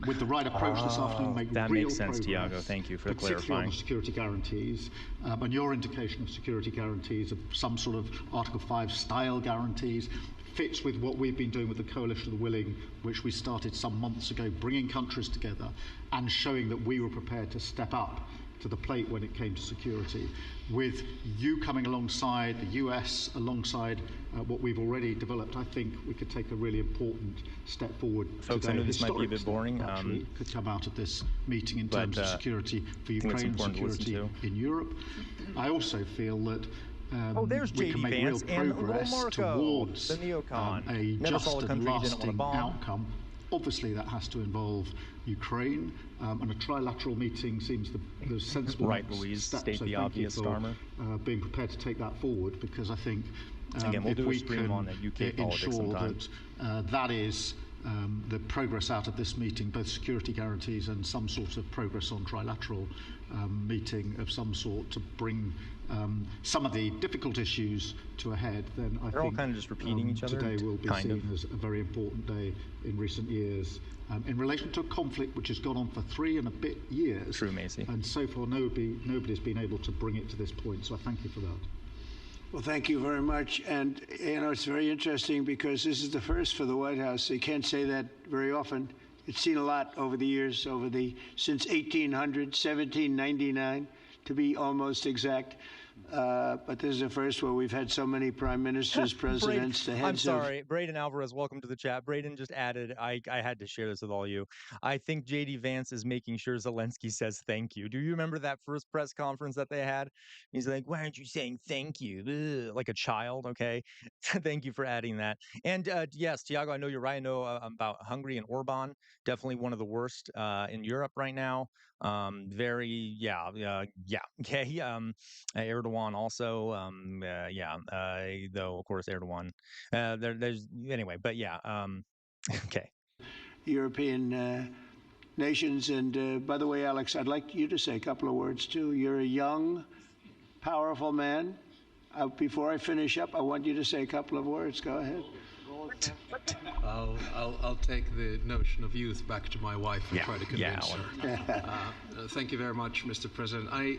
with the right approach this afternoon, make that real makes sense, progress, Tiago. Thank you for particularly clarifying. on the security guarantees, and your indication of security guarantees, of some sort of Article 5 style guarantees, fits with what we've been doing with the Coalition of the Willing, which we started some months ago, bringing countries together and showing that we were prepared to step up to the plate when it came to security. With you coming alongside, the US alongside what we've already developed, I think we could take a really important step forward. Folks, today. I know this might be a bit boring. Actually, could come out of this meeting in terms of security for Ukraine and security in Europe. I also feel that there's we JD can make Vance real and progress Marco, towards the neocon. a Never just saw a and country he didn't want to lasting bomb. outcome. Obviously, that has to involve Ukraine, and a trilateral meeting seems the sensible Right, next Louise, step. state So the thank you obvious, for Starmer. being prepared to take that forward, because I think Again, we'll if do a we stream can on the UK politics ensure sometime. that that is the progress out of this meeting, both security guarantees and some sort of progress on trilateral meeting of some sort to bring some of the difficult issues to a head, then I They're all think kind of just repeating each other, today will be kind seen of. as a very important day in recent years in relation to a conflict which has gone on for 3 and a bit years. True, Macy. And so far nobody's been able to bring it to this point, so I thank you for that. Well, thank you very much. And, you know, it's very interesting because this is the first for the White House. You can't say that very often. It's seen a lot over the years, since 1800, 1799, to be almost exact. But this is the first where we've had so many prime ministers, presidents, the heads I'm sorry. Braden Alvarez, welcome to the chat. Braden just added, I had to share this with all you. I think J.D. Vance is making sure Zelenskyy says thank you. Do you remember that first press conference that they had? He's like, why aren't you saying thank you? Ugh, like a child, okay? Thank you for adding that. And yes, Tiago, I know you're right. I know about Hungary and Orban, definitely one of the worst in Europe right now. Okay. Erdogan also, though of course Erdogan, there's anyway, but yeah, okay. European nations. And by the way, Alex, I'd like you to say a couple of words too. You're a young, powerful man. Before I finish up, I want you to say a couple of words. Go ahead. I'll take the notion of youth back to my wife and try to convince her. Thank you very much, Mr. President. I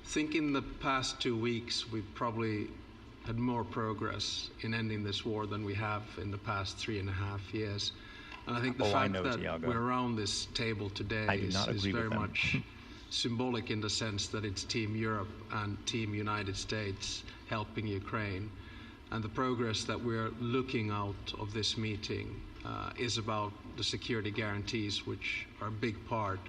think in the past 2 weeks we've probably had more progress in ending this war than we have in the past 3.5 years. And I think the fact that Tiago, we're around this table today is very much symbolic in the sense that it's Team Europe and Team United States helping Ukraine. And the progress that we're looking out of this meeting is about the security guarantees, which are a big part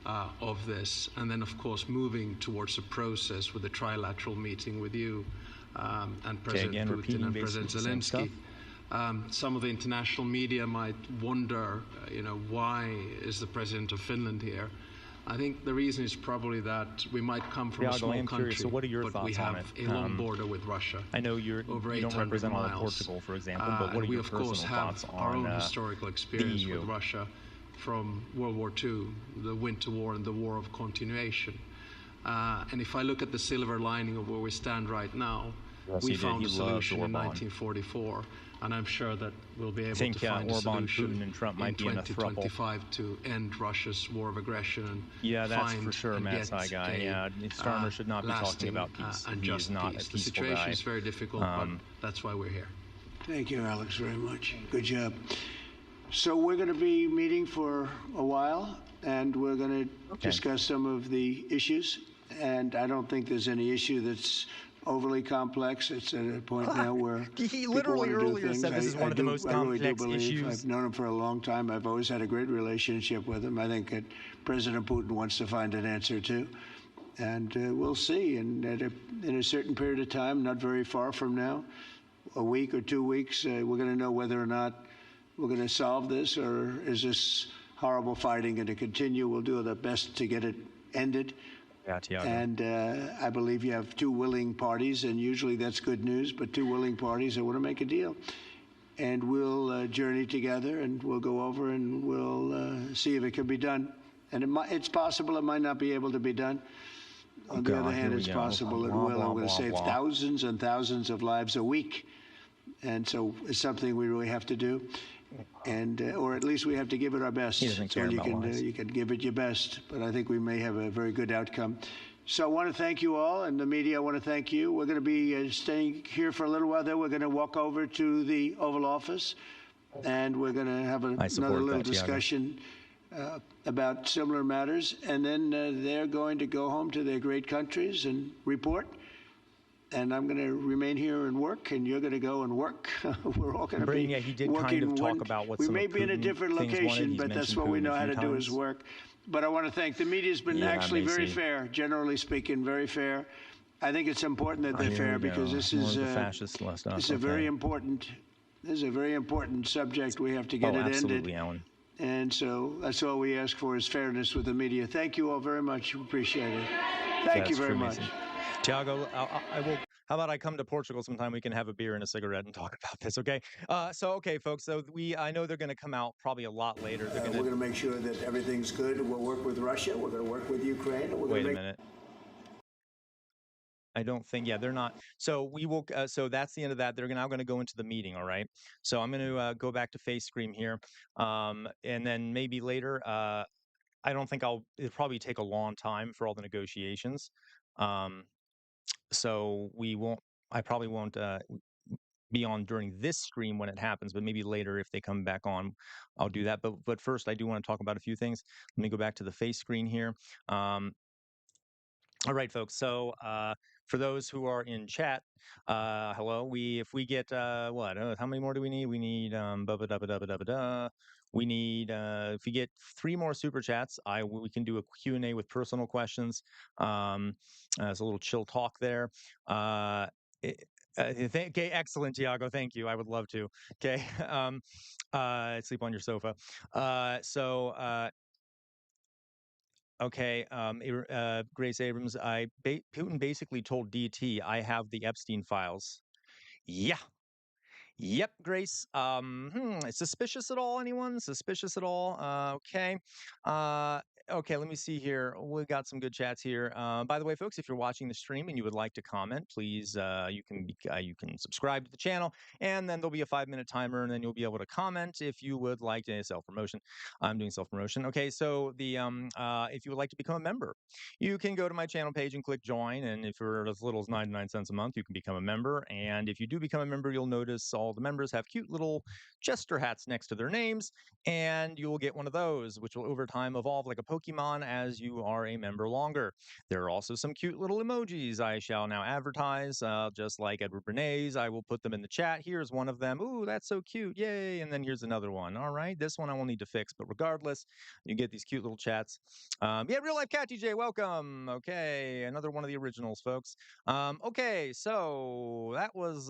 of this. And then, of course, moving towards a process with a trilateral meeting with you and President Putin and President Zelenskyy. Some of the international media might wonder, why is the President of Finland here? I think the reason is probably that we might come from a small country, curious, so what are your but thoughts we have on a long border with Russia. I know you don't represent all of Portugal, for example, but what are your personal thoughts on our own historical experience with Russia from World War II, the Winter War and the War of Continuation. And if I look at the silver lining of where we stand right now, we found a solution in 1944. And I'm sure that we'll be able to find a solution Putin and Trump might in be in a throuple. 2025 to end Russia's war of aggression and that's find for sure, and Matt guy. Starmer should not be talking about peace. And he is not peace. a The situation is very difficult, but that's why we're here. Thank you, Alex, very much. Good job. So we're going to be meeting for a while, and we're going to discuss some of the issues. And I don't think there's any issue that's overly complex. It's at a point now where he literally earlier said this is one of the most complex issues. I've known him for a long time. I've always had a great relationship with him. I think that President Putin wants to find an answer too, and we'll see. And in a certain period of time, not very far from now, a week or 2 weeks, we're going to know whether or not we're going to solve this, or is this horrible fighting going to continue. We'll do our best to get it ended. And I believe you have two willing parties, and usually that's good news, but two willing parties that want to make a deal. And we'll journey together, and we'll go over, and we'll see if it can be done. And it's possible it might not be able to be done. On the other hand, it's possible it will. I'm going to save thousands and thousands of lives a week. And so it's something we really have to do. And or at least we have to give it our best. So you can give it your best, but I think we may have a very good outcome. So I want to thank you all, and the media, I want to thank you. We're going to be staying here for a little while. Then we're going to walk over to the Oval Office, and we're going to have another little discussion about similar matters. And then they're going to go home to their great countries and report. And I'm going to remain here and work, and you're going to go and work. We're all going to be he did working. kind of talk about what we may be in a different location, but that's what we know how to do is work. But I want to thank the media. Has been actually very fair, generally speaking, very fair. I think it's important that they're fair because this is a very important. This is a very important subject. We have to get it ended. Alan. And so that's all we ask for is fairness with the media. Thank you all very much. Appreciate it. Thank you very much. Tiago, I will. How about I come to Portugal sometime? We can have a beer and a cigarette and talk about this, okay? Okay, folks. So I know they're going to come out probably a lot later. We're going to make sure that everything's good. We'll work with Russia. We're going to work with Ukraine. Wait a minute. I don't think. Yeah, they're not. So we will. So that's the end of that. They're now going to go into the meeting. All right. So I'm going to go back to face screen here, and then maybe later. I don't think it'll probably take a long time for all the negotiations. So I probably won't be on during this stream when it happens, but maybe later if they come back on, I'll do that. But first, I do want to talk about a few things. Let me go back to the face screen here. All right, folks. So For those who are in chat, hello. If we get what? How many more do we need? We need we need if we get 3 more super chats, we can do a Q&A with personal questions. It's a little chill talk there. Okay, excellent, Tiago. Thank you. I would love to. Okay, sleep on your sofa. Okay, Grace Abrams, Putin basically told DT, I have the Epstein files. Yeah. Yep, Grace. Suspicious at all, anyone? Suspicious at all? Okay. Okay, let me see here. We got some good chats here. By the way, folks, if you're watching the stream and you would like to comment, please, you can subscribe to the channel, and then there'll be a 5-minute timer, and then you'll be able to comment if you would like to self-promotion. I'm doing self-promotion. Okay, so if you would like to become a member, you can go to my channel page and click join, and if you're as little as 99 cents a month, you can become a member. And if you do become a member, you'll notice all the members have cute little Jester hats next to their names, and you will get one of those, which will over time evolve like a Pokemon as you are a member longer. There are also some cute little emojis I shall now advertise, just like Edward Bernays. I will put them in the chat. Here's one of them. Ooh, that's so cute. Yay. And then here's another one. All right. This one I will need to fix, but regardless, you get these cute little chats. Yeah, Real Life Cat DJ, welcome. Okay, another one of the originals, folks. Okay, so that was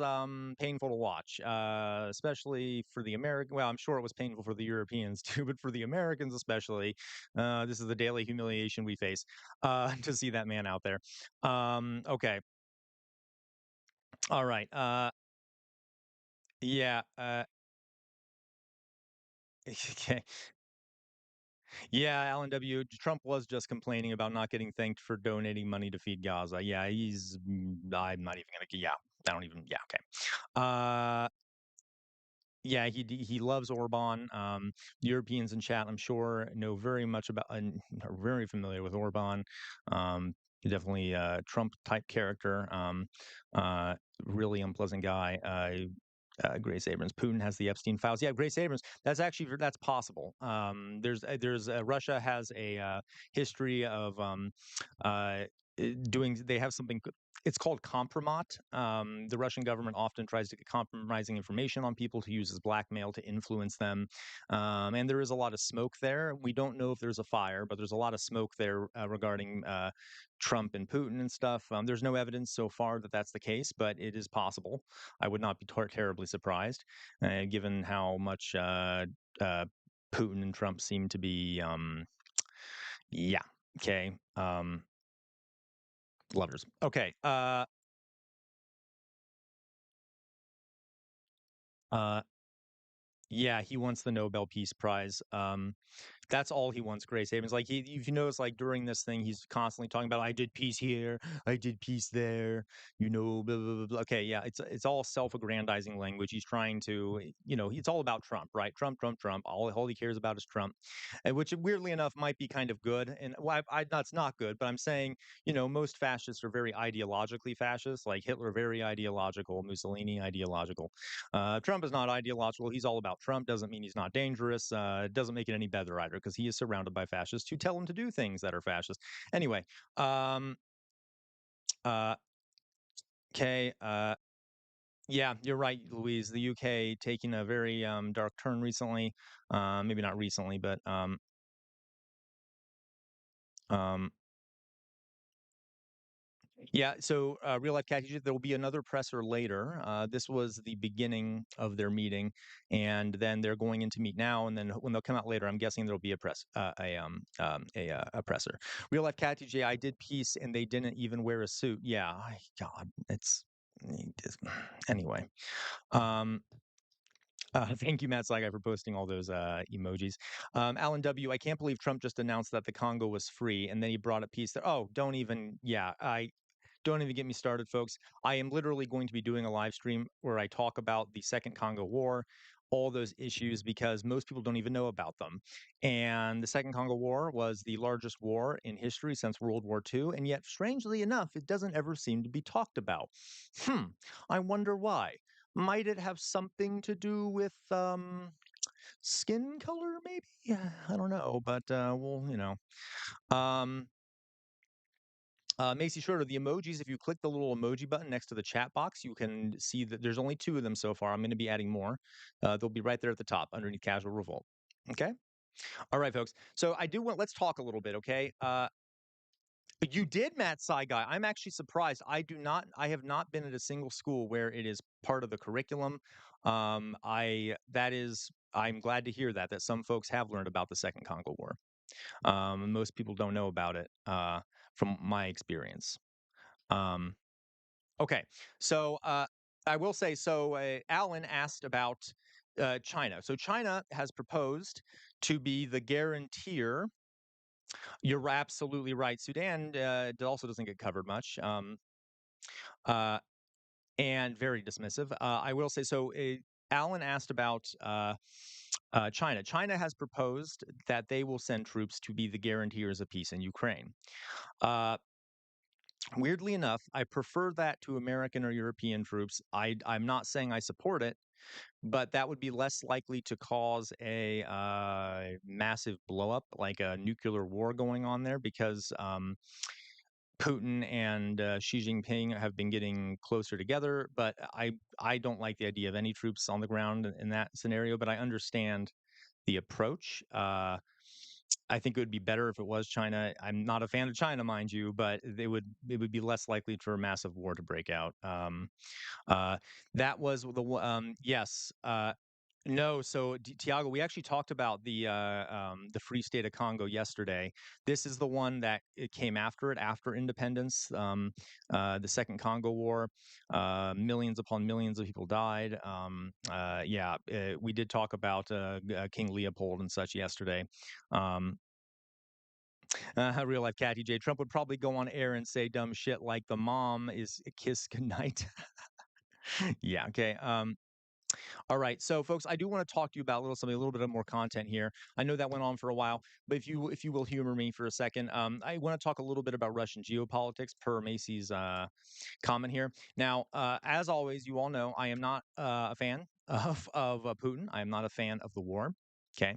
painful to watch, especially for the American. Well, I'm sure it was painful for the Europeans too, but for the Americans especially, this is the daily humiliation we face to see that man out there. Okay. All right. Yeah. Okay. Yeah, Alan W. Trump was just complaining about not getting thanked for donating money to feed Gaza. Yeah, I'm not even gonna. Yeah, I don't even. Yeah, okay. Yeah, he loves Orban. Europeans in chat, I'm sure, know very much about and are very familiar with Orban. Definitely a Trump type character. Really unpleasant guy. Grace Abrams. Putin has the Epstein files. Yeah, Grace Abrams. That's possible. Russia has a history of doing. They have something. It's called compromat. The Russian government often tries to get compromising information on people to use as blackmail to influence them. And there is a lot of smoke there. We don't know if there's a fire, but there's a lot of smoke there regarding Trump and Putin and stuff. There's no evidence so far that that's the case, but it is possible. I would not be terribly surprised, given how much Putin and Trump seem to be, yeah, okay, lovers. Okay. Yeah, he wants the Nobel Peace Prize. That's all he wants, Grace Havens. Like if you notice, like during this thing, he's constantly talking about, I did peace here, I did peace there, blah, blah, blah, blah. Okay, yeah, it's all self-aggrandizing language. He's trying to, it's all about Trump, right? Trump, Trump, Trump. All he cares about is Trump, and which weirdly enough might be kind of good. And that's not good, but I'm saying, most fascists are very ideologically fascist, like Hitler, very ideological, Mussolini, ideological. Trump is not ideological. He's all about Trump. Doesn't mean he's not dangerous. Doesn't make it any better either, because he is surrounded by fascists who tell him to do things that are fascist. Anyway, okay. Yeah, you're right, Louise. The UK taking a very dark turn recently. Maybe not recently, but yeah, so Real Life Cat, there will be another presser later. This was the beginning of their meeting, and then they're going in to meet now. And then when they'll come out later, I'm guessing there'll be a presser. Real Life Cat TJ, I did peace, and they didn't even wear a suit. Yeah, God, it's anyway. Thank you, Matt Saigai, for posting all those emojis. Alan W., I can't believe Trump just announced that the Congo was free, and then he brought up peace there. Oh, don't even get me started, folks. I am literally going to be doing a live stream where I talk about the Second Congo War, all those issues, because most people don't even know about them. And the Second Congo War was the largest war in history since World War II, and yet, strangely enough, it doesn't ever seem to be talked about. I wonder why. Might it have something to do with skin color, maybe? I don't know, but well, Macy Schroeder, the emojis, if you click the little emoji button next to the chat box, you can see that there's only 2 of them so far. I'm going to be adding more. They'll be right there at the top underneath Casual Revolt. Okay? All right, folks. So let's talk a little bit, okay? You did, Matt Saigai. I'm actually surprised. I have not been at a single school where it is part of the curriculum. I'm glad to hear that some folks have learned about the Second Congo War. Most people don't know about it, from my experience. Okay, so I will say, Alan asked about China. So China has proposed to be the guarantor. You're absolutely right. Sudan also doesn't get covered much, and very dismissive. I will say, Alan asked about China. China has proposed that they will send troops to be the guarantors of peace in Ukraine. Weirdly enough, I prefer that to American or European troops. I'm not saying I support it, but that would be less likely to cause a massive blowup, like a nuclear war going on there, because Putin and Xi Jinping have been getting closer together. But I don't like the idea of any troops on the ground in that scenario. But I understand the approach. I think it would be better if it was China. I'm not a fan of China, mind you, but it would be less likely for a massive war to break out. That was yes. No, so Tiago, we actually talked about the Free State of Congo yesterday. This is the one that it came after independence, the Second Congo War. Millions upon millions of people died. We did talk about King Leopold and such yesterday. Real life Catty J. Trump would probably go on air and say dumb shit like the mom is kiss goodnight. Yeah. Okay. All right, so folks, I do want to talk to you about a little bit of more content here. I know that went on for a while, but if you will humor me for a second, I want to talk a little bit about Russian geopolitics per Macy's comment here. Now, as always, you all know I am not a fan of Putin. I am not a fan of the war. Okay,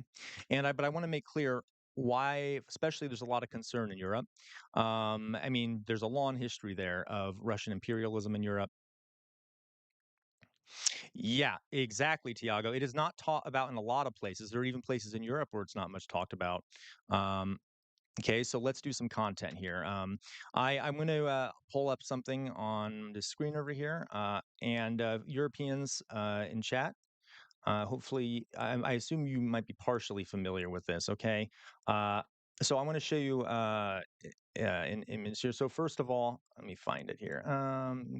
but I want to make clear why, especially, there's a lot of concern in Europe. I mean, there's a long history there of Russian imperialism in Europe. Yeah, exactly, Tiago. It is not taught about in a lot of places. There are even places in Europe where it's not much talked about. Okay, so let's do some content here. I'm going to pull up something on the screen over here, and Europeans in chat. Hopefully, I assume you might be partially familiar with this. Okay, so I want to show you an image here. So first of all, let me find it here.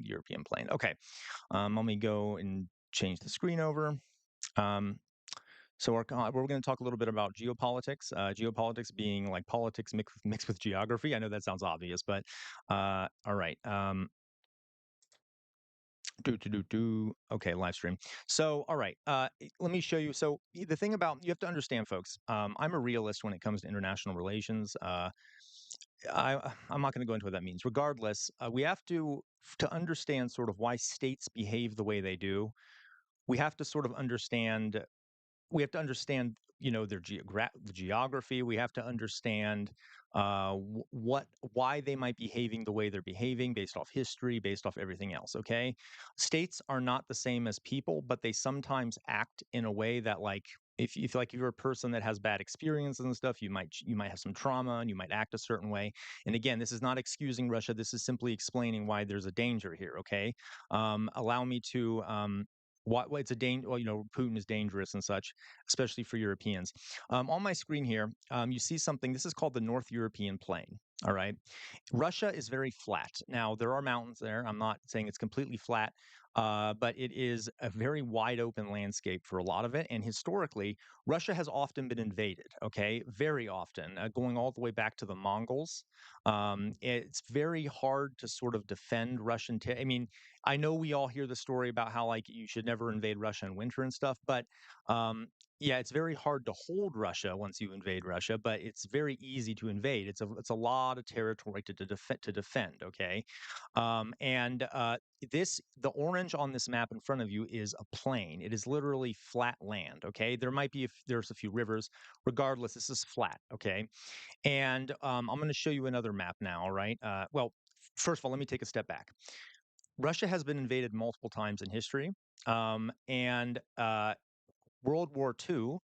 European plane. Okay, let me go and change the screen over. So we're going to talk a little bit about geopolitics. Geopolitics being like politics mixed with geography. I know that sounds obvious, but all right. Okay, live stream. So, all right. Let me show you. So the thing about, you have to understand, folks, I'm a realist when it comes to international relations. I'm not going to go into what that means. Regardless, we have to understand sort of why states behave the way they do. We have to sort of understand their geography. We have to understand why they might be behaving the way they're behaving based off history, based off everything else. Okay, states are not the same as people, but they sometimes act in a way that, like, if you're a person that has bad experiences and stuff, you might have some trauma and you might act a certain way. And again, this is not excusing Russia. This is simply explaining why there's a danger here. Okay, allow me to why it's a danger. Well, Putin is dangerous and such, especially for Europeans. On my screen here, you see something. This is called the North European Plain. All right. Russia is very flat. Now, there are mountains there. I'm not saying it's completely flat, but it is a very wide open landscape for a lot of it. And historically, Russia has often been invaded, okay? Very often, going all the way back to the Mongols. It's very hard to sort of defend Russian. I mean, I know we all hear the story about how, like, you should never invade Russia in winter and stuff, but yeah, it's very hard to hold Russia once you invade Russia, but it's very easy to invade. It's a lot of territory to defend. Okay, the orange on this map in front of you is a plain. It is literally flat land. Okay, there's a few rivers. Regardless, this is flat. Okay, and I'm going to show you another map now. All right. Well, first of all, let me take a step back. Russia has been invaded multiple times in history, and World War II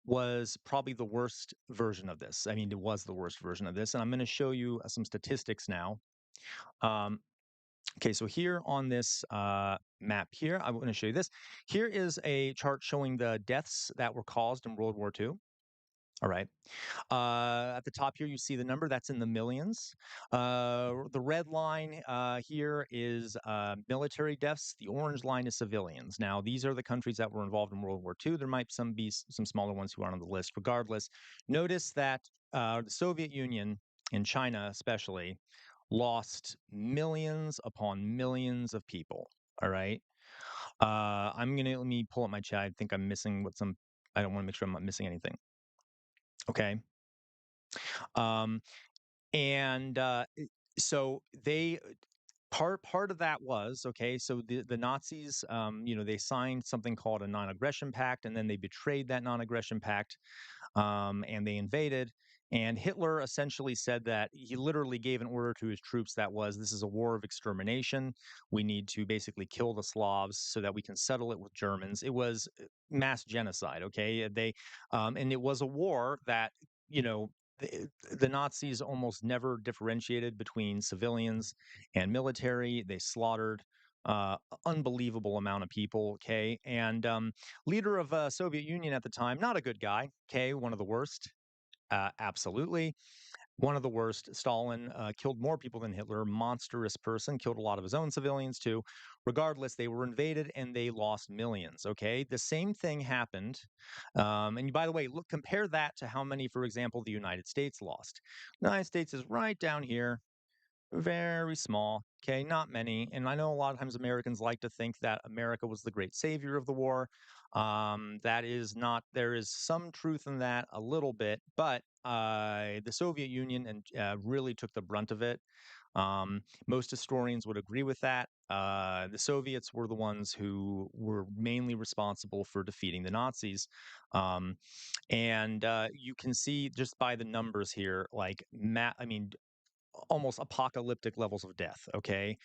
was probably the worst version of this. I mean, it was the worst version of this, and I'm going to show you some statistics now. Okay, so here on this map here, I'm going to show you this. Here is a chart showing the deaths that were caused in World War II. All right. At the top here, you see the number that's in the millions. The red line here is military deaths. The orange line is civilians. Now, these are the countries that were involved in World War II. There might be some smaller ones who aren't on the list. Regardless, notice that the Soviet Union and China especially lost millions upon millions of people. All right. Let me pull up my chat. I think I'm missing I don't want to make sure I'm not missing anything. Okay. And so they part of that was okay. So the Nazis, they signed something called a non-aggression pact, and then they betrayed that non-aggression pact, and they invaded. And Hitler essentially said that he literally gave an order to his troops that was, this is a war of extermination. We need to basically kill the Slavs so that we can settle it with Germans. It was mass genocide, okay? And it was a war that, the Nazis almost never differentiated between civilians and military. They slaughtered unbelievable amount of people, okay? And leader of Soviet Union at the time, not a good guy, okay? One of the worst. Absolutely. One of the worst. Stalin killed more people than Hitler, monstrous person, killed a lot of his own civilians too. Regardless, they were invaded and they lost millions, okay? The same thing happened. And by the way, compare that to how many, for example, the United States lost. The United States is right down here. Very small, okay, not many. And I know a lot of times Americans like to think that America was the great savior of the war. That is not, there is some truth in that a little bit, but the Soviet Union really took the brunt of it. Most historians would agree with that. The Soviets were the ones who were mainly responsible for defeating the Nazis. And you can see just by the numbers here, like, almost apocalyptic levels of death, okay?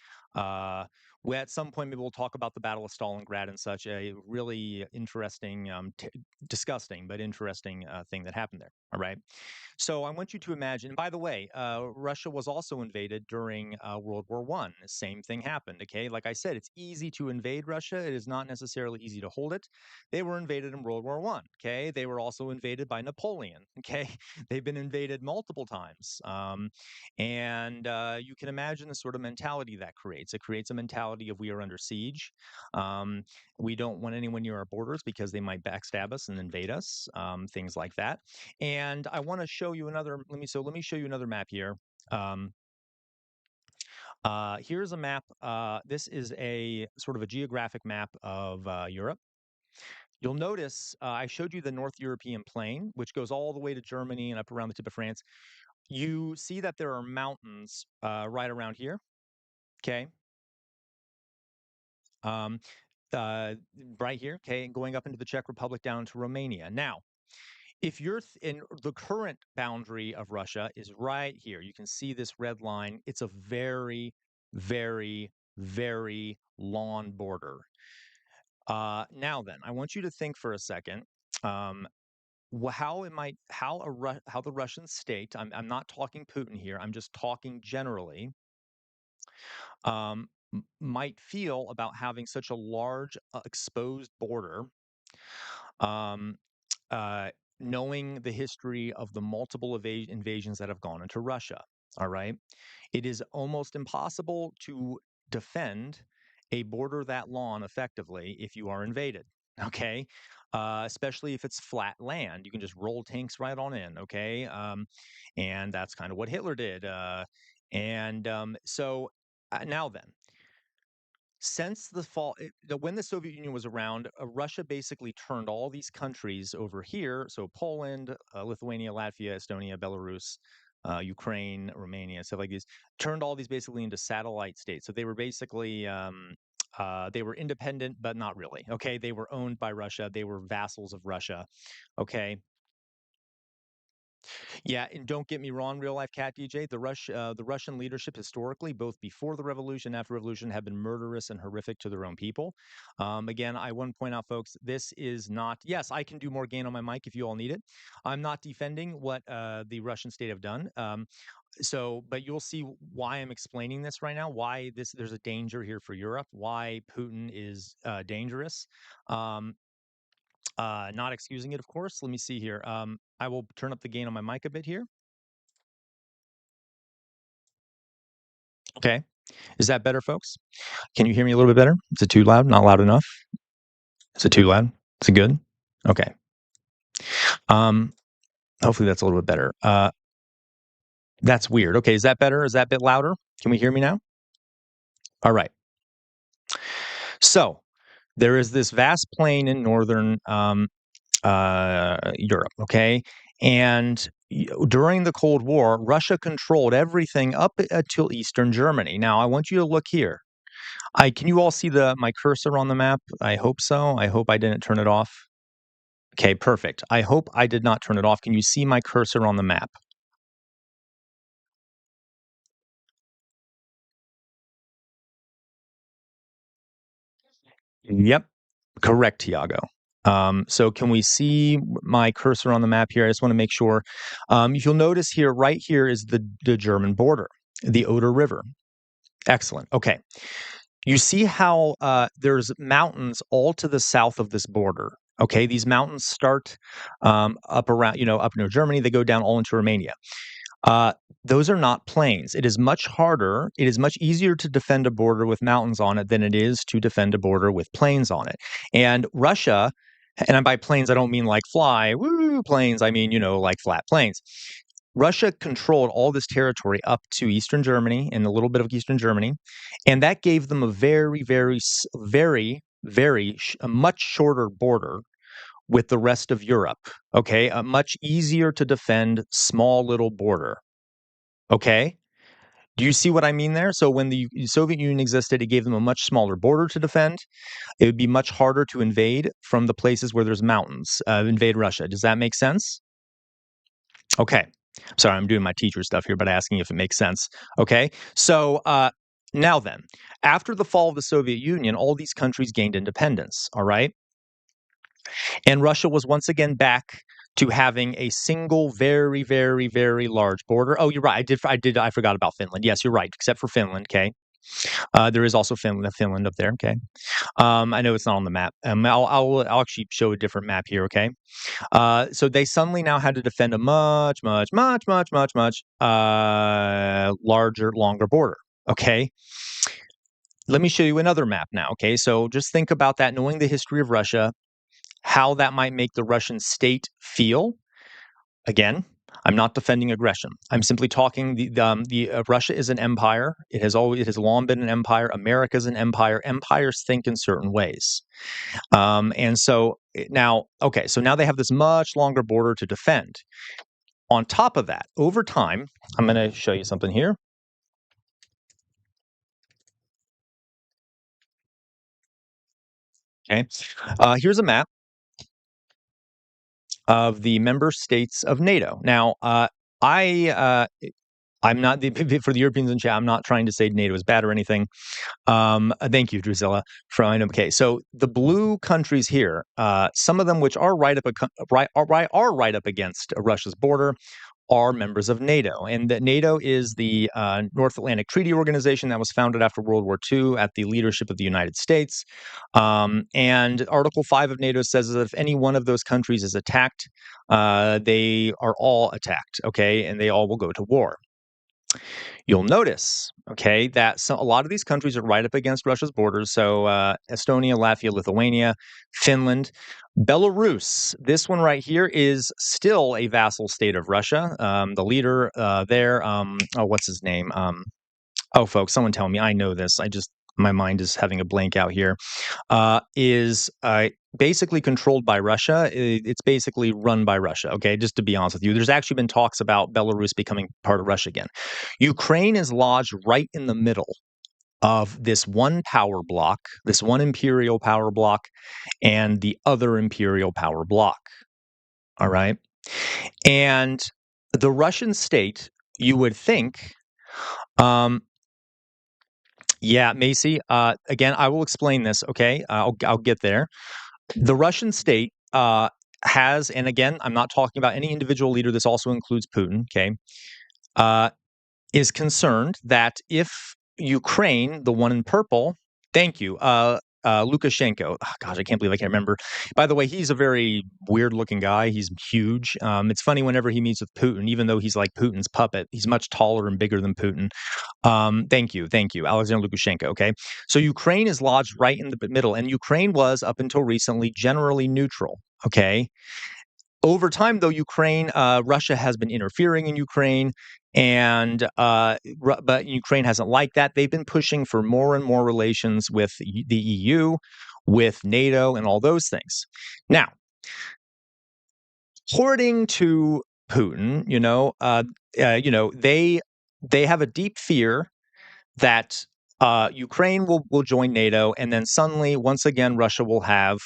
At some point, maybe we'll talk about the Battle of Stalingrad and such, a really interesting, disgusting, but interesting thing that happened there, all right? So I want you to imagine, by the way, Russia was also invaded during World War I. The same thing happened, okay? Like I said, it's easy to invade Russia. It is not necessarily easy to hold it. They were invaded in World War I, okay? They were also invaded by Napoleon, okay? They've been invaded multiple times. And you can imagine the sort of mentality that creates. It creates a mentality of we are under siege. We don't want anyone near our borders because they might backstab us and invade us, things like that. And I want to show you another. Let me show you another map here. Here's a map. This is a sort of a geographic map of Europe. You'll notice I showed you the North European plain, which goes all the way to Germany and up around the tip of France. You see that there are mountains right around here, okay? Right here, okay, going up into the Czech Republic down to Romania. Now, if you're in the current boundary of Russia is right here. You can see this red line. It's a very, very, very long border. Now then, I want you to think for a second. How the Russian state, I'm not talking Putin here, I'm just talking generally, might feel about having such a large exposed border, knowing the history of the multiple invasions that have gone into Russia. All right. It is almost impossible to defend a border that long effectively if you are invaded. Okay. Especially if it's flat land, you can just roll tanks right on in. Okay. And that's kind of what Hitler did. So now then, since the fall, when the Soviet Union was around, Russia basically turned all these countries over here. So Poland, Lithuania, Latvia, Estonia, Belarus, Ukraine, Romania, stuff like these, turned all these basically into satellite states. So they were basically they were independent, but not really. Okay, they were owned by Russia. They were vassals of Russia. Okay. Yeah, and don't get me wrong, real life cat DJ. The Russian leadership historically, both before the revolution, after revolution, have been murderous and horrific to their own people. Again, I want to point out, folks, this is not. Yes, I can do more gain on my mic if you all need it. I'm not defending what the Russian state have done. But you'll see why I'm explaining this right now. Why there's a danger here for Europe. Why Putin is dangerous. Not excusing it, of course. Let me see here. I will turn up the gain on my mic a bit here. Okay. Is that better, folks? Can you hear me a little bit better? Is it too loud? Not loud enough? Is it too loud? Is it good? Okay. Hopefully that's a little bit better. That's weird. Okay, is that better? Is that a bit louder? Can we hear me now? All right. So there is this vast plain in northern Europe, okay? And during the Cold War, Russia controlled everything up until Eastern Germany. Now, I want you to look here. Can you all see my cursor on the map? I hope so. I hope I didn't turn it off. Okay, perfect. I hope I did not turn it off. Can you see my cursor on the map? Yep, correct, Tiago. So can we see my cursor on the map here? I just want to make sure. If you'll notice here, right here is the German border, the Oder River. Excellent. Okay. You see how there's mountains all to the south of this border. Okay, these mountains start up around, up near Germany. They go down all into Romania. Those are not plains. It is much harder. It is much easier to defend a border with mountains on it than it is to defend a border with plains on it. And Russia, and by plains, I don't mean like fly, woo, plains. I mean, like flat plains. Russia controlled all this territory up to Eastern Germany and a little bit of Eastern Germany, and that gave them a very, very, very, a much shorter border with the rest of Europe. Okay, a much easier to defend small little border. Okay, do you see what I mean there? So when the Soviet Union existed, it gave them a much smaller border to defend. It would be much harder to invade from the places where there's mountains. Invade Russia. Does that make sense? Okay. Sorry, I'm doing my teacher stuff here, but asking if it makes sense. Okay, so now then, after the fall of the Soviet Union, all these countries gained independence, all right? And Russia was once again back to having a single very, very, very large border. Oh, you're right. I forgot about Finland. Yes, you're right, except for Finland, okay? There is also Finland up there, okay? I know it's not on the map. I'll actually show a different map here, okay? So they suddenly now had to defend a much larger, longer border. Okay. Let me show you another map now. Okay. So just think about that, knowing the history of Russia, how that might make the Russian state feel. Again, I'm not defending aggression. I'm simply talking. Russia is an empire. It has long been an empire. America is an empire. Empires think in certain ways. And so now, okay, so now they have this much longer border to defend. On top of that, over time, I'm going to show you something here. Okay, here's a map of the member states of NATO. Now, I'm not for the Europeans in chat. I'm not trying to say NATO is bad or anything. Thank you, Drusilla. Okay, so the blue countries here, some of them which are right up against Russia's border, are members of NATO. And that NATO is the North Atlantic Treaty Organization that was founded after World War II at the leadership of the United States. And Article 5 of NATO says that if any one of those countries is attacked, they are all attacked, okay, and they all will go to war. You'll notice, okay, that a lot of these countries are right up against Russia's borders. So Estonia, Latvia, Lithuania, Finland, Belarus. This one right here is still a vassal state of Russia. The leader there, what's his name? Folks, someone tell me. I know this. My mind is having a blank out here. Is basically controlled by Russia. It's basically run by Russia. Okay, just to be honest with you, there's actually been talks about Belarus becoming part of Russia again. Ukraine is lodged right in the middle of this one power block, this one imperial power block, and the other imperial power block. All right, and the Russian state, you would think, yeah, Macy, again, I will explain this, okay? I'll get there. The Russian state has, and again, I'm not talking about any individual leader, this also includes Putin, okay, is concerned that if Ukraine, the one in purple, thank you, Lukashenko. Oh, gosh, I can't believe I can't remember. By the way, he's a very weird-looking guy. He's huge. It's funny whenever he meets with Putin, even though he's like Putin's puppet. He's much taller and bigger than Putin. Thank you, Alexander Lukashenko. Okay, so Ukraine is lodged right in the middle, and Ukraine was up until recently generally neutral. Okay. Over time, though, Russia has been interfering in Ukraine, and but Ukraine hasn't liked that. They've been pushing for more and more relations with the EU, with NATO, and all those things. Now, according to Putin, they have a deep fear that Ukraine will join NATO, and then suddenly, once again, Russia will have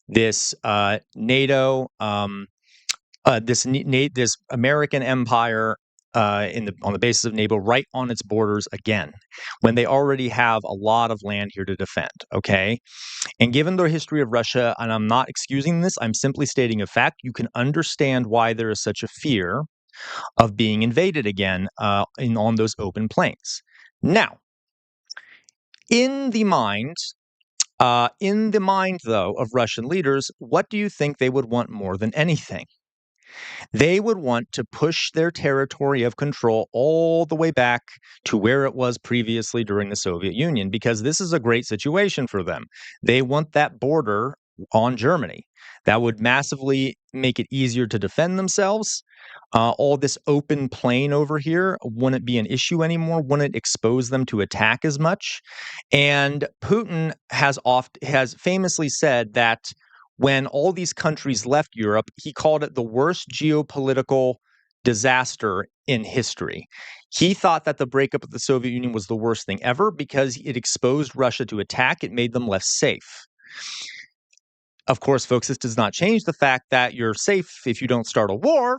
this NATO. This American empire on the basis of NATO right on its borders again, when they already have a lot of land here to defend. Okay, and given the history of Russia, and I'm not excusing this, I'm simply stating a fact. You can understand why there is such a fear of being invaded again on those open plains. Now, in the mind, though, of Russian leaders, what do you think they would want more than anything? They would want to push their territory of control all the way back to where it was previously during the Soviet Union, because this is a great situation for them. They want that border on Germany. That would massively make it easier to defend themselves. All this open plain over here wouldn't be an issue anymore, wouldn't expose them to attack as much. And Putin has famously said that when all these countries left Europe, he called it the worst geopolitical disaster in history. He thought that the breakup of the Soviet Union was the worst thing ever because it exposed Russia to attack. It made them less safe. Of course, folks, this does not change the fact that you're safe if you don't start a war.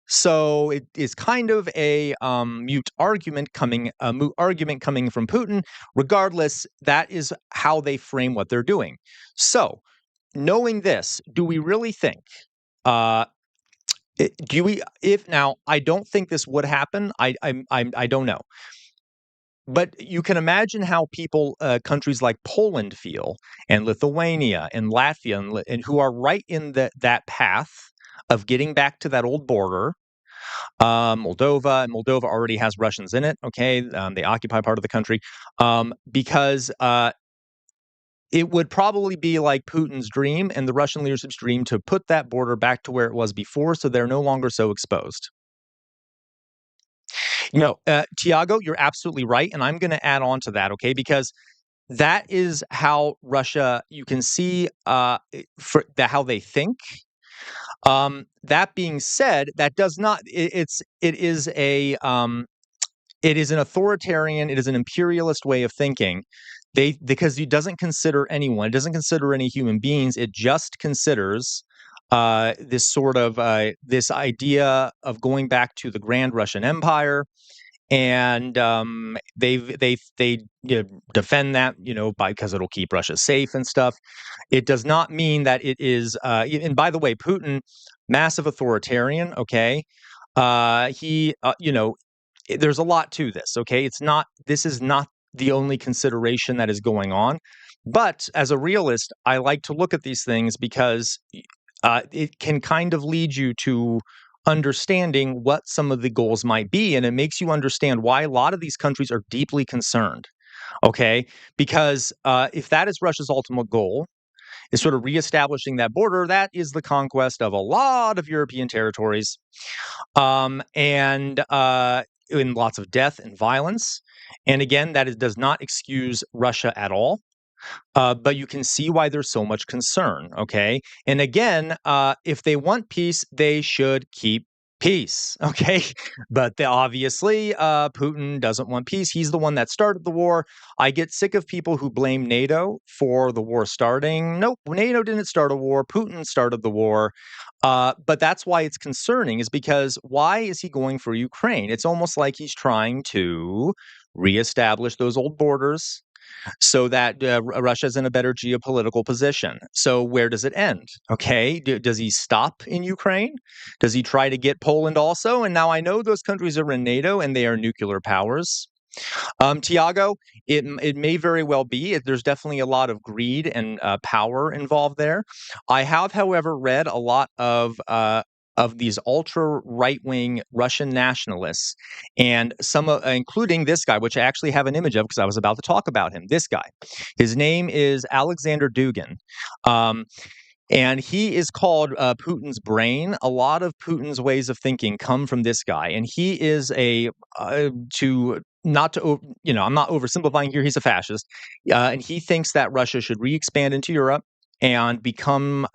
So it is kind of a moot argument coming from Putin. Regardless, that is how they frame what they're doing. So, knowing this, do we really think? Now, I don't think this would happen. I don't know. But you can imagine how countries like Poland feel, and Lithuania, and Latvia, and who are right in that path of getting back to that old border. Moldova already has Russians in it. Okay, they occupy part of the country because it would probably be like Putin's dream and the Russian leadership's dream to put that border back to where it was before, so they're no longer so exposed. Tiago, you're absolutely right, and I'm going to add on to that, okay? Because that is how Russia, you can see how they think. That being said, that does not. It is an authoritarian. It is an imperialist way of thinking. Because it doesn't consider anyone. It doesn't consider any human beings. It just considers this sort of this idea of going back to the Grand Russian Empire, and they defend that because it'll keep Russia safe and stuff. It does not mean that it is. And by the way, Putin, massive authoritarian. Okay, there's a lot to this. Okay, this is not the only consideration that is going on. But as a realist, I like to look at these things because it can kind of lead you to understanding what some of the goals might be. And it makes you understand why a lot of these countries are deeply concerned. Okay, because if that is Russia's ultimate goal, is sort of reestablishing that border, that is the conquest of a lot of European territories. In lots of death and violence. And again, does not excuse Russia at all. But you can see why there's so much concern, okay? And again, if they want peace, they should keep peace, okay? But obviously, Putin doesn't want peace. He's the one that started the war. I get sick of people who blame NATO for the war starting. Nope, NATO didn't start a war. Putin started the war. But that's why it's concerning, is because why is he going for Ukraine? It's almost like he's trying to reestablish those old borders so that Russia's in a better geopolitical position. So where does it end? Okay, does he stop in Ukraine? Does he try to get Poland also? And now I know those countries are in NATO and they are nuclear powers. Tiago, it may very well be. There's definitely a lot of greed and power involved there. I have, however, read a lot of these ultra right-wing Russian nationalists, and some, including this guy, which I actually have an image of because I was about to talk about him. This guy, his name is Alexander Dugin. And he is called Putin's brain. A lot of Putin's ways of thinking come from this guy, and he is I'm not oversimplifying here. He's a fascist, and he thinks that Russia should re-expand into Europe and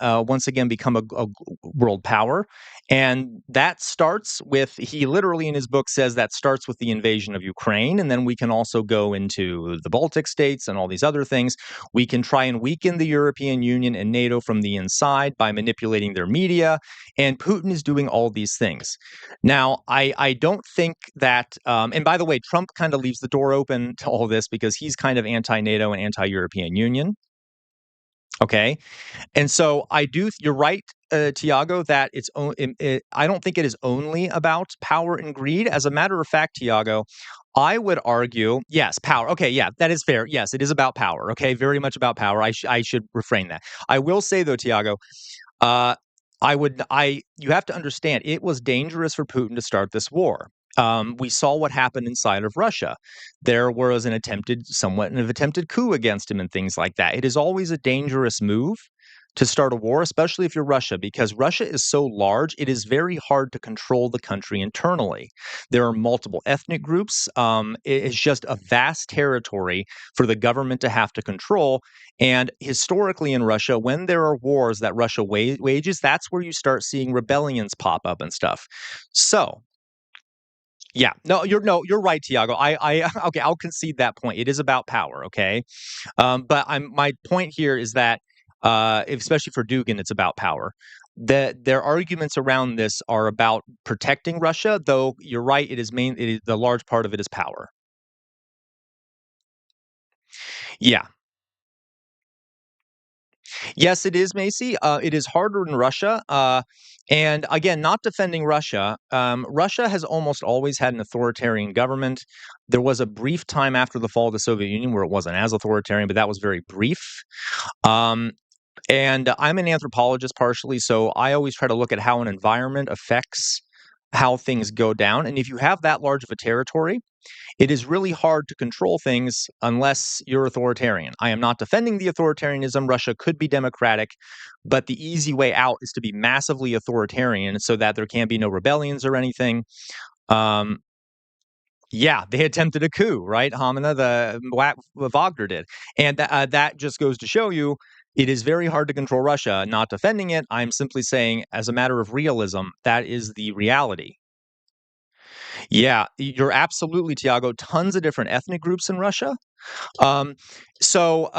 once again become a world power. And that starts with, he literally in his book says that starts with the invasion of Ukraine, and then we can also go into the Baltic states and all these other things. We can try and weaken the European Union and NATO from the inside by manipulating their media, and Putin is doing all these things. Now, I don't think that, and by the way, Trump kind of leaves the door open to all this because he's kind of anti-NATO and anti-European Union. Okay. And so you're right, Tiago, that I don't think it is only about power and greed. As a matter of fact, Tiago, I would argue, yes, power. Okay, yeah, that is fair. Yes, it is about power. Okay, very much about power. I should refrain that. I will say though, Tiago, you have to understand, it was dangerous for Putin to start this war. We saw what happened inside of Russia. There was an attempted coup against him and things like that. It is always a dangerous move to start a war, especially if you're Russia, because Russia is so large, it is very hard to control the country internally. There are multiple ethnic groups. It's just a vast territory for the government to have to control. And historically in Russia, when there are wars that Russia wages, that's where you start seeing rebellions pop up and stuff. So, yeah, you're right, Tiago. Okay, I'll concede that point. It is about power, okay? But my point here is that, especially for Dugin, it's about power. Their arguments around this are about protecting Russia, though you're right, the large part of it is power. Yeah. Yes, it is, Macy. It is harder in Russia. And again, not defending Russia. Russia has almost always had an authoritarian government. There was a brief time after the fall of the Soviet Union where it wasn't as authoritarian, but that was very brief. And I'm an anthropologist partially, so I always try to look at how an environment affects how things go down. And if you have that large of a territory, it is really hard to control things unless you're authoritarian. I am not defending the authoritarianism. Russia could be democratic, but the easy way out is to be massively authoritarian so that there can't be no rebellions or anything. Yeah, they attempted a coup, right? Wagner did. And that just goes to show you it is very hard to control Russia. Not defending it. I'm simply saying, as a matter of realism, that is the reality. Yeah, you're absolutely, Tiago. Tons of different ethnic groups in Russia. So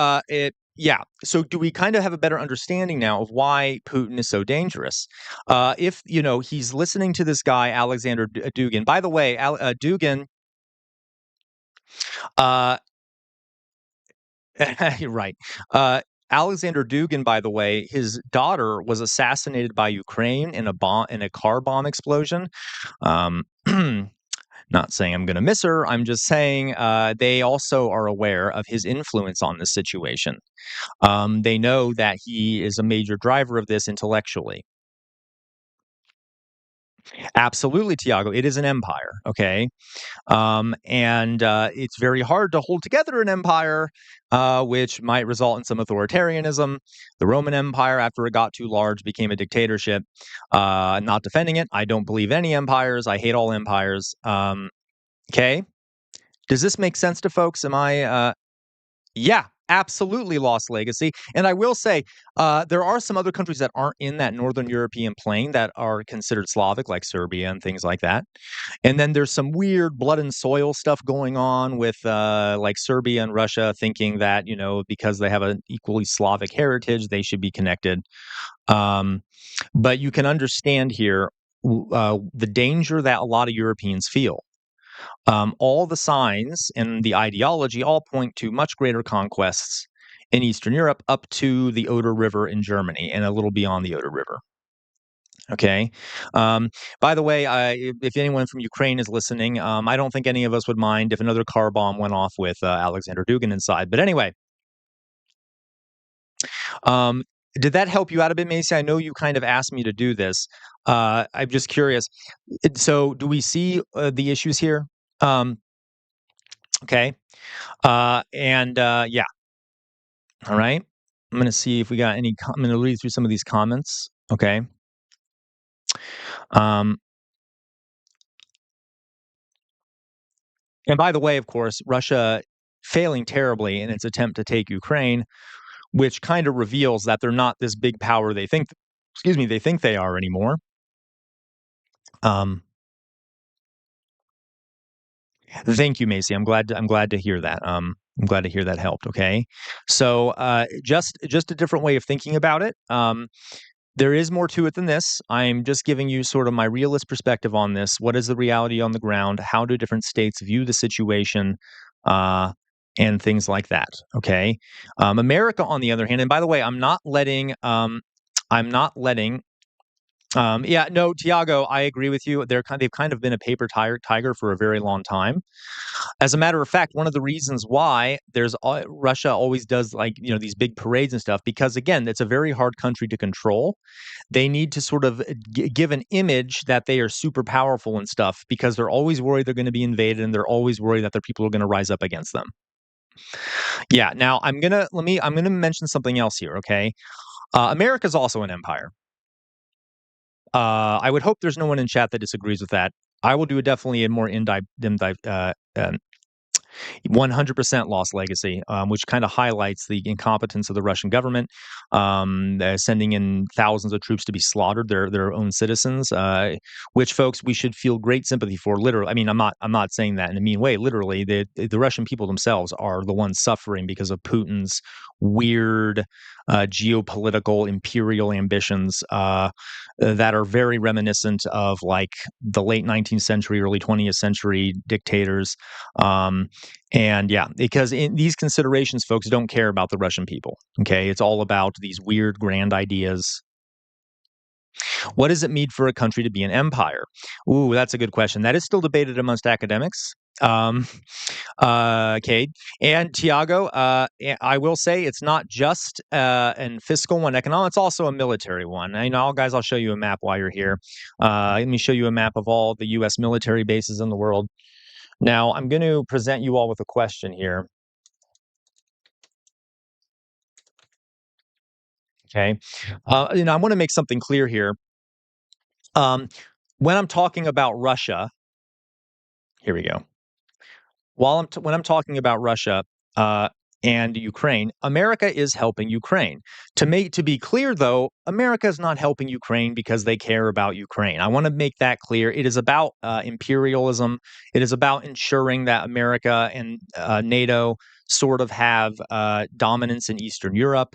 do we kind of have a better understanding now of why Putin is so dangerous? If he's listening to this guy Alexander Dugin. By the way, Dugin. You're right. Alexander Dugin, by the way, his daughter was assassinated by Ukraine in a car bomb explosion. Not saying I'm going to miss her. I'm just saying they also are aware of his influence on this situation. They know that he is a major driver of this intellectually. Absolutely, Tiago. It is an empire, okay? And it's very hard to hold together an empire, which might result in some authoritarianism. The Roman Empire, after it got too large, became a dictatorship. Not defending it. I don't believe any empires. I hate all empires. Okay? Does this make sense to folks? Yeah. absolutely lost legacy. And I will say, there are some other countries that aren't in that Northern European plane that are considered Slavic, like Serbia and things like that. And then there's some weird blood and soil stuff going on with like Serbia and Russia thinking that, because they have an equally Slavic heritage, they should be connected. But you can understand here the danger that a lot of Europeans feel. All the signs and the ideology all point to much greater conquests in Eastern Europe up to the Oder River in Germany and a little beyond the Oder River. Okay. By the way, if anyone from Ukraine is listening, I don't think any of us would mind if another car bomb went off with Alexander Dugin inside. But anyway, did that help you out a bit, Macy? I know you kind of asked me to do this. I'm just curious. So, do we see the issues here? Okay. Yeah. All right. I'm going to see if we got any. I'm going to read through some of these comments. Okay. And by the way, of course, Russia failing terribly in its attempt to take Ukraine, which kind of reveals that they're not this big power they think they are anymore. Thank you, Macy. I'm glad to hear that. I'm glad to hear that helped. Okay. So just a different way of thinking about it. There is more to it than this. I'm just giving you sort of my realist perspective on this. What is the reality on the ground? How do different states view the situation? And things like that. Okay. America, on the other hand, and by the way, I'm not letting. Yeah, no, Tiago, I agree with you. They've kind of been a paper tiger for a very long time. As a matter of fact, one of the reasons why Russia always does these big parades and stuff, because again, it's a very hard country to control. They need to sort of give an image that they are super powerful and stuff because they're always worried they're going to be invaded and they're always worried that their people are going to rise up against them. Yeah. Now I'm gonna mention something else here. Okay, America's also an empire. I would hope there's no one in chat that disagrees with that. I will do definitely a more 100% lost legacy, which kind of highlights the incompetence of the Russian government, sending in thousands of troops to be slaughtered, their own citizens, which folks we should feel great sympathy for. Literally, I mean, I'm not saying that in a mean way. Literally, the Russian people themselves are the ones suffering because of Putin's weird geopolitical imperial ambitions that are very reminiscent of like the late 19th century, early 20th century dictators. And yeah, because in these considerations, folks don't care about the Russian people. Okay, it's all about these weird grand ideas. What does it mean for a country to be an empire? Ooh, that's a good question. That is still debated amongst academics. Cade and Tiago, I will say it's not just an fiscal one, economic. It's also a military one. Guys, I'll show you a map while you're here. Let me show you a map of all the U.S. military bases in the world. Now, I'm going to present you all with a question here. Okay, I want to make something clear here. When I'm talking about Russia, here we go. When I'm talking about Russia and Ukraine, America is helping Ukraine. To be clear, though, America is not helping Ukraine because they care about Ukraine. I want to make that clear. It is about imperialism. It is about ensuring that America and NATO sort of have dominance in Eastern Europe.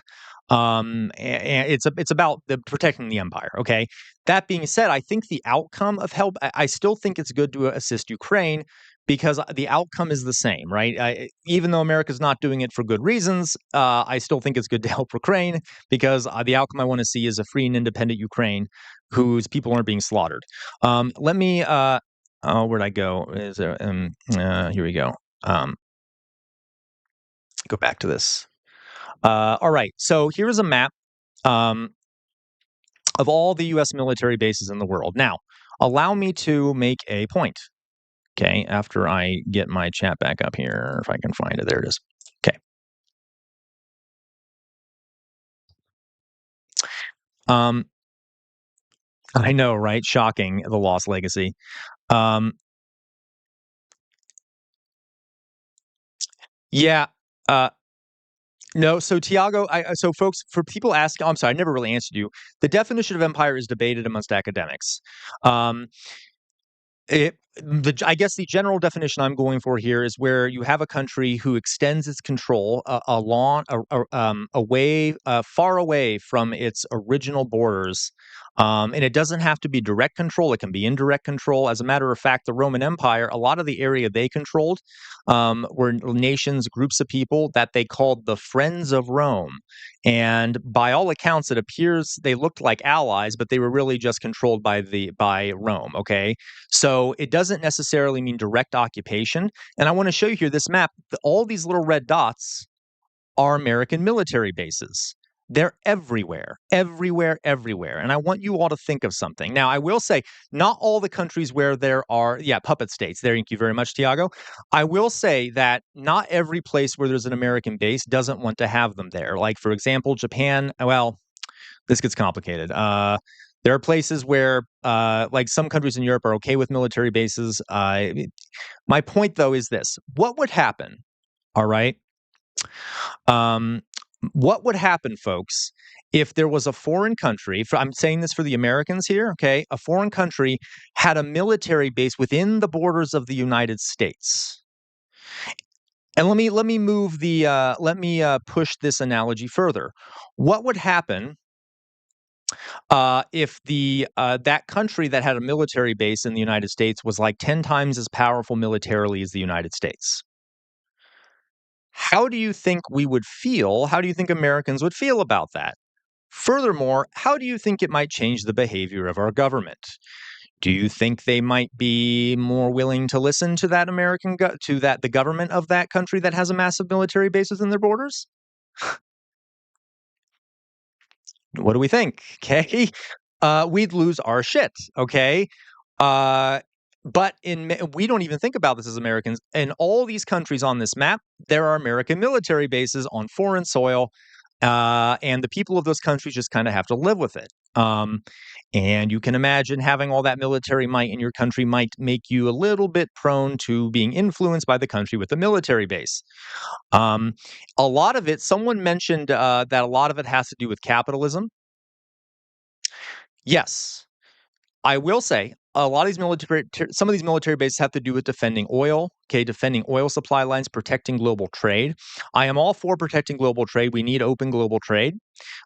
And it's about protecting the empire. Okay. That being said, I think the outcome of help, I still think it's good to assist Ukraine because the outcome is the same, right? Even though America's not doing it for good reasons, I still think it's good to help Ukraine because the outcome I want to see is a free and independent Ukraine whose people aren't being slaughtered. Let me, where'd I go? Is there? Here we go. Go back to this. All right, so here's a map of all the U.S. military bases in the world. Now, allow me to make a point. Okay, after I get my chat back up here, if I can find it, there it is. Okay. I know, right? Shocking, the lost legacy. Yeah. No, so Tiago, so folks, for people asking, I'm sorry, I never really answered you. The definition of empire is debated amongst academics. Um, I guess the general definition I'm going for here is where you have a country who extends its control far away from its original borders. And it doesn't have to be direct control. It can be indirect control. As a matter of fact, the Roman Empire, a lot of the area they controlled were nations, groups of people that they called the Friends of Rome. And by all accounts, it appears they looked like allies, but they were really just controlled by Rome. Okay, so it doesn't necessarily mean direct occupation. And I want to show you here this map. All these little red dots are American military bases. They're everywhere, everywhere, everywhere. And I want you all to think of something. Now, I will say, not all the countries where there are, puppet states. Thank you very much, Tiago. I will say that not every place where there's an American base doesn't want to have them there. Like, for example, Japan, well, this gets complicated. There are places where, like some countries in Europe are okay with military bases. My point, though, is this. What would happen, all right? What would happen, folks, if there was a foreign country, I'm saying this for the Americans here, okay? A foreign country had a military base within the borders of the United States. And let me push this analogy further. What would happen if that country that had a military base in the United States was like 10 times as powerful militarily as the United States? How do you think we would feel? How do you think Americans would feel about that? Furthermore, how do you think it might change the behavior of our government? Do you think they might be more willing to listen to that the government of that country that has a massive military base within their borders? What do we think? Okay. We'd lose our shit. Okay. But we don't even think about this as Americans. In all these countries on this map, there are American military bases on foreign soil, and the people of those countries just kind of have to live with it. And you can imagine having all that military might in your country might make you a little bit prone to being influenced by the country with the military base. A lot of it, someone mentioned that a lot of it has to do with capitalism. Yes. I will say some of these military bases have to do with defending oil, defending oil supply lines, protecting global trade. I am all for protecting global trade. We need open global trade.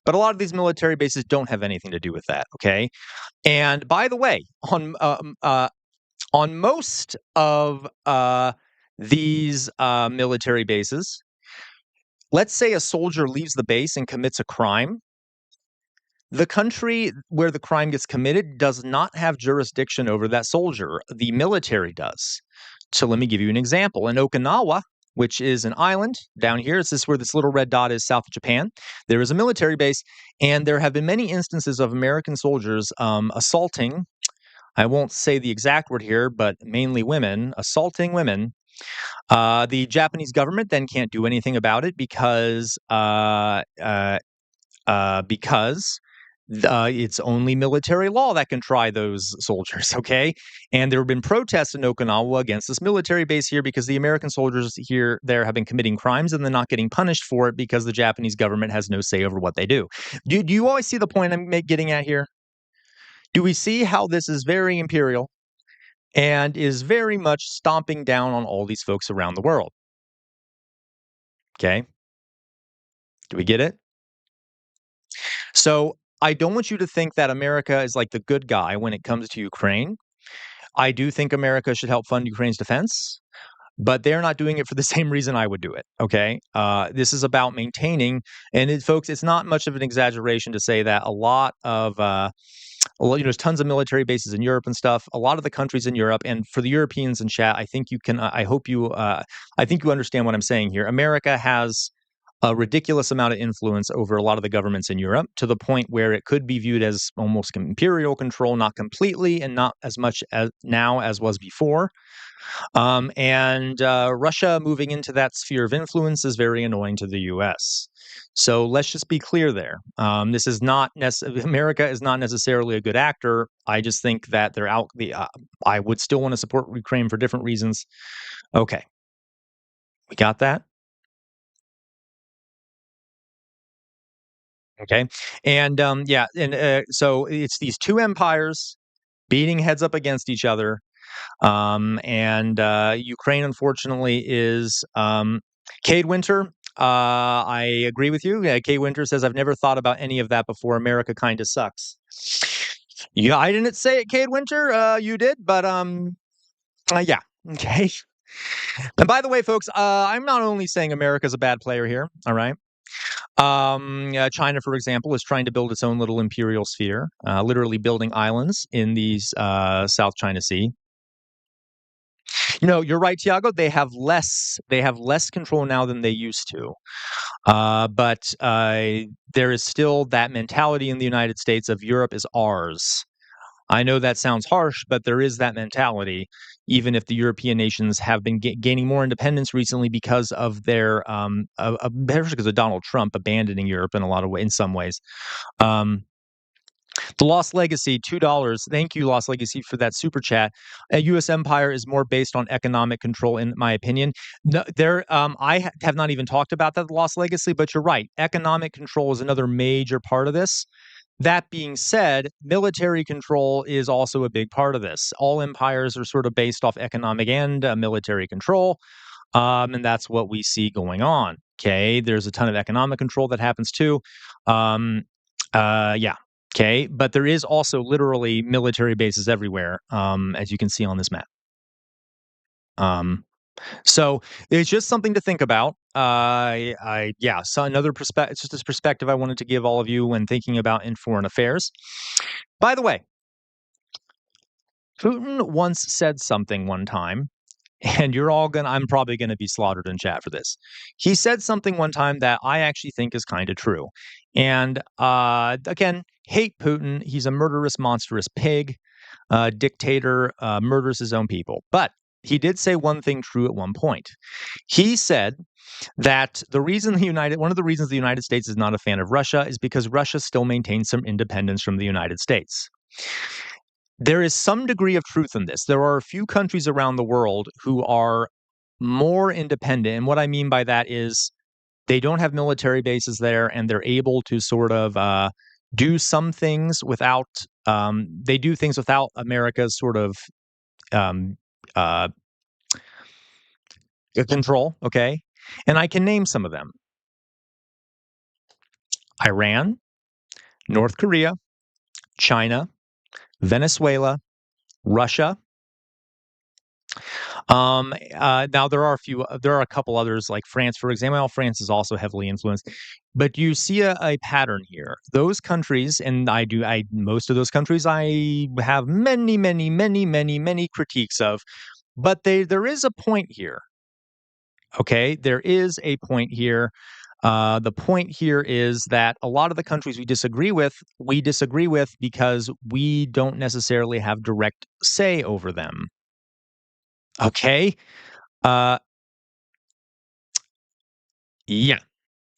But a lot of these military bases don't have anything to do with that, okay? And by the way, on most of these military bases, let's say a soldier leaves the base and commits a crime. The country where the crime gets committed does not have jurisdiction over that soldier. The military does. So let me give you an example. In Okinawa, which is an island down here, this is where this little red dot is south of Japan, there is a military base, and there have been many instances of American soldiers assaulting, I won't say the exact word here, but mainly women, assaulting women. The Japanese government then can't do anything about it because it's only military law that can try those soldiers, okay? And there have been protests in Okinawa against this military base here because the American soldiers there have been committing crimes and they're not getting punished for it because the Japanese government has no say over what they do. Do you always see the point I'm getting at here? Do we see how this is very imperial and is very much stomping down on all these folks around the world? Okay? Do we get it? So I don't want you to think that America is like the good guy when it comes to Ukraine. I do think America should help fund Ukraine's defense, but they're not doing it for the same reason I would do it, okay? This is about maintaining, and folks, it's not much of an exaggeration to say that a lot of, there's tons of military bases in Europe and stuff. A lot of the countries in Europe, and for the Europeans in chat, I think you can, I think you understand what I'm saying here. America has a ridiculous amount of influence over a lot of the governments in Europe to the point where it could be viewed as almost imperial control, not completely and not as much as now as was before. And Russia moving into that sphere of influence is very annoying to the U.S. So let's just be clear there. This is not America is not necessarily a good actor. I just think that they're out. I would still want to support Ukraine for different reasons. Okay, we got that. Okay, and so it's these two empires beating heads up against each other, and Ukraine, unfortunately, is Cade Winter. I agree with you. Cade Winter says, "I've never thought about any of that before. America kind of sucks." Yeah, I didn't say it, Cade Winter. You did, but yeah. Okay. And by the way, folks, I'm not only saying America's a bad player here. All right. China, for example, is trying to build its own little imperial sphere, literally building islands in the South China Sea. You're right, Tiago. They have less control now than they used to. But there is still that mentality in the United States of Europe is ours. I know that sounds harsh, but there is that mentality, even if the European nations have been gaining more independence recently because of their, because of Donald Trump abandoning Europe in a lot of ways, in some ways. The Lost Legacy, $2. Thank you, Lost Legacy, for that super chat. A U.S. empire is more based on economic control, in my opinion. No, I have not even talked about that, the Lost Legacy, but you're right. Economic control is another major part of this. That being said, military control is also a big part of this. All empires are sort of based off economic and military control, and that's what we see going on. Okay, there's a ton of economic control that happens too. Yeah. Okay, but there is also literally military bases everywhere, as you can see on this map. So it's just something to think about. So another perspective, it's just this perspective I wanted to give all of you when thinking about in foreign affairs. By the way, Putin once said something one time, and I'm probably gonna be slaughtered in chat for this. He said something one time that I actually think is kind of true. And again, hate Putin. He's a murderous, monstrous pig, dictator, murders his own people. But he did say one thing true at one point. He said that one of the reasons the United States is not a fan of Russia is because Russia still maintains some independence from the United States. There is some degree of truth in this. There are a few countries around the world who are more independent. And what I mean by that is they don't have military bases there and they're able to sort of do some things without, they do things without America's sort of control. Okay. And I can name some of them: Iran, North Korea, China, Venezuela, Russia. Now there are a couple others like France, for example. Well, France is also heavily influenced, but you see a pattern here. Those countries, and most of those countries, I have many, many, many, many, many critiques of, but there is a point here. Okay, there is a point here. The point here is that a lot of the countries we disagree with because we don't necessarily have direct say over them. Okay. Yeah.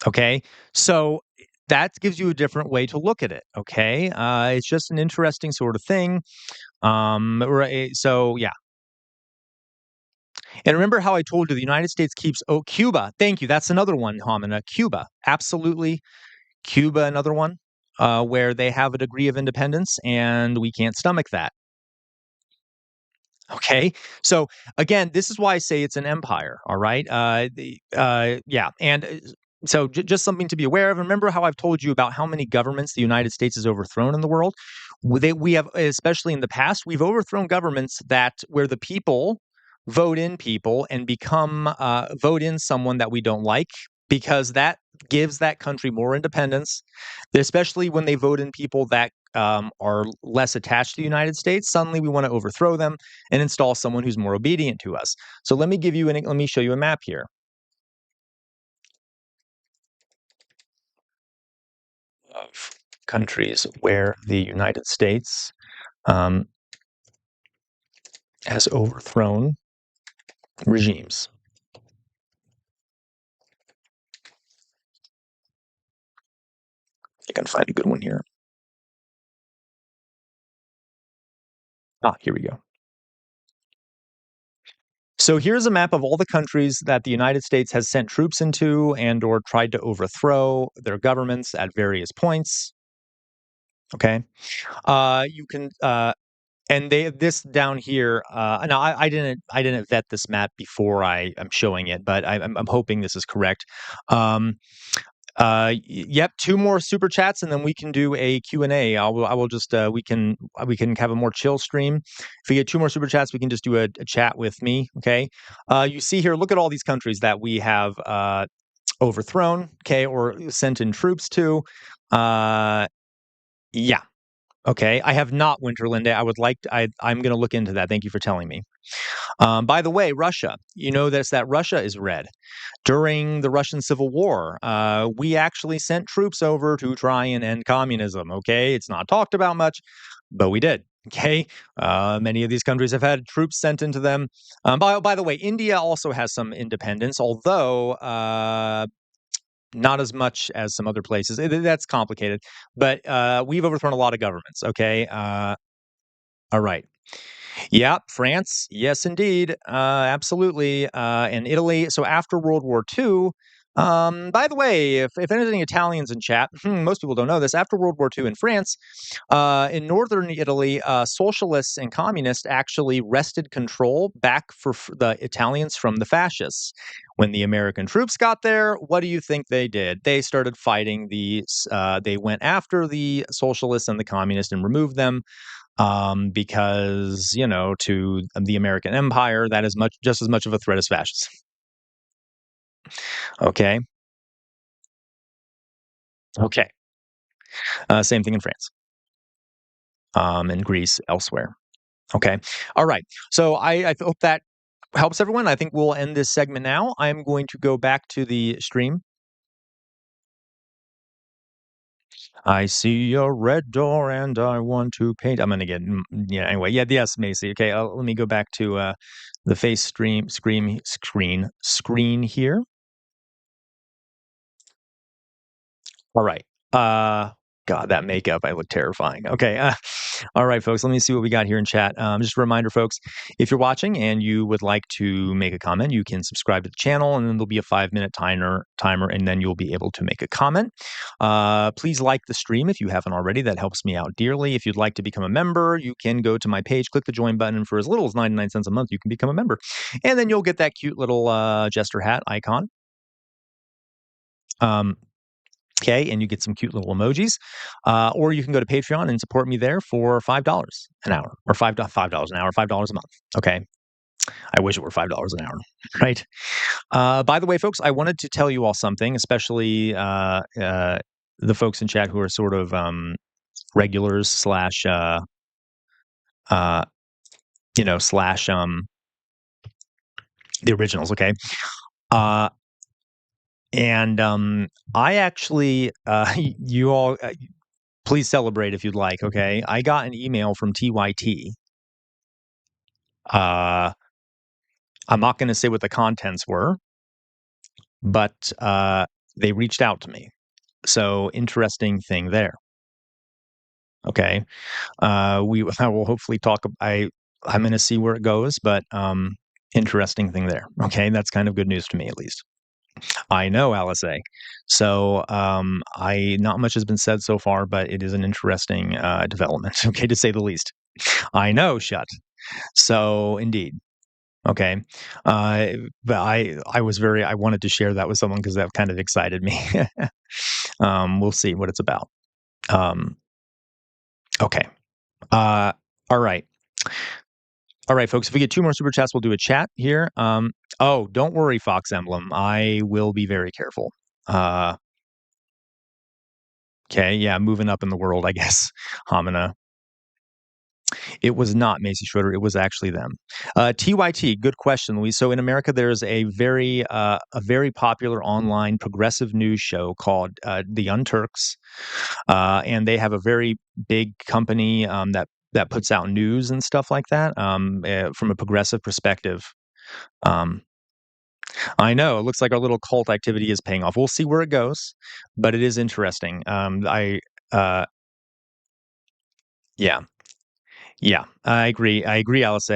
Okay. So that gives you a different way to look at it. Okay. It's just an interesting sort of thing. Right. So yeah. And remember how I told you the United States keeps Cuba. Thank you. That's another one, Homina. Cuba. Absolutely. Cuba, another one, where they have a degree of independence and we can't stomach that. Okay. So again, this is why I say it's an empire. All right. Yeah. And so just something to be aware of. Remember how I've told you about how many governments the United States has overthrown in the world? We have, especially in the past, we've overthrown governments where the people vote in people and vote in someone that we don't like, because that gives that country more independence, especially when they vote in people that are less attached to the United States. Suddenly we want to overthrow them and install someone who's more obedient to us. So let me show you a map here. Of countries where the United States has overthrown regimes. I can find a good one here. Here we go. So here's a map of all the countries that the United States has sent troops into and or tried to overthrow their governments at various points. Okay. You can and this down here. Now I didn't vet this map before I'm showing it, but I'm hoping this is correct. Yep, 2 more super chats and then we can do a Q&A. I will just we can have a more chill stream. If we get 2 more super chats, we can just do a chat with me, okay? You see here, look at all these countries that we have overthrown, okay, or sent in troops to. Yeah. Okay, I have not, Winterlinde. I'm going to look into that. Thank you for telling me. By the way, Russia. You know that Russia is red. During the Russian Civil War, we actually sent troops over to try and end communism. Okay, it's not talked about much, but we did. Okay, many of these countries have had troops sent into them. By the way, India also has some independence, although not as much as some other places. That's complicated, but we've overthrown a lot of governments. Okay, all right. Yeah, France. Yes, indeed. Absolutely. And Italy. So after World War II, by the way, if there's any Italians in chat, most people don't know this. After World War II in France, in northern Italy, socialists and communists actually wrested control back for the Italians from the fascists. When the American troops got there, what do you think they did? They started fighting they went after the socialists and the communists and removed them. Because, to the American empire, that is just as much of a threat as fascism. Okay. Okay. Same thing in France. In Greece, elsewhere. Okay. All right. So I hope that helps everyone. I think we'll end this segment now. I'm going to go back to the stream. I see a red door and I want to paint. I'm going to get, anyway. Yeah, yes, Macy. Okay, let me go back to the face screen here. All right. God, that makeup, I look terrifying. Okay. All right, folks, let me see what we got here in chat. Just a reminder, folks, if you're watching and you would like to make a comment, you can subscribe to the channel and then there'll be a 5-minute timer, and then you'll be able to make a comment. Please like the stream if you haven't already. That helps me out dearly. If you'd like to become a member, you can go to my page, click the join button, and for as little as 99 cents a month, you can become a member. And then you'll get that cute little Jester hat icon. Okay, and you get some cute little emojis, or you can go to Patreon and support me there for $5 an hour, or $5 an hour, $5 a month. Okay, I wish it were $5 an hour, right? By the way, folks, I wanted to tell you all something, especially the folks in chat who are sort of regulars slash the originals. Okay. And I actually, you all, please celebrate if you'd like, okay? I got an email from TYT. I'm not going to say what the contents were, but they reached out to me. So interesting thing there. Okay. I will hopefully talk. I'm going to see where it goes, but interesting thing there. Okay. That's kind of good news to me, at least. I know, Alice A. So, not much has been said so far, but it is an interesting development, okay, to say the least. I know, shut. So, indeed. Okay. But I wanted to share that with someone because that kind of excited me. We'll see what it's about. Okay. All right. All right, folks, if we get 2 more super chats, we'll do a chat here. Oh, don't worry, Fox Emblem. I will be very careful. Okay, yeah, moving up in the world, I guess. Hamina. It was not Macy Schroeder. It was actually them. TYT, good question, Louise. So in America, there's a very popular online progressive news show called The Young Turks, and they have a very big company that puts out news and stuff like that from a progressive perspective. I know. It looks like our little cult activity is paying off. We'll see where it goes, but it is interesting. Yeah, I agree. I agree, Alice.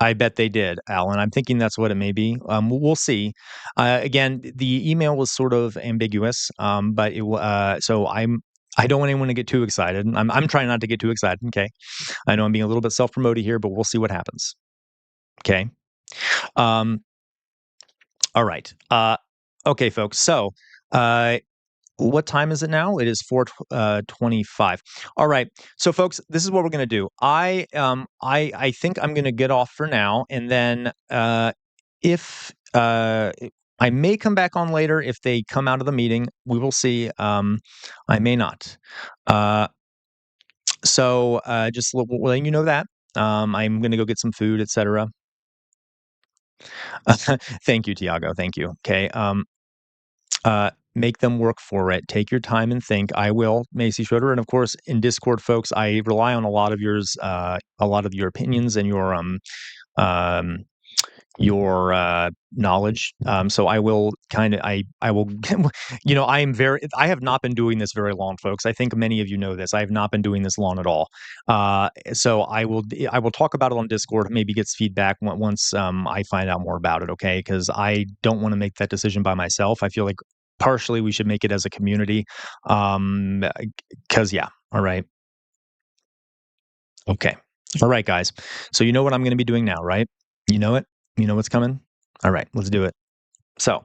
I bet they did, Alan. I'm thinking that's what it may be. We'll see. Again, the email was sort of ambiguous, but so I don't want anyone to get too excited. I'm trying not to get too excited. Okay, I know I'm being a little bit self-promoted here, but we'll see what happens. Okay. All right. Okay, folks. So, what time is it now? It is 4:25. All right. So, folks, this is what we're going to do. I think I'm going to get off for now, and then if I may come back on later if they come out of the meeting. We will see. I may not. So, just letting you know that I'm going to go get some food, etc. Thank you, Tiago. Thank you. Okay. Make them work for it. Take your time and think. I will, Macy Schroeder, and of course in Discord, folks, I rely on a lot of yours, a lot of your opinions and your knowledge. So I will I will, I have not been doing this very long, folks. I think many of you know this. I have not been doing this long at all. So I will talk about it on Discord, maybe gets feedback once I find out more about it. Okay. Cause I don't want to make that decision by myself. I feel like partially we should make it as a community. Cause yeah. All right. Okay. All right, guys. So you know what I'm going to be doing now, right? You know it? You know what's coming? All right, let's do it. So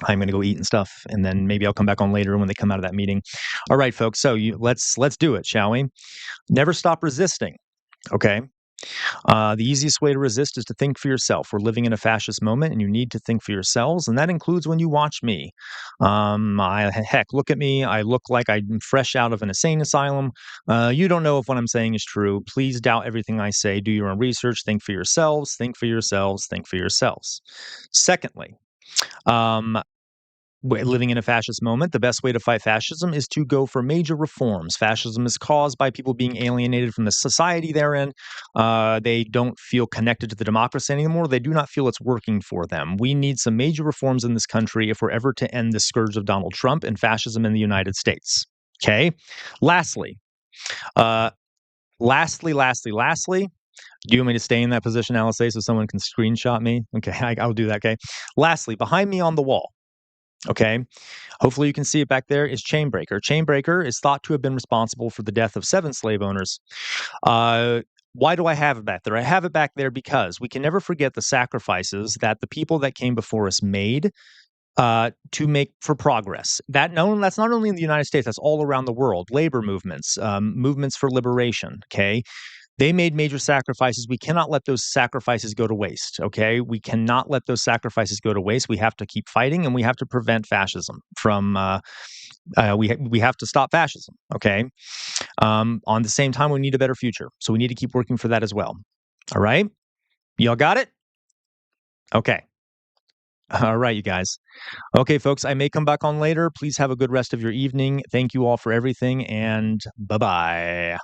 I'm going to go eat and stuff, and then maybe I'll come back on later when they come out of that meeting. All right, folks. So let's do it, shall we? Never stop resisting. Okay. The easiest way to resist is to think for yourself. We're living in a fascist moment, and you need to think for yourselves, and that includes when you watch me. Heck, look at me. I look like I'm fresh out of an insane asylum. You don't know if what I'm saying is true. Please doubt everything I say. Do your own research. Think for yourselves. Think for yourselves. Think for yourselves. Secondly, living in a fascist moment, the best way to fight fascism is to go for major reforms. Fascism is caused by people being alienated from the society they're in. They don't feel connected to the democracy anymore. They do not feel it's working for them. We need some major reforms in this country if we're ever to end the scourge of Donald Trump and fascism in the United States. Okay. Lastly, do you want me to stay in that position, Alice, so someone can screenshot me? Okay, I'll do that. Okay. Lastly, behind me on the wall, okay, hopefully you can see it back there, is Chainbreaker. Chainbreaker is thought to have been responsible for the death of 7 slave owners. Why do I have it back there? I have it back there because we can never forget the sacrifices that the people that came before us made to make for progress. That's not only in the United States, that's all around the world. Labor movements, movements for liberation, okay? They made major sacrifices. We cannot let those sacrifices go to waste, okay? We cannot let those sacrifices go to waste. We have to keep fighting, and we have to prevent fascism from, we have to stop fascism, okay? On the same time, we need a better future. So we need to keep working for that as well. All right? Y'all got it? Okay. All right, you guys. Okay, folks, I may come back on later. Please have a good rest of your evening. Thank you all for everything, and bye-bye.